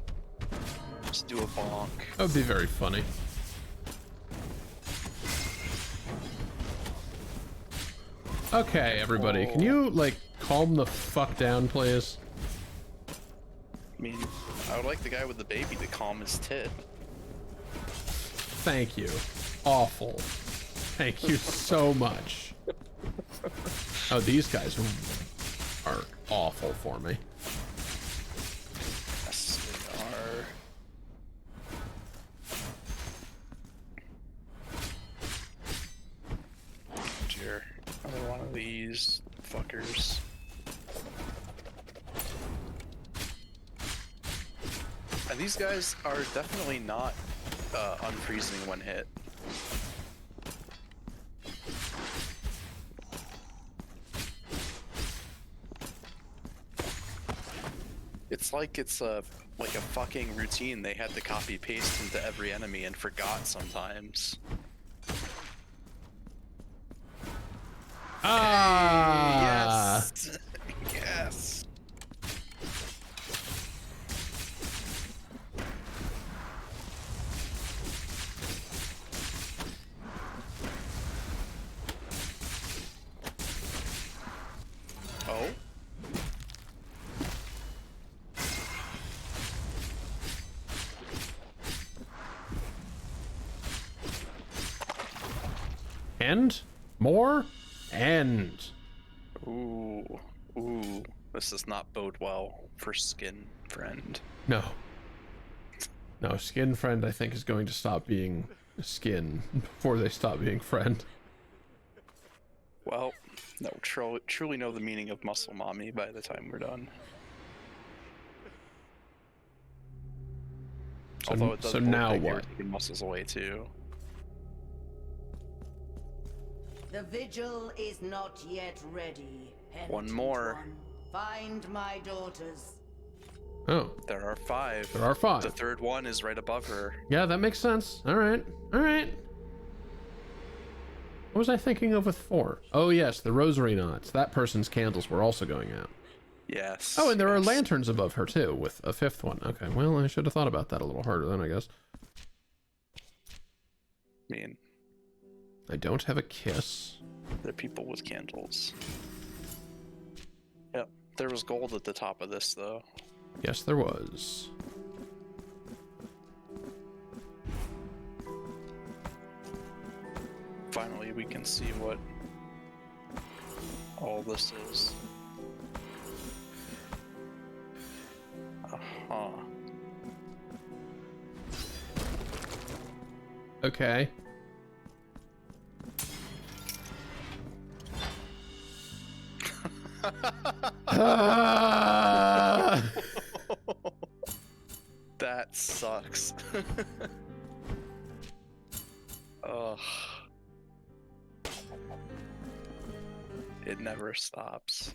Just do a bonk. That would be very funny. Okay, everybody, can you like calm the fuck down, please? I mean, I would like the guy with the baby to calm his tit. Thank you. Awful. Thank you so much. Oh, these guys are awful for me. Yes, they are. Dear. Another one of these fuckers. And these guys are definitely not unfreezing when hit. It's like a fucking routine they had to copy paste into every enemy and forgot sometimes. Ah! Yes! Yes! Oh? And more and Ooh. Ooh. This does not bode well for Skin Friend. no Skin Friend I think is going to stop being Skin before they stop being Friend. Well, no, truly know the meaning of Muscle Mommy by the time we're done. Although it does So look now like you're what? taking muscles away too. The vigil is not yet ready. One more. Penitent one. Find my daughters. Oh, There are 5. there are 5. The third one is right above her. Yeah, that makes sense. All right. All right. What was I thinking of with 4? Oh, yes, the rosary knots. That person's candles were also going out. Yes. Oh, and there are yes. lanterns above her, too, with a 5th one. Okay, well, I should have thought about that a little harder then, I guess. I mean, I don't have a kiss. they're people with candles. Yep. There was gold at the top of this, though. Yes, there was. Finally, we can see what all this is. Uh-huh. Okay. That sucks. Ugh. It never stops.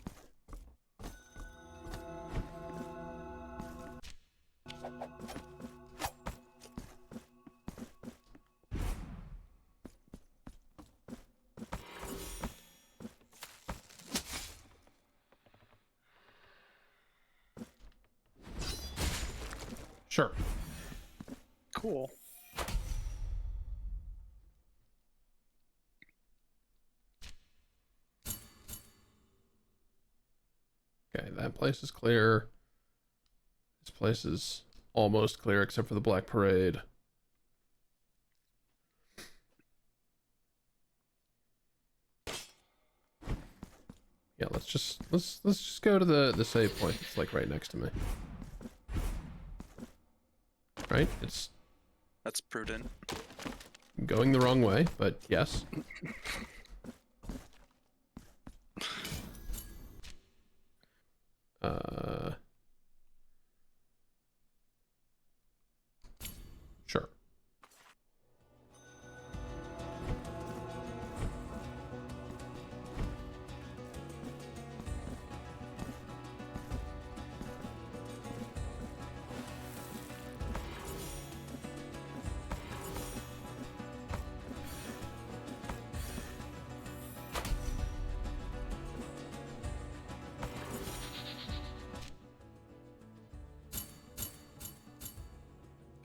Sure. Cool. Okay, that place is clear. This place is almost clear except for the Black Parade. Yeah, let's just go to the save point. It's like right next to me. Right? It's That's prudent. going the wrong way, but yes. Sure.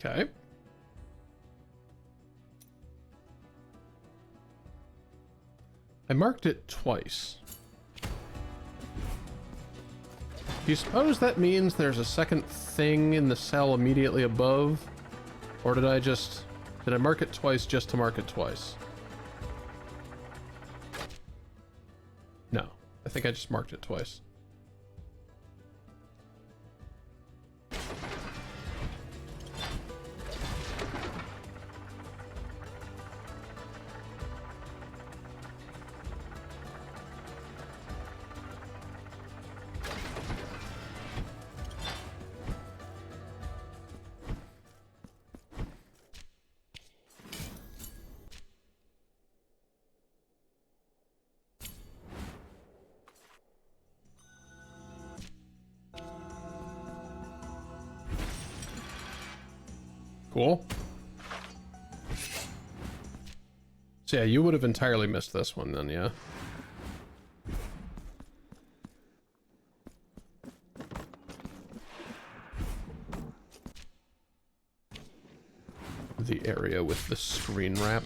Okay. I marked it twice. Do you suppose that means there's a second thing in the cell immediately above? Or did I mark it twice just to mark it twice? No, I think I just marked it twice. Cool. So yeah, you would have entirely missed this one then, yeah? The area with the screen wrap.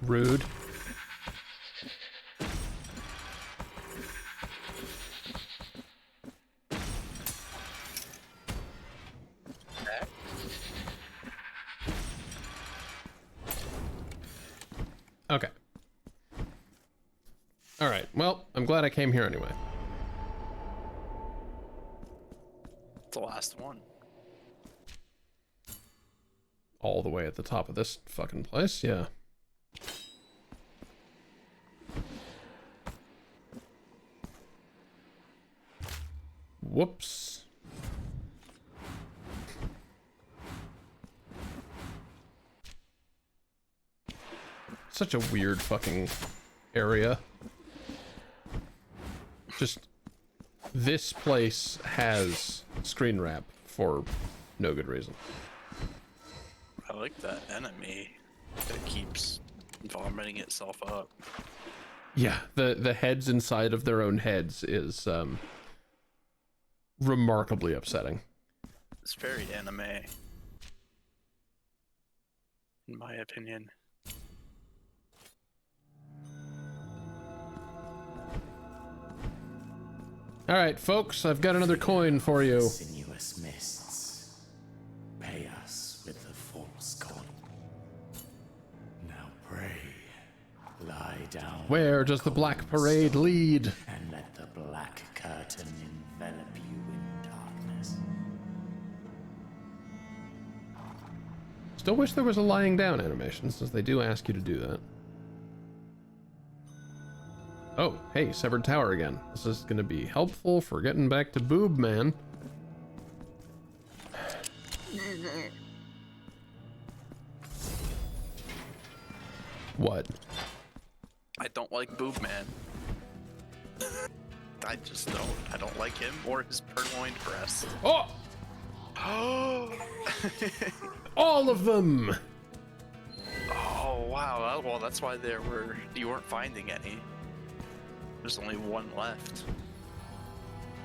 Rude. Okay. All right. Well, I'm glad I came here anyway. The last one. All the way at the top of this fucking place, yeah. Whoops. Such a weird fucking area. Just, this place has screen wrap for no good reason. I like that enemy that keeps vomiting itself up. Yeah, the heads inside of their own heads is remarkably upsetting. It's very anime, in my opinion. All right, folks, I've got another coin for you. Sinuous mists. Pay us with the false god. Now pray. Lie down. Where does the Black Parade lead? And let the black curtain envelop you in darkness. Still wish there was a lying down animation, since they do ask you to do that. Oh, hey, Severed Tower again. This is gonna be helpful for getting back to Boob Man. What? I don't like Boob Man. I just don't. I don't like him or his purloined breast. Oh! All of them! Oh, wow. Well, that's why you weren't finding any. There's only one left.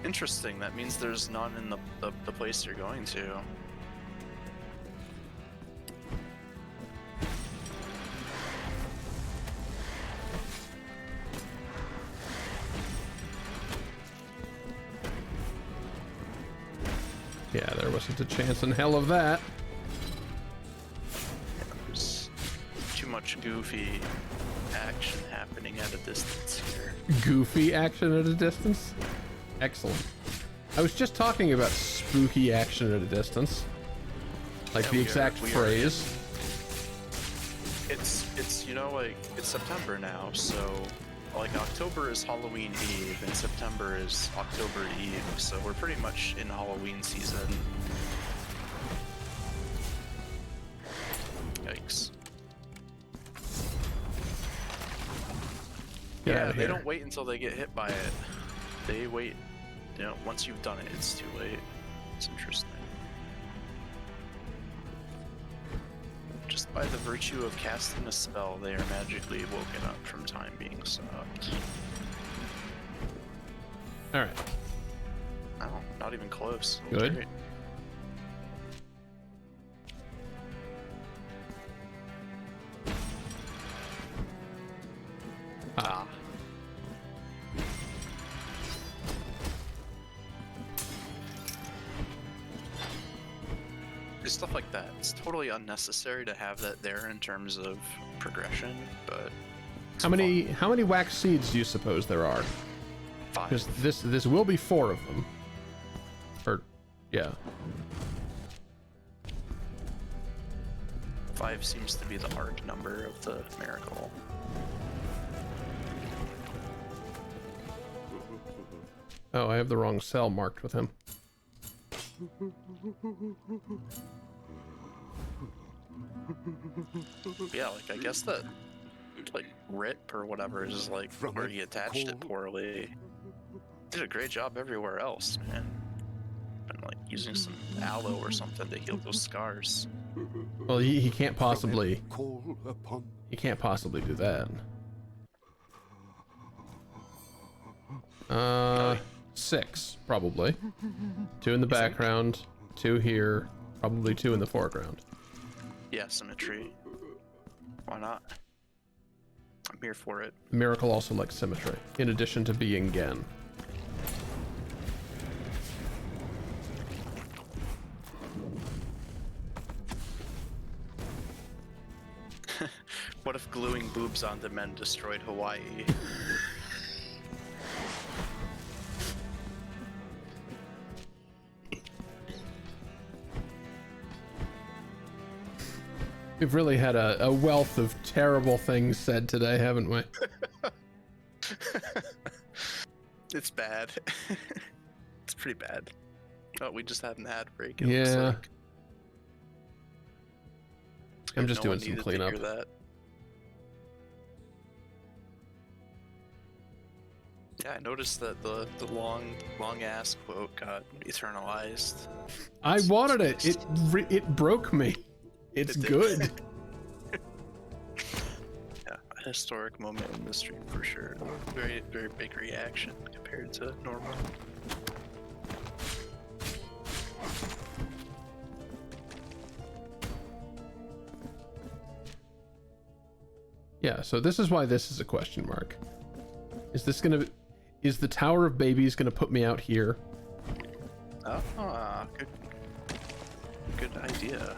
Interesting. That means there's none in the place you're going to. Yeah, there wasn't a chance in hell of that. There's too much goofy action happening at a distance here. Goofy action at a distance? Excellent. I was just talking about spooky action at a distance. Like Yeah, the exact phrase. It's you know, like, it's September now, so like October is Halloween Eve and September is October Eve, so we're pretty much in Halloween season. Yikes. Yeah, they don't wait until they get hit by it. They wait, you know, once you've done it, it's too late. It's interesting. Just by the virtue of casting a spell, they are magically woken up from time being sucked. Alright. Oh, not even close. Good. Great. Ah. Stuff like that. It's totally unnecessary to have that there in terms of progression, but How many wax seeds do you suppose there are? 5. Because this will be 4 of them. Or, yeah. 5 seems to be the arc number of the miracle. Oh, I have the wrong cell marked with him. Yeah, like I guess that like rip or whatever is like where he attached it poorly. Did a great job everywhere else, man. Been like using some aloe or something to heal those scars. Well, he can't possibly. Call upon. He can't possibly do that. 6 probably. 2 in the background, 2 here, probably 2 in the foreground. Yeah, symmetry. Why not? I'm here for it. Miracle also likes symmetry, in addition to being Gen. What if gluing boobs onto men destroyed Hawaii? We've really had a wealth of terrible things said today, haven't we? It's bad. It's pretty bad. Oh, we just had an ad break. It Yeah. looks like. I'm just No one doing some needed to cleanup. hear that. Yeah, I noticed that the long ass quote got eternalized. I wanted it. It broke me. It's It did. good. Yeah, a historic moment in the stream for sure. Very, very big reaction compared to normal. Yeah, so this is why this is a question mark. Is the Tower of Babies gonna put me out here? Oh, good idea.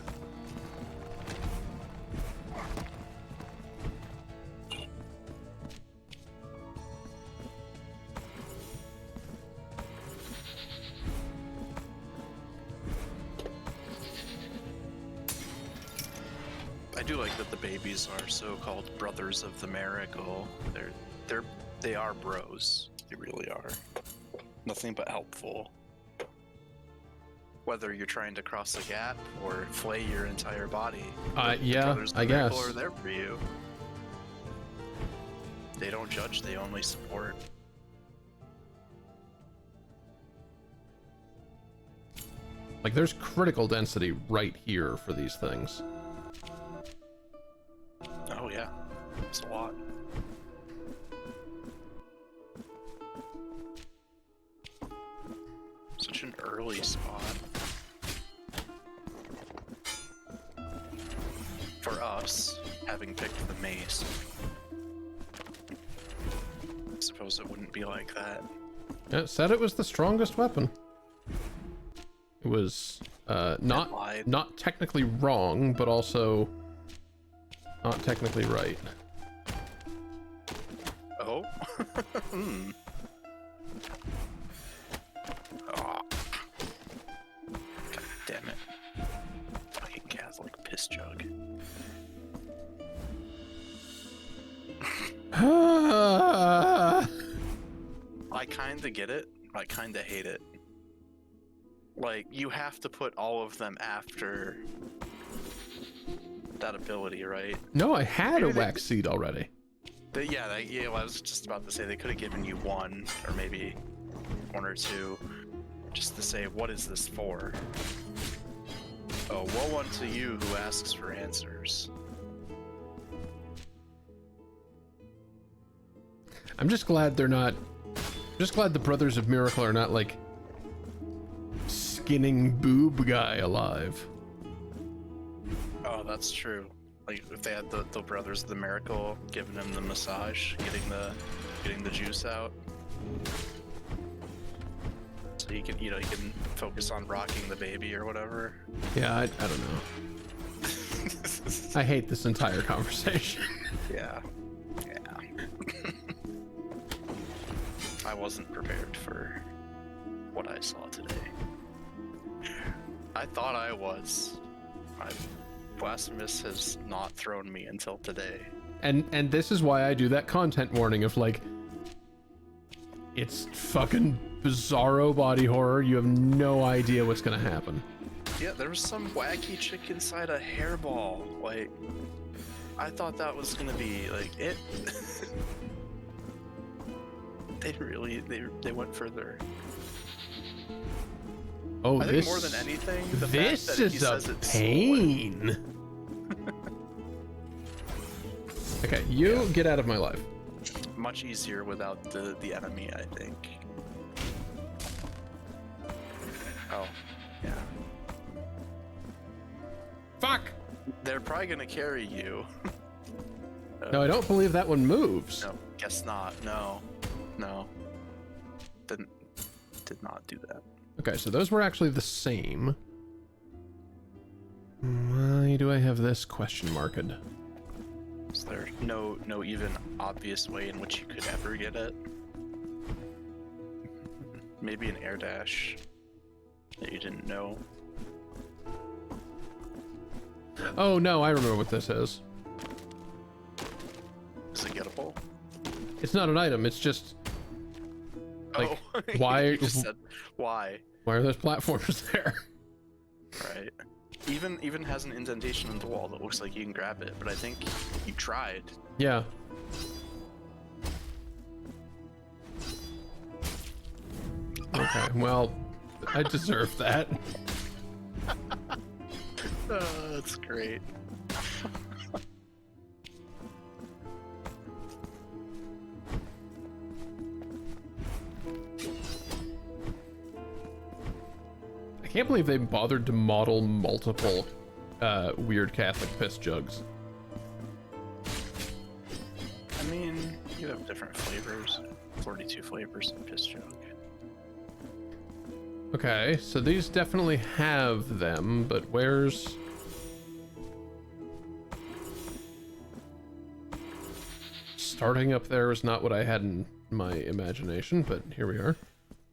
I do like that the babies are so-called brothers of the miracle. They are bros. They really are. Nothing but helpful. Whether you're trying to cross a gap or flay your entire body. Yeah, brothers of I the miracle guess. are there for you. They don't judge, they only support. Like, there's critical density right here for these things. Oh yeah, it's a lot. Such an early spot. For us, having picked the mace. I suppose it wouldn't be like that. It said it was the strongest weapon. It was not technically wrong, but also not technically right. Oh? Hmm. Oh. God damn it. Fucking Catholic piss jug. I kinda get it. I kinda hate it. Like, you have to put all of them after that ability, right? No, I had a wax seed already. Yeah, well, I was just about to say they could have given you one, or maybe one or two, just to say, what is this for? Oh, woe unto you who asks for answers. I'm just glad they're not... just glad the Brothers of Miracle are not, like, skinning boob guy alive. Oh, that's true. Like, if they had the Brothers of the Miracle giving him the massage, getting the juice out. So he can, he can focus on rocking the baby or whatever. Yeah, I don't know. I hate this entire conversation. Yeah. I wasn't prepared for what I saw today. I thought I was. Blasphemous has not thrown me until today. And this is why I do that content warning of, like, it's fucking bizarro body horror. You have no idea what's gonna happen. Yeah, there was some wacky chick inside a hairball. Like, I thought that was gonna be like it. They went further. Oh, I think more than anything, the this fact that he is a says it's pain. Okay, you get out of my life. much easier without the enemy, I think. Oh, yeah. Fuck! They're probably gonna carry you. No, I don't believe that one moves. No, guess not. No. Did not do that. Okay, so those were actually the same. Why do I have this question marked? Is there no even obvious way in which you could ever get it? Maybe an air dash that you didn't know. Oh no, I remember what this is. Is it gettable? It's not an item, it's just... Like, oh, why... you just said, why? Why are those platforms there? Right. Even has an indentation in the wall that looks like you can grab it, but I think you tried. Yeah. Okay, well, I deserve that. Oh, that's great. I can't believe they bothered to model multiple weird Catholic piss jugs. I mean, you have different flavors. 42 flavors in piss jug. Okay, so these definitely have them, but where's... Starting up there is not what I had in my imagination, but here we are.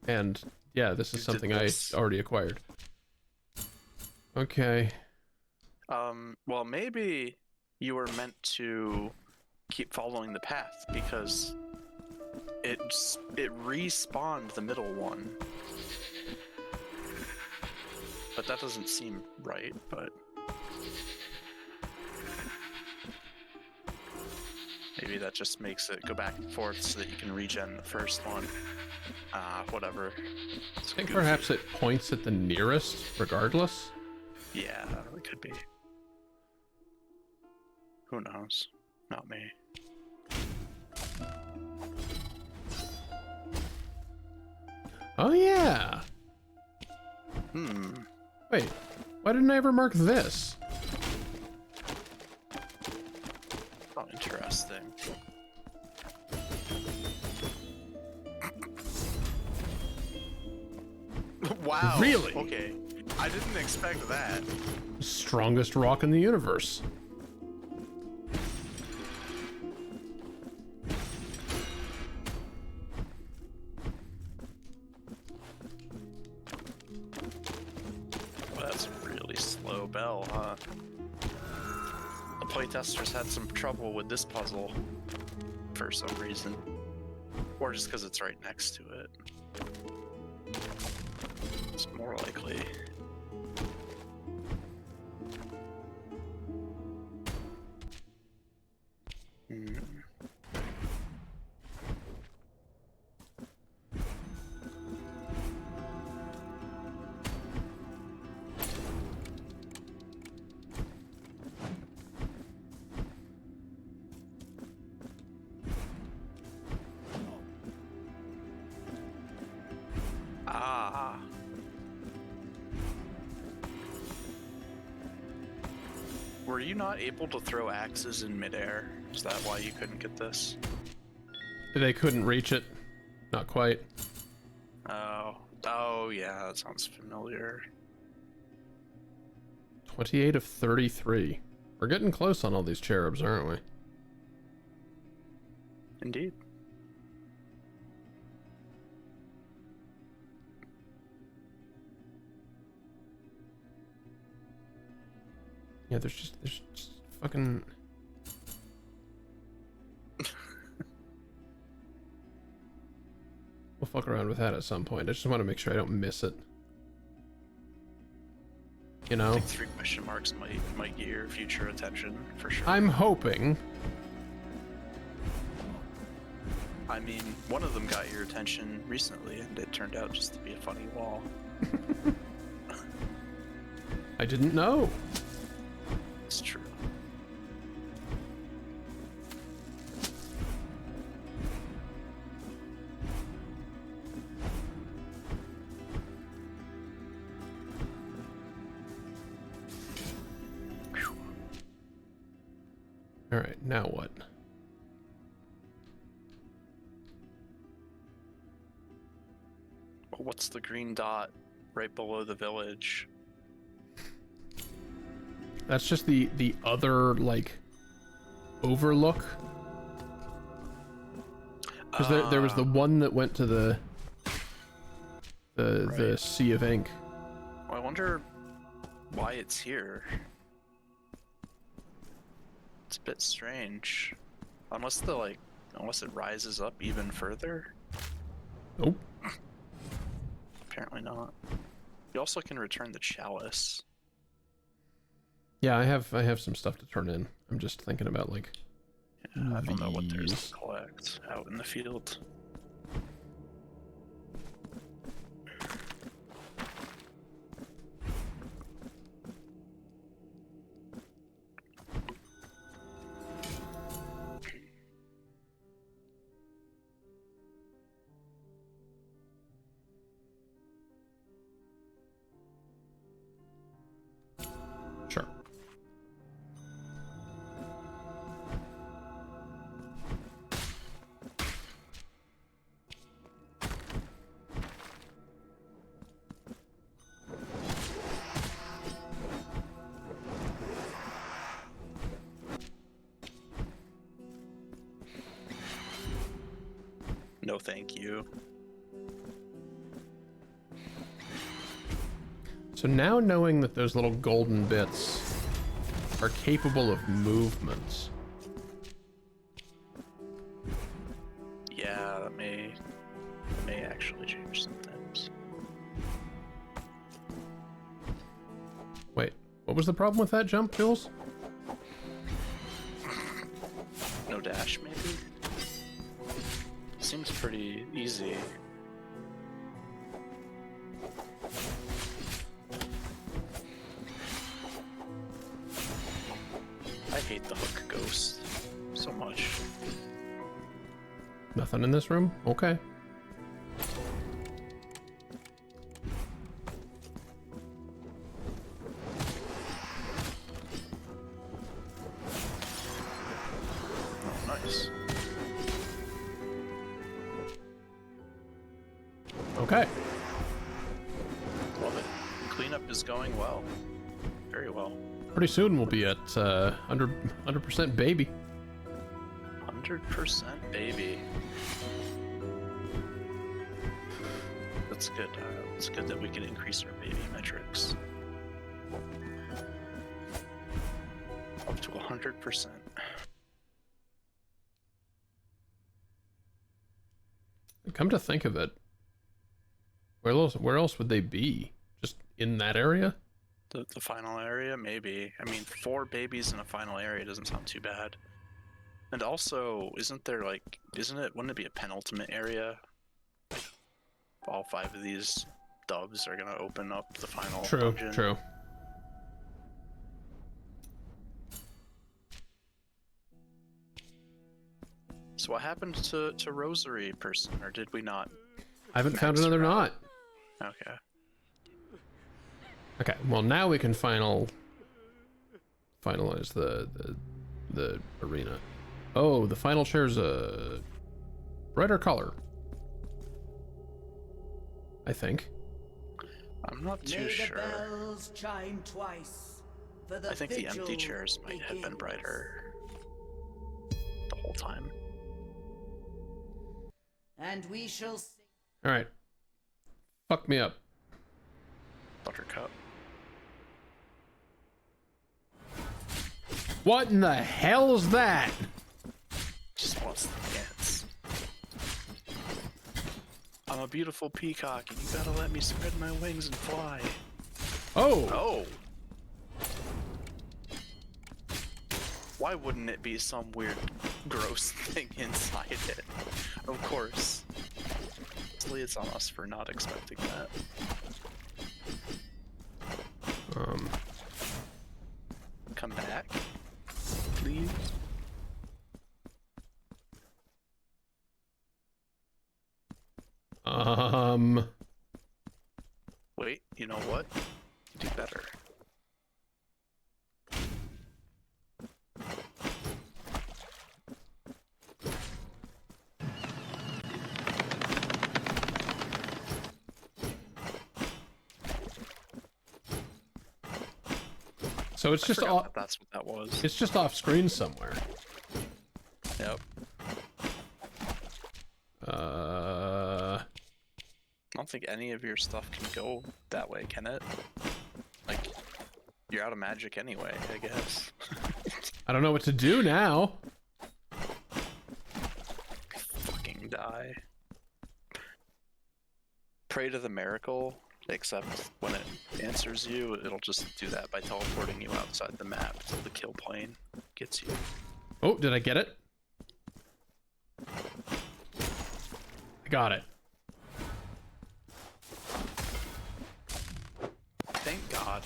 And yeah, this is something I already acquired. Okay. Well, maybe you were meant to keep following the path because it respawned the middle one. But that doesn't seem right, but maybe that just makes it go back and forth so that you can regen the first one. Whatever. I think perhaps it points at the nearest, regardless. Yeah, it could be. Who knows? Not me. Oh yeah! Wait, why didn't I ever mark this? Oh, interesting. Wow. Really? Okay. I didn't expect that. Strongest rock in the universe. Well, that's a really slow bell, huh? The playtesters had some trouble with this puzzle for some reason. Or just because it's right next to it. It's more likely. Ah. Were you not able to throw axes in midair? Is that why you couldn't get this? They couldn't reach it. Not quite. Oh yeah, that sounds familiar. 28 of 33. We're getting close on all these cherubs, aren't we? Indeed. Yeah, there's just fucking... We'll fuck around with that at some point. I just want to make sure I don't miss it. You know? I think 3 question marks might get your future attention, for sure. I'm hoping. I mean, one of them got your attention recently, and it turned out just to be a funny wall. I didn't know. It's true. All right, now what? What's the green dot right below the village? That's just the other, like, overlook. Because there was the one that went to the Sea of Ink. Well, I wonder why it's here. It's a bit strange. Unless it rises up even further. Nope. Apparently not. You also can return the chalice. Yeah, I have some stuff to turn in. I'm just thinking about like. Yeah, I don't know what there's to collect out in the field. Sure. No, thank you. So now knowing that those little golden bits are capable of movements. Yeah, that may actually change some things. Wait, what was the problem with that jump, Jules? No dash, maybe? Seems pretty easy. I hate the hook ghost so much. Nothing in this room? Okay. Oh, nice. Okay. Love it. Cleanup is going well. Very well. Pretty soon we'll be at 100% baby. 100% baby. That's good. It's good that we can increase our baby metrics. Up to 100%. Come to think of it, where else would they be? Just in that area? The final area, maybe. I mean, 4 babies in a final area doesn't sound too bad. And also, wouldn't it be a penultimate area? All 5 of these doves are gonna open up the final dungeon. True. So what happened to Rosary person, or did we not? I haven't found another knot. Okay. Okay, well now we can finalize the arena. Oh, the final chair's a brighter color. I think. I'm not too May sure. the bells chime twice, for the I think the empty vigil chairs might have been begins. brighter the whole time. And we shall sing. All right. Fuck me up. Buttercup. What in the hell is that? Just wants to dance. I'm a beautiful peacock, and you gotta let me spread my wings and fly. Oh. Oh. Why wouldn't it be some weird, gross thing inside it? Of course. Mostly it's on us for not expecting that. Come back, please. Wait, you know what? Do better. So it's just off. That's what that was. It's just off screen somewhere. Yep. I don't think any of your stuff can go that way, can it? Like, you're out of magic anyway, I guess. I don't know what to do now. Fucking die. Pray to the miracle, except when it answers you, it'll just do that by teleporting you outside the map till the kill plane gets you. Oh, did I get it? I got it. Thank God.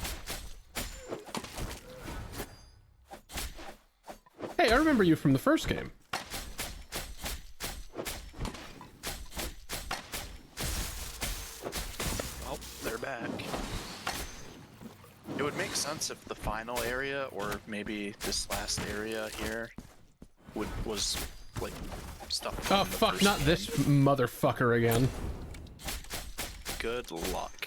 Hey, I remember you from the first game. Well, they're back. It would make sense if the final area, or maybe this last area here, was like stuff. Oh fuck! Not this motherfucker again. Good luck.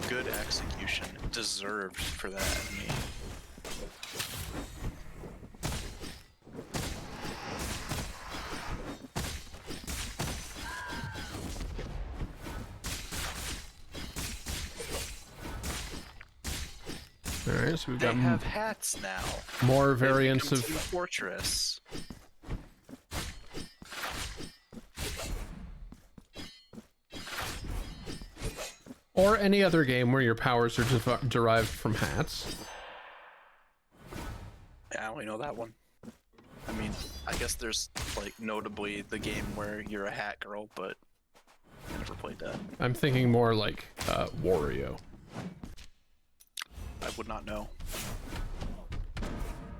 Good execution. Deserved for that enemy. Alright, so we've got They have hats now. more variants of Team Fortress. or any other game where your powers are derived from hats. Yeah, I only know that one. I mean, I guess there's like notably the game where you're a hat girl, but I never played that. I'm thinking more like Wario. I would not know.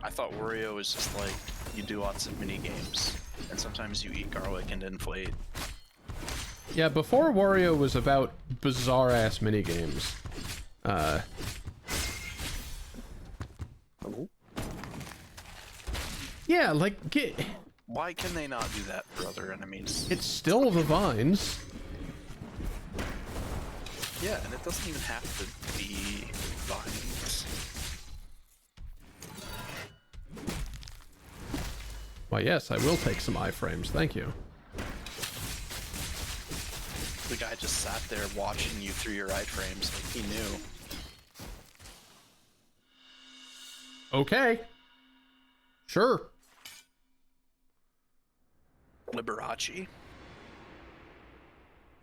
I thought Wario was just like you do lots of mini games, and sometimes you eat garlic and inflate. Yeah, before Wario was about bizarre ass minigames. Yeah, like get. Why can they not do that for other enemies? It's still the vines. Yeah, and it doesn't even have to be vines. Why, yes, I will take some iframes, thank you. The guy just sat there watching you through your iframes like he knew. Okay. Sure. Liberace.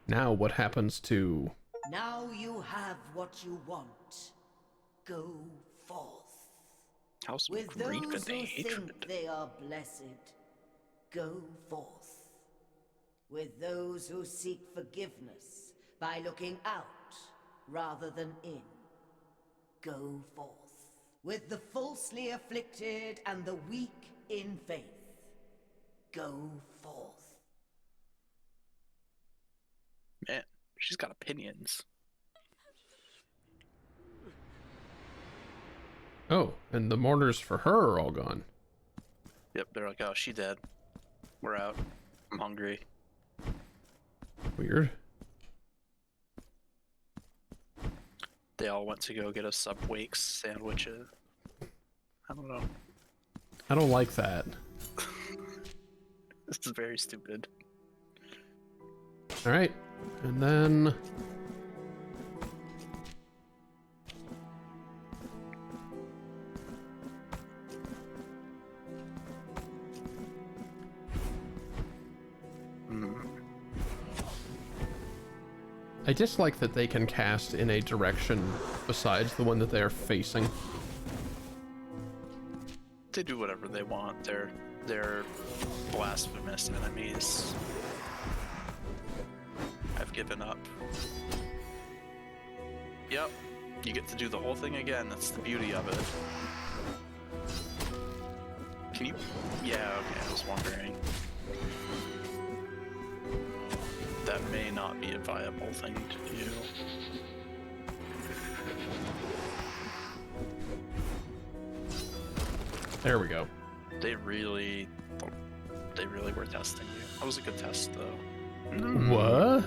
Now what happens to... Now you have what you want. Go forth. House With grief those and who hatred. think they are blessed, go forth. With those who seek forgiveness by looking out rather than in, go forth. With the falsely afflicted and the weak in faith, go forth. Man, she's got opinions. Oh, and the mourners for her are all gone. Yep, they're like, oh, she dead. We're out. I'm hungry. Weird. They all went to go get a Subway sandwich. I don't know. I don't like that. This is very stupid. Alright, and then... I dislike that they can cast in a direction besides the one that they are facing. They do whatever they want. They're blasphemous enemies. I've given up. Yep, you get to do the whole thing again. That's the beauty of it. Can you? Yeah, okay, I was wondering. That may not be a viable thing to do. There we go. They really were testing you. That was a good test, though. What?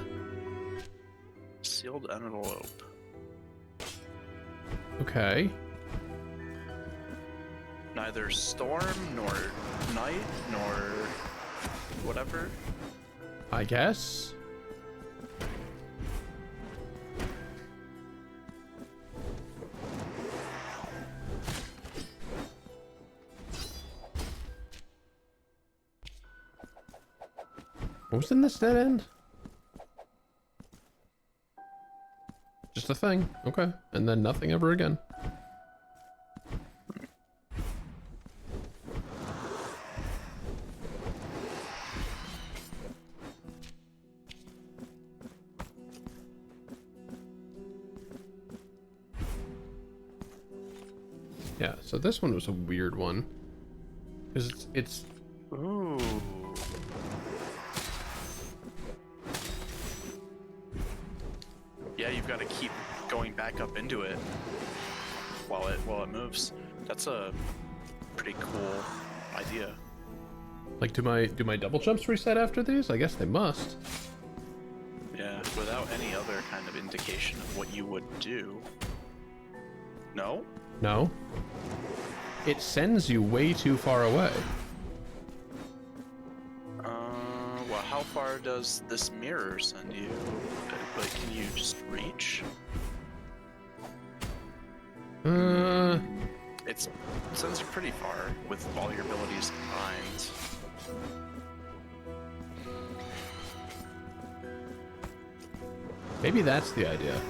Sealed envelope. Okay. Neither storm nor night nor whatever? I guess. What was in this dead end? Just a thing. Okay. And then nothing ever again. Yeah, so this one was a weird one. Because it's Ooh. Yeah, you've got to keep going back up into it while it moves. That's a pretty cool idea. like, do my double jumps reset after these? I guess they must. Yeah, without any other kind of indication of what you would do. No? No. It sends you way too far away. Well, how far does this mirror send you? Like, can you just reach? It sends you pretty far with all your abilities combined. Maybe that's the idea.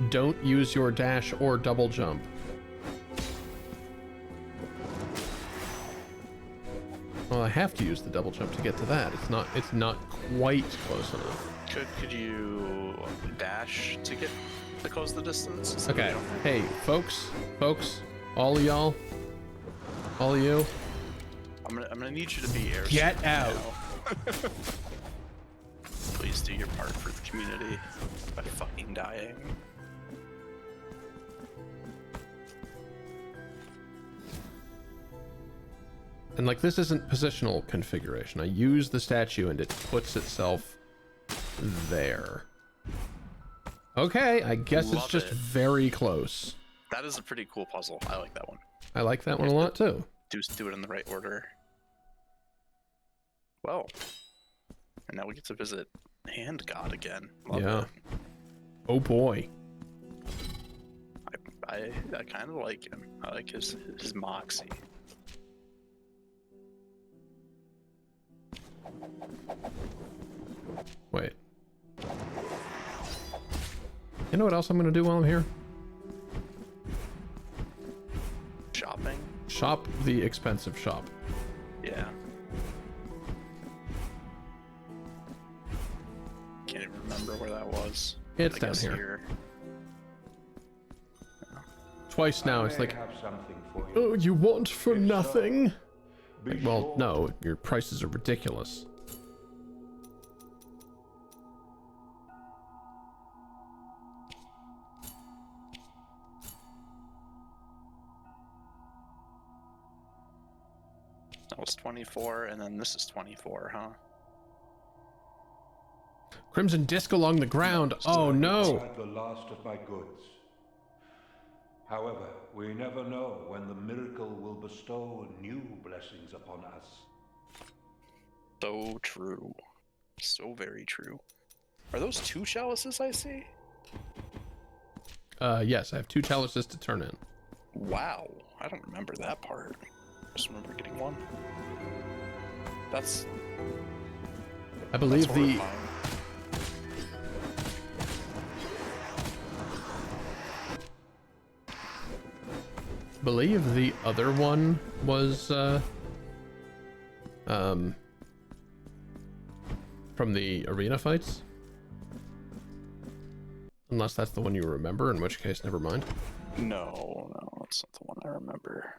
Don't use your dash or double jump. Well, I have to use the double jump to get to that. It's not quite close enough. Could you dash to get to close the distance? Okay. Hey, folks, all of y'all, all of you. I'm gonna need you to be air. Get out. Please do your part for the community by fucking dying. And like, this isn't positional configuration. I use the statue and it puts itself there. Okay, I guess it's just very close. That is a pretty cool puzzle. I like that one. I like that one a lot too. Do it in the right order. Well, and now we get to visit Hand God again. Love Yeah. it. Oh boy. I kind of like him. I like his moxie. Wait. You know what else I'm gonna do while I'm here? Shopping? Shop the expensive shop. Yeah. Can't even remember where that was. It's I down guess here. Twice now, it's like, have something for you. oh, you want for If so, nothing? be Like, well, sure no, your prices are ridiculous. That was 24, and then this is 24, huh? Crimson disc along the ground. Oh no. Had the last of my goods. However, we never know when the miracle will bestow new blessings upon us. So true. So very true. Are those 2 chalices I see? Yes, I have 2 chalices to turn in. Wow. I don't remember that part. I just remember getting 1. That's... I believe that's the... horrifying. believe the other one was from the arena fights, unless that's the one you remember, in which case never mind. No, that's not the one I remember.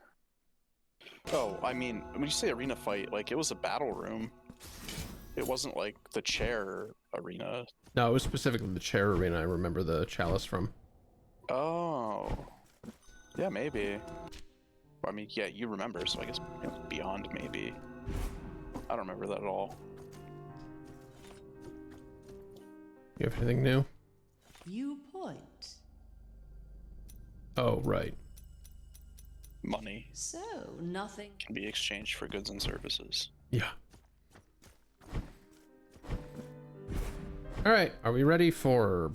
Oh, I mean, when you say arena fight, like, it was a battle room. It wasn't like the chair arena. No, it was specifically the chair arena I remember the chalice from. Oh. Yeah, maybe. I mean, yeah, you remember, so I guess it was beyond maybe. I don't remember that at all. You have anything new? Viewpoint. Oh, right. Money So, nothing. can be exchanged for goods and services. Yeah. All right, are we ready for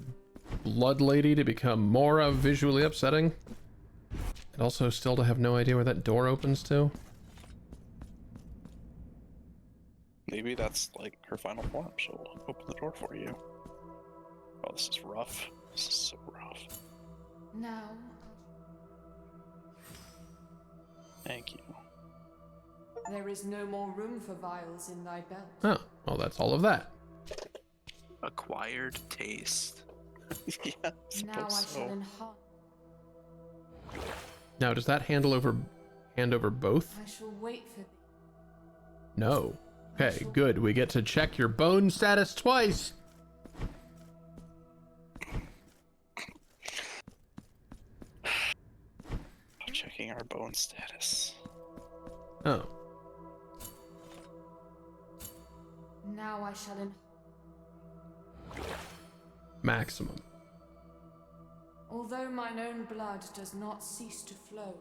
Blood Lady to become more visually upsetting? And also still to have no idea where that door opens to? Maybe that's like her final form. She'll open the door for you. Oh, this is rough. This is so rough. Now, Thank you. there is no more room for vials in thy belt. Oh, well, that's all of that. Acquired taste. Yeah, I Now I suppose shall so. enhance. Now, does that hand over both? I shall wait for thee. No. Okay, good. We get to check your bone status twice. I'm checking our bone status. Oh. Now I shall Maximum. Although mine own blood does not cease to flow,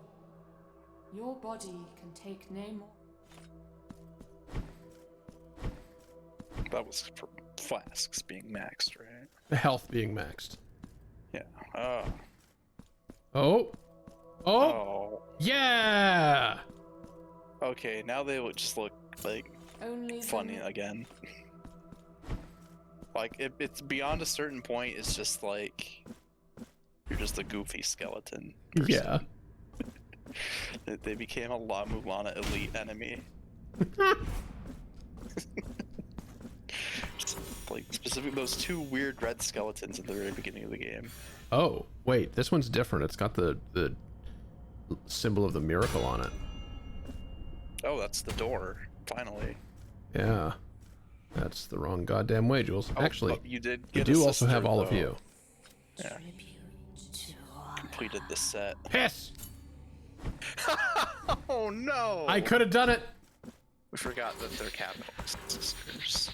your body can take no more. That was for flasks being maxed, right? The health being maxed. Yeah. Oh. Oh. Oh. Yeah. Okay, now they would just look like Only funny again. Like it's beyond a certain point. It's just like you're just a goofy skeleton person. Yeah. They became a La Mulana elite enemy. Like specifically those two weird red skeletons at the very beginning of the game. Oh, wait, this one's different. It's got the symbol of the miracle on it. Oh, that's the door. Finally. Yeah. That's the wrong goddamn way, Jules. Oh, Actually, you did you get a do also sister, have all of though. you. Yeah. Completed the set. Piss! Oh no! I could have done it! We forgot that they're capital sisters.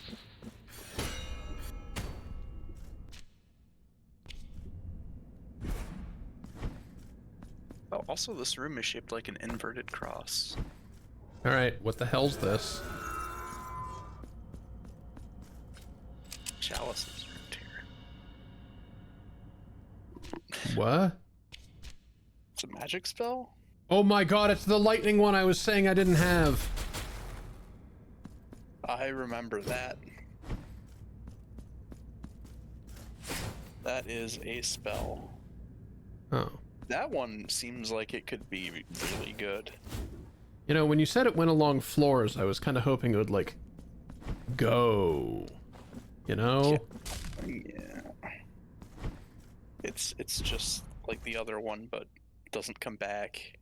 Oh, also this room is shaped like an inverted cross. Alright, what the hell's this? Chalices root here. What? It's a magic spell? Oh my god, it's the lightning one I was saying I didn't have! I remember that. That is a spell. Oh. That one seems like it could be really good. You know, when you said it went along floors, I was kind of hoping it would, like, go. You know? Yeah. It's just like the other one, but doesn't come back.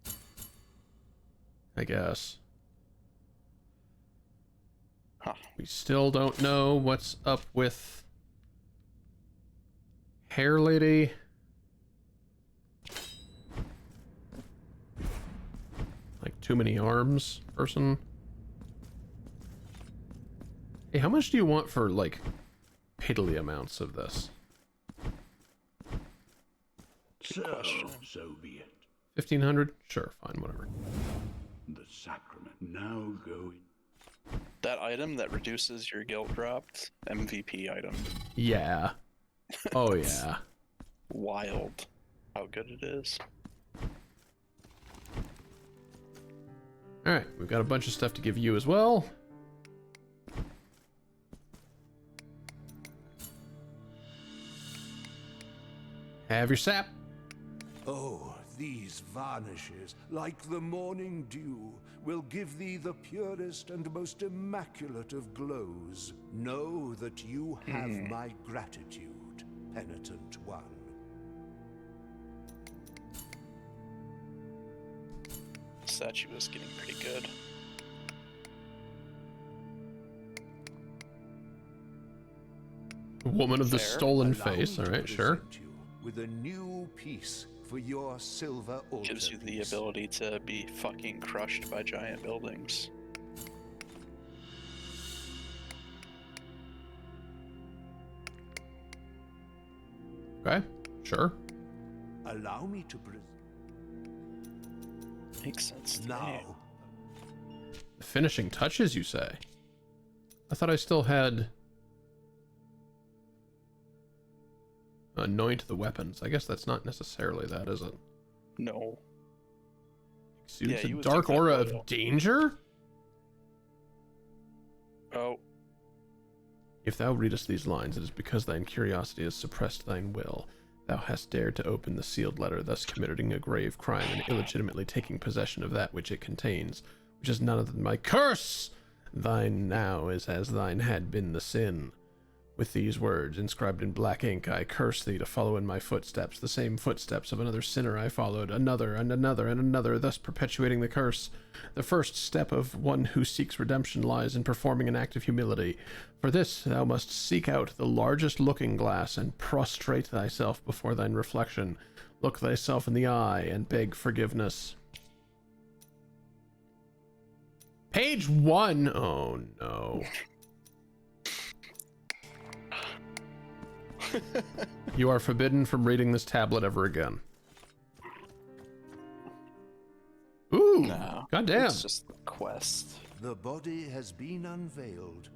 I guess. Huh. We still don't know what's up with Hair Lady. Like too many arms person. Hey, how much do you want for like piddly amounts of this? So be it. 1,500? Sure, fine, whatever. The sacrament now go in. That item that reduces your guild dropped MVP item. Yeah. Oh yeah. Wild how good it is. Alright, we've got a bunch of stuff to give you as well. Have your sap. Oh, these varnishes, like the morning dew, will give thee the purest and most immaculate of glows. Know that you have my gratitude, penitent one. Statue is getting pretty good. Woman of the Fair. Stolen Allow Face. me to Alright, sure. present you with a new piece for your silver altar. Gives you the ability to be fucking crushed by giant buildings. Okay, sure. Allow me to present. Makes sense to me. Now, Finishing touches, you say? I thought I still had... Anoint the weapons. I guess that's not necessarily that, is it? No. Exudes you a would dark think that aura oil. of danger? Oh. If thou readest these lines, it is because thine curiosity has suppressed thine will. Thou hast dared to open the sealed letter, thus committing a grave crime and illegitimately taking possession of that which it contains, which is none other than my curse. Thine now is as thine had been the sin. With these words inscribed in black ink, I curse thee to follow in my footsteps, the same footsteps of another sinner I followed, another and another and another, thus perpetuating the curse. The first step of one who seeks redemption lies in performing an act of humility. For this thou must seek out the largest looking glass and prostrate thyself before thine reflection. Look thyself in the eye and beg forgiveness. Page 1. Oh no. You are forbidden from reading this tablet ever again. Ooh, No, goddamn. it's just the quest. The body has been unveiled.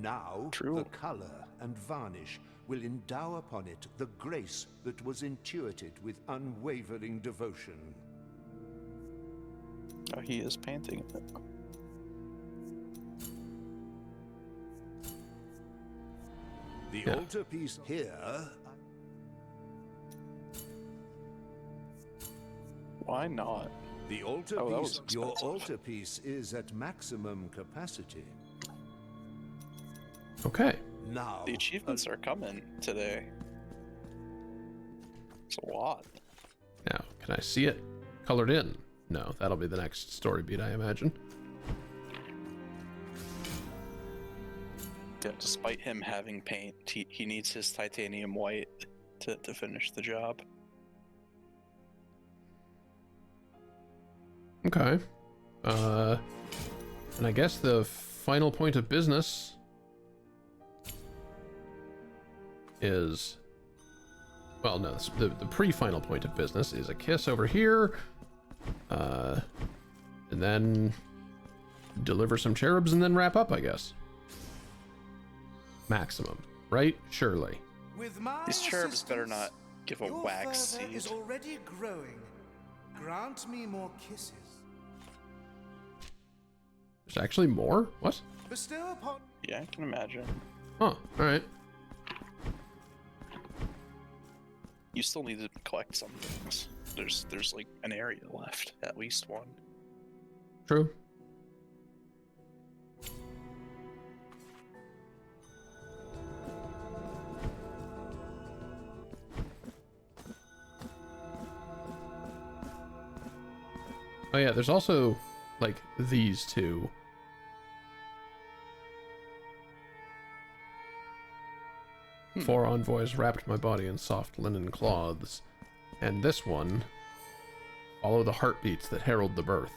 Now, the color and varnish will endow upon it the grace that was intuited with unwavering devotion. Oh, he is painting it. The altarpiece here. Why not? The altarpiece, your altarpiece is at maximum capacity. Okay. Now, the achievements are coming today. It's a lot. Now, can I see it colored in? No, that'll be the next story beat, I imagine. Yeah, despite him having paint, he needs his titanium white to finish the job. Okay. And I guess the final point of business is... Well, no, the pre-final point of business is a kiss over here. And then deliver some cherubs and then wrap up, I guess. Maximum, right? Surely. With my These cherubs better not give a your wax fervor seed. is already growing. Grant me more kisses. There's actually more? What? Bestow upon. Yeah, I can imagine. Huh, alright. You still need to collect some things. There's like an area left, at least one. True. Oh yeah, there's also, like, these two. Four envoys wrapped my body in soft linen cloths. And this one, follow the heartbeats that herald the birth.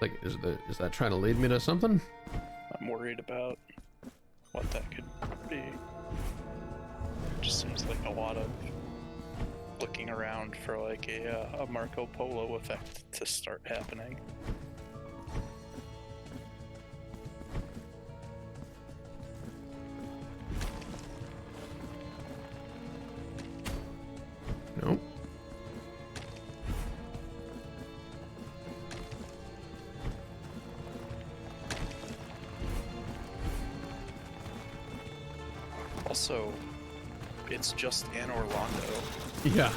Like, is that trying to lead me to something? I'm worried about what that could be. It just seems like a lot of looking around for like a Marco Polo effect to start happening. Nope. Also, it's just in Orlando. Yeah.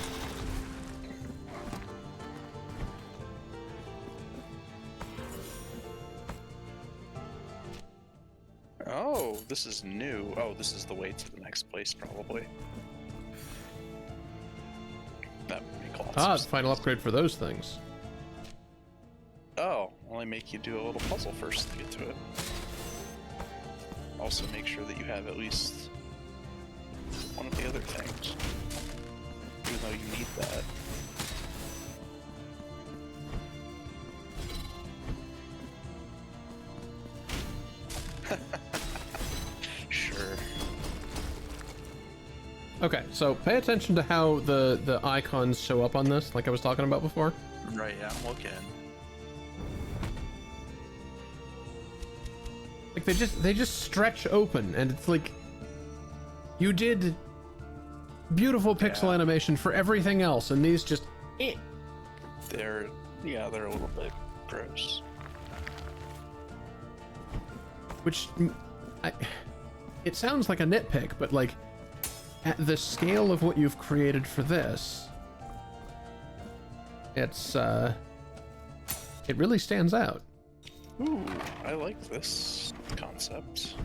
Oh, this is new. Oh, this is the way to the next place, probably. That would make lots of sense. Final upgrade for those things. Oh, only make you do a little puzzle first to get to it. Also make sure that you have at least one of the other things. Even though you need that. Sure. Okay, so pay attention to how the icons show up on this, like I was talking about before. Right, yeah, I'm looking. Like they just stretch open, and it's like you did beautiful pixel animation for everything else, and these just They're a little bit gross. Which it sounds like a nitpick, but like at the scale of what you've created for this, it's it really stands out. Ooh, I like this concept.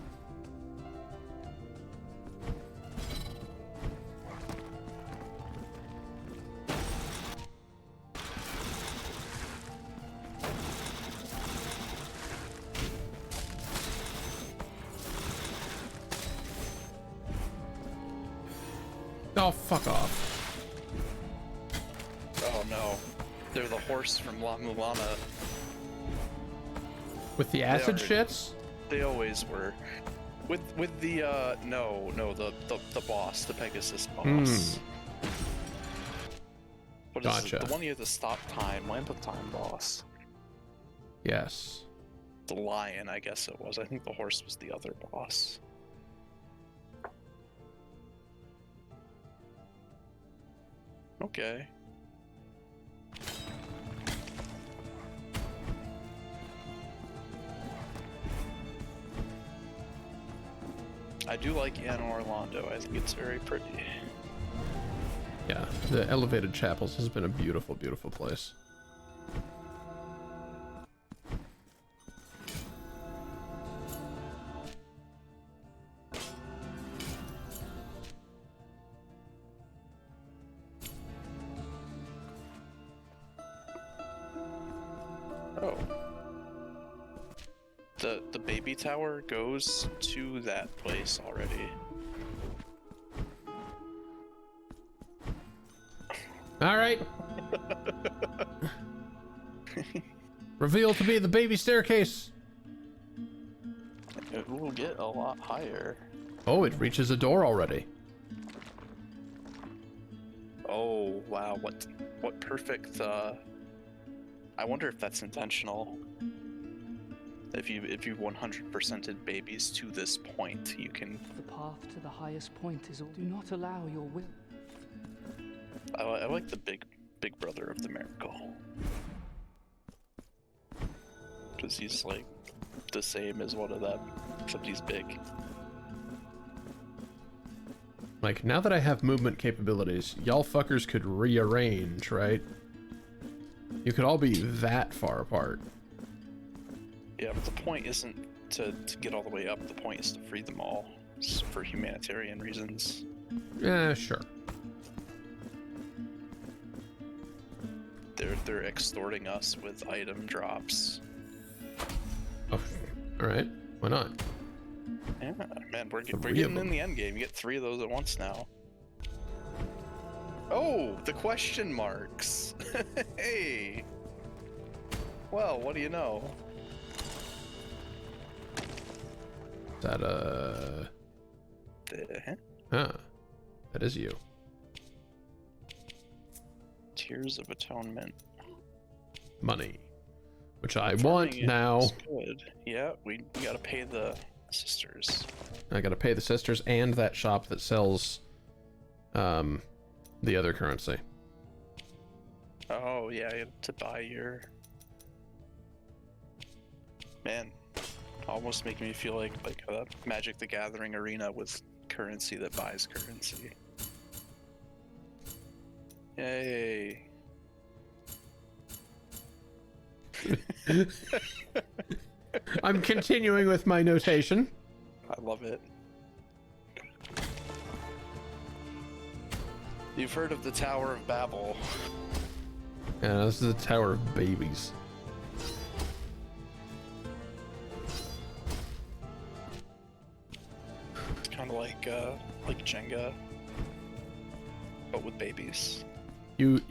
Oh, fuck off. Oh no. They're the horse from La Mulana. With the acid shits? They always were. With the the boss, the Pegasus boss. What is Gotcha. it? The one you have to stop time, lamp of time boss. Yes. The lion, I guess it was. I think the horse was the other boss. Okay. I do like Anna Orlando. I think it's very pretty. Yeah, the elevated chapels has been a beautiful, beautiful place. Oh. The baby tower goes to that place already. All right. Revealed to be the baby staircase. It will get a lot higher. Oh, it reaches a door already. Oh wow, what perfect I wonder if that's intentional. If you 100%ed babies to this point, you can. The path to the highest point is all. Do not allow your will. I like the big brother of the miracle, because he's like the same as one of them, except he's big. Like, now that I have movement capabilities, y'all fuckers could rearrange, right? You could all be that far apart. Yeah, but the point isn't to get all the way up. The point is to free them all for humanitarian reasons. Yeah, sure. They're extorting us with item drops. Oh, all right. Why not? Yeah, man, we're getting in the end game. You get 3 of those at once now. Oh, the question marks. Hey. Well, what do you know? Is that Huh. That is you. Tears of Atonement. Money. Which I want now. Good. Yeah, we gotta pay the sisters. I gotta pay the sisters and that shop that sells the other currency. Oh yeah, you have to buy your. Man, almost making me feel like a Magic the Gathering arena with currency that buys currency. Yay. I'm continuing with my notation. I love it. You've heard of the Tower of Babel. Yeah, this is a tower of babies. It's kind of like Jenga, but with babies. You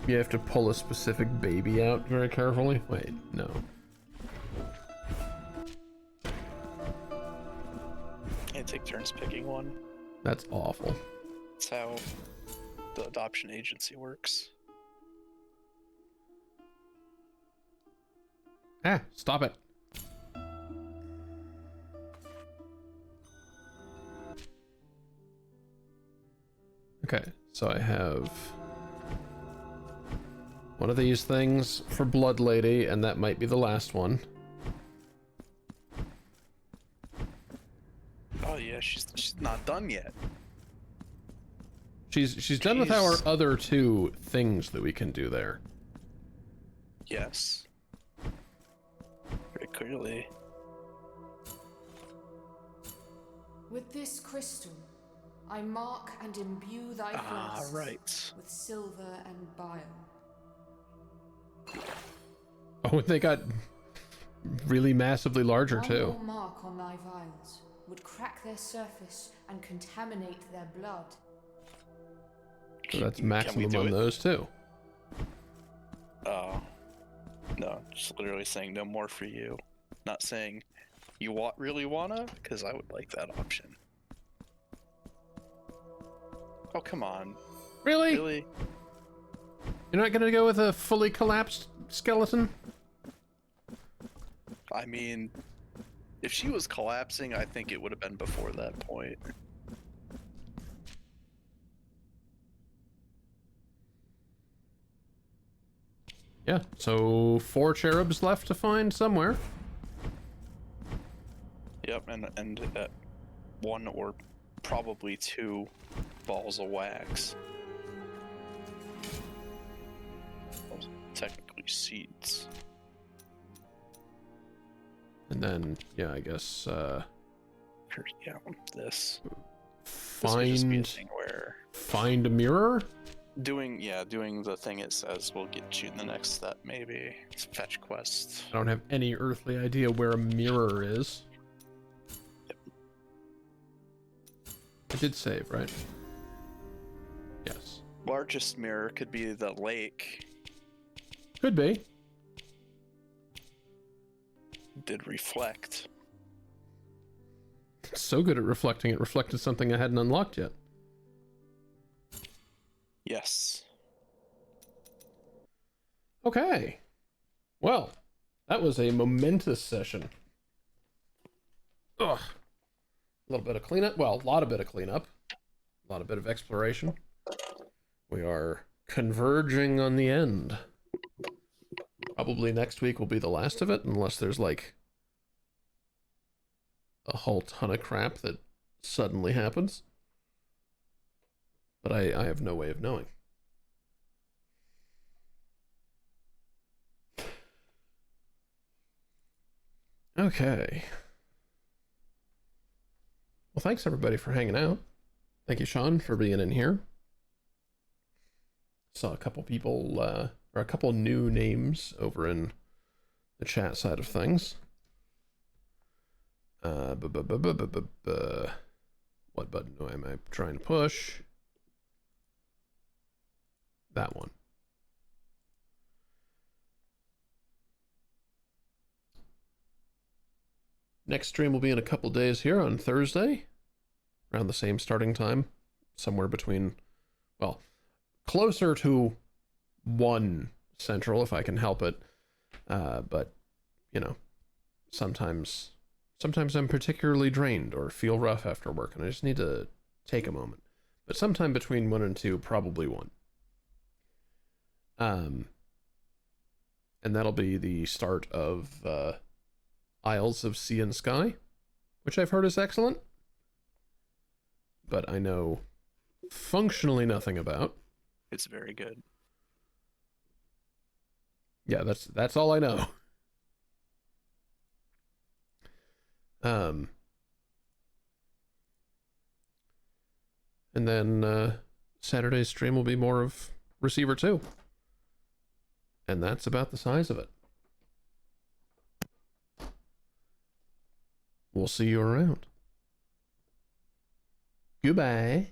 have to pull a specific baby out very carefully. Wait, no. Yeah, take turns picking one. That's awful. That's how the adoption agency works. Ah, stop it. Okay, so I have one of these things for Blood Lady, and that might be the last one. Oh yeah, she's not done yet. She's done with our other two things that we can do there. Yes. Very clearly. With this crystal, I mark and imbue thy flesh right. with silver and bile. Oh, they got really massively larger One too. more mark on thy vials would crack their surface and contaminate their blood. So that's maximum on those too. Oh. No, just literally saying no more for you. Not saying you really wanna, because I would like that option. Oh, come on. Really? Really? You're not gonna go with a fully collapsed skeleton? I mean, if she was collapsing, I think it would have been before that point. Yeah, so 4 cherubs left to find somewhere. Yep, and 1 or probably 2 balls of wax. Those technically seeds. And then, yeah, I guess, Yeah, this. find a mirror? Doing the thing it says will get you the next step, maybe. It's a fetch quest. I don't have any earthly idea where a mirror is. Yep. I did save, right? Yes. Largest mirror could be the lake. Could be. Did reflect. It's so good at reflecting, it reflected something I hadn't unlocked yet. Yes. Okay. Well, that was a momentous session. Ugh. A little bit of cleanup. Well, a lot of cleanup. A lot of bit of exploration. We are converging on the end. Probably next week will be the last of it, unless there's like a whole ton of crap that suddenly happens. But I have no way of knowing. Okay. Well, thanks everybody for hanging out. Thank you, Sean, for being in here. Saw a couple people, or a couple new names over in the chat side of things. What button am I trying to push? That one. Next stream will be in a couple days here on Thursday, around the same starting time, somewhere between, well, closer to 1 Central if I can help it. But, you know, sometimes I'm particularly drained or feel rough after work and I just need to take a moment. But sometime between 1 and 2, probably 1. And that'll be the start of Isles of Sea and Sky, which I've heard is excellent, but I know functionally nothing about. It's very good. Yeah, that's all I know. And then Saturday's stream will be more of Receiver 2. And that's about the size of it. We'll see you around. Goodbye.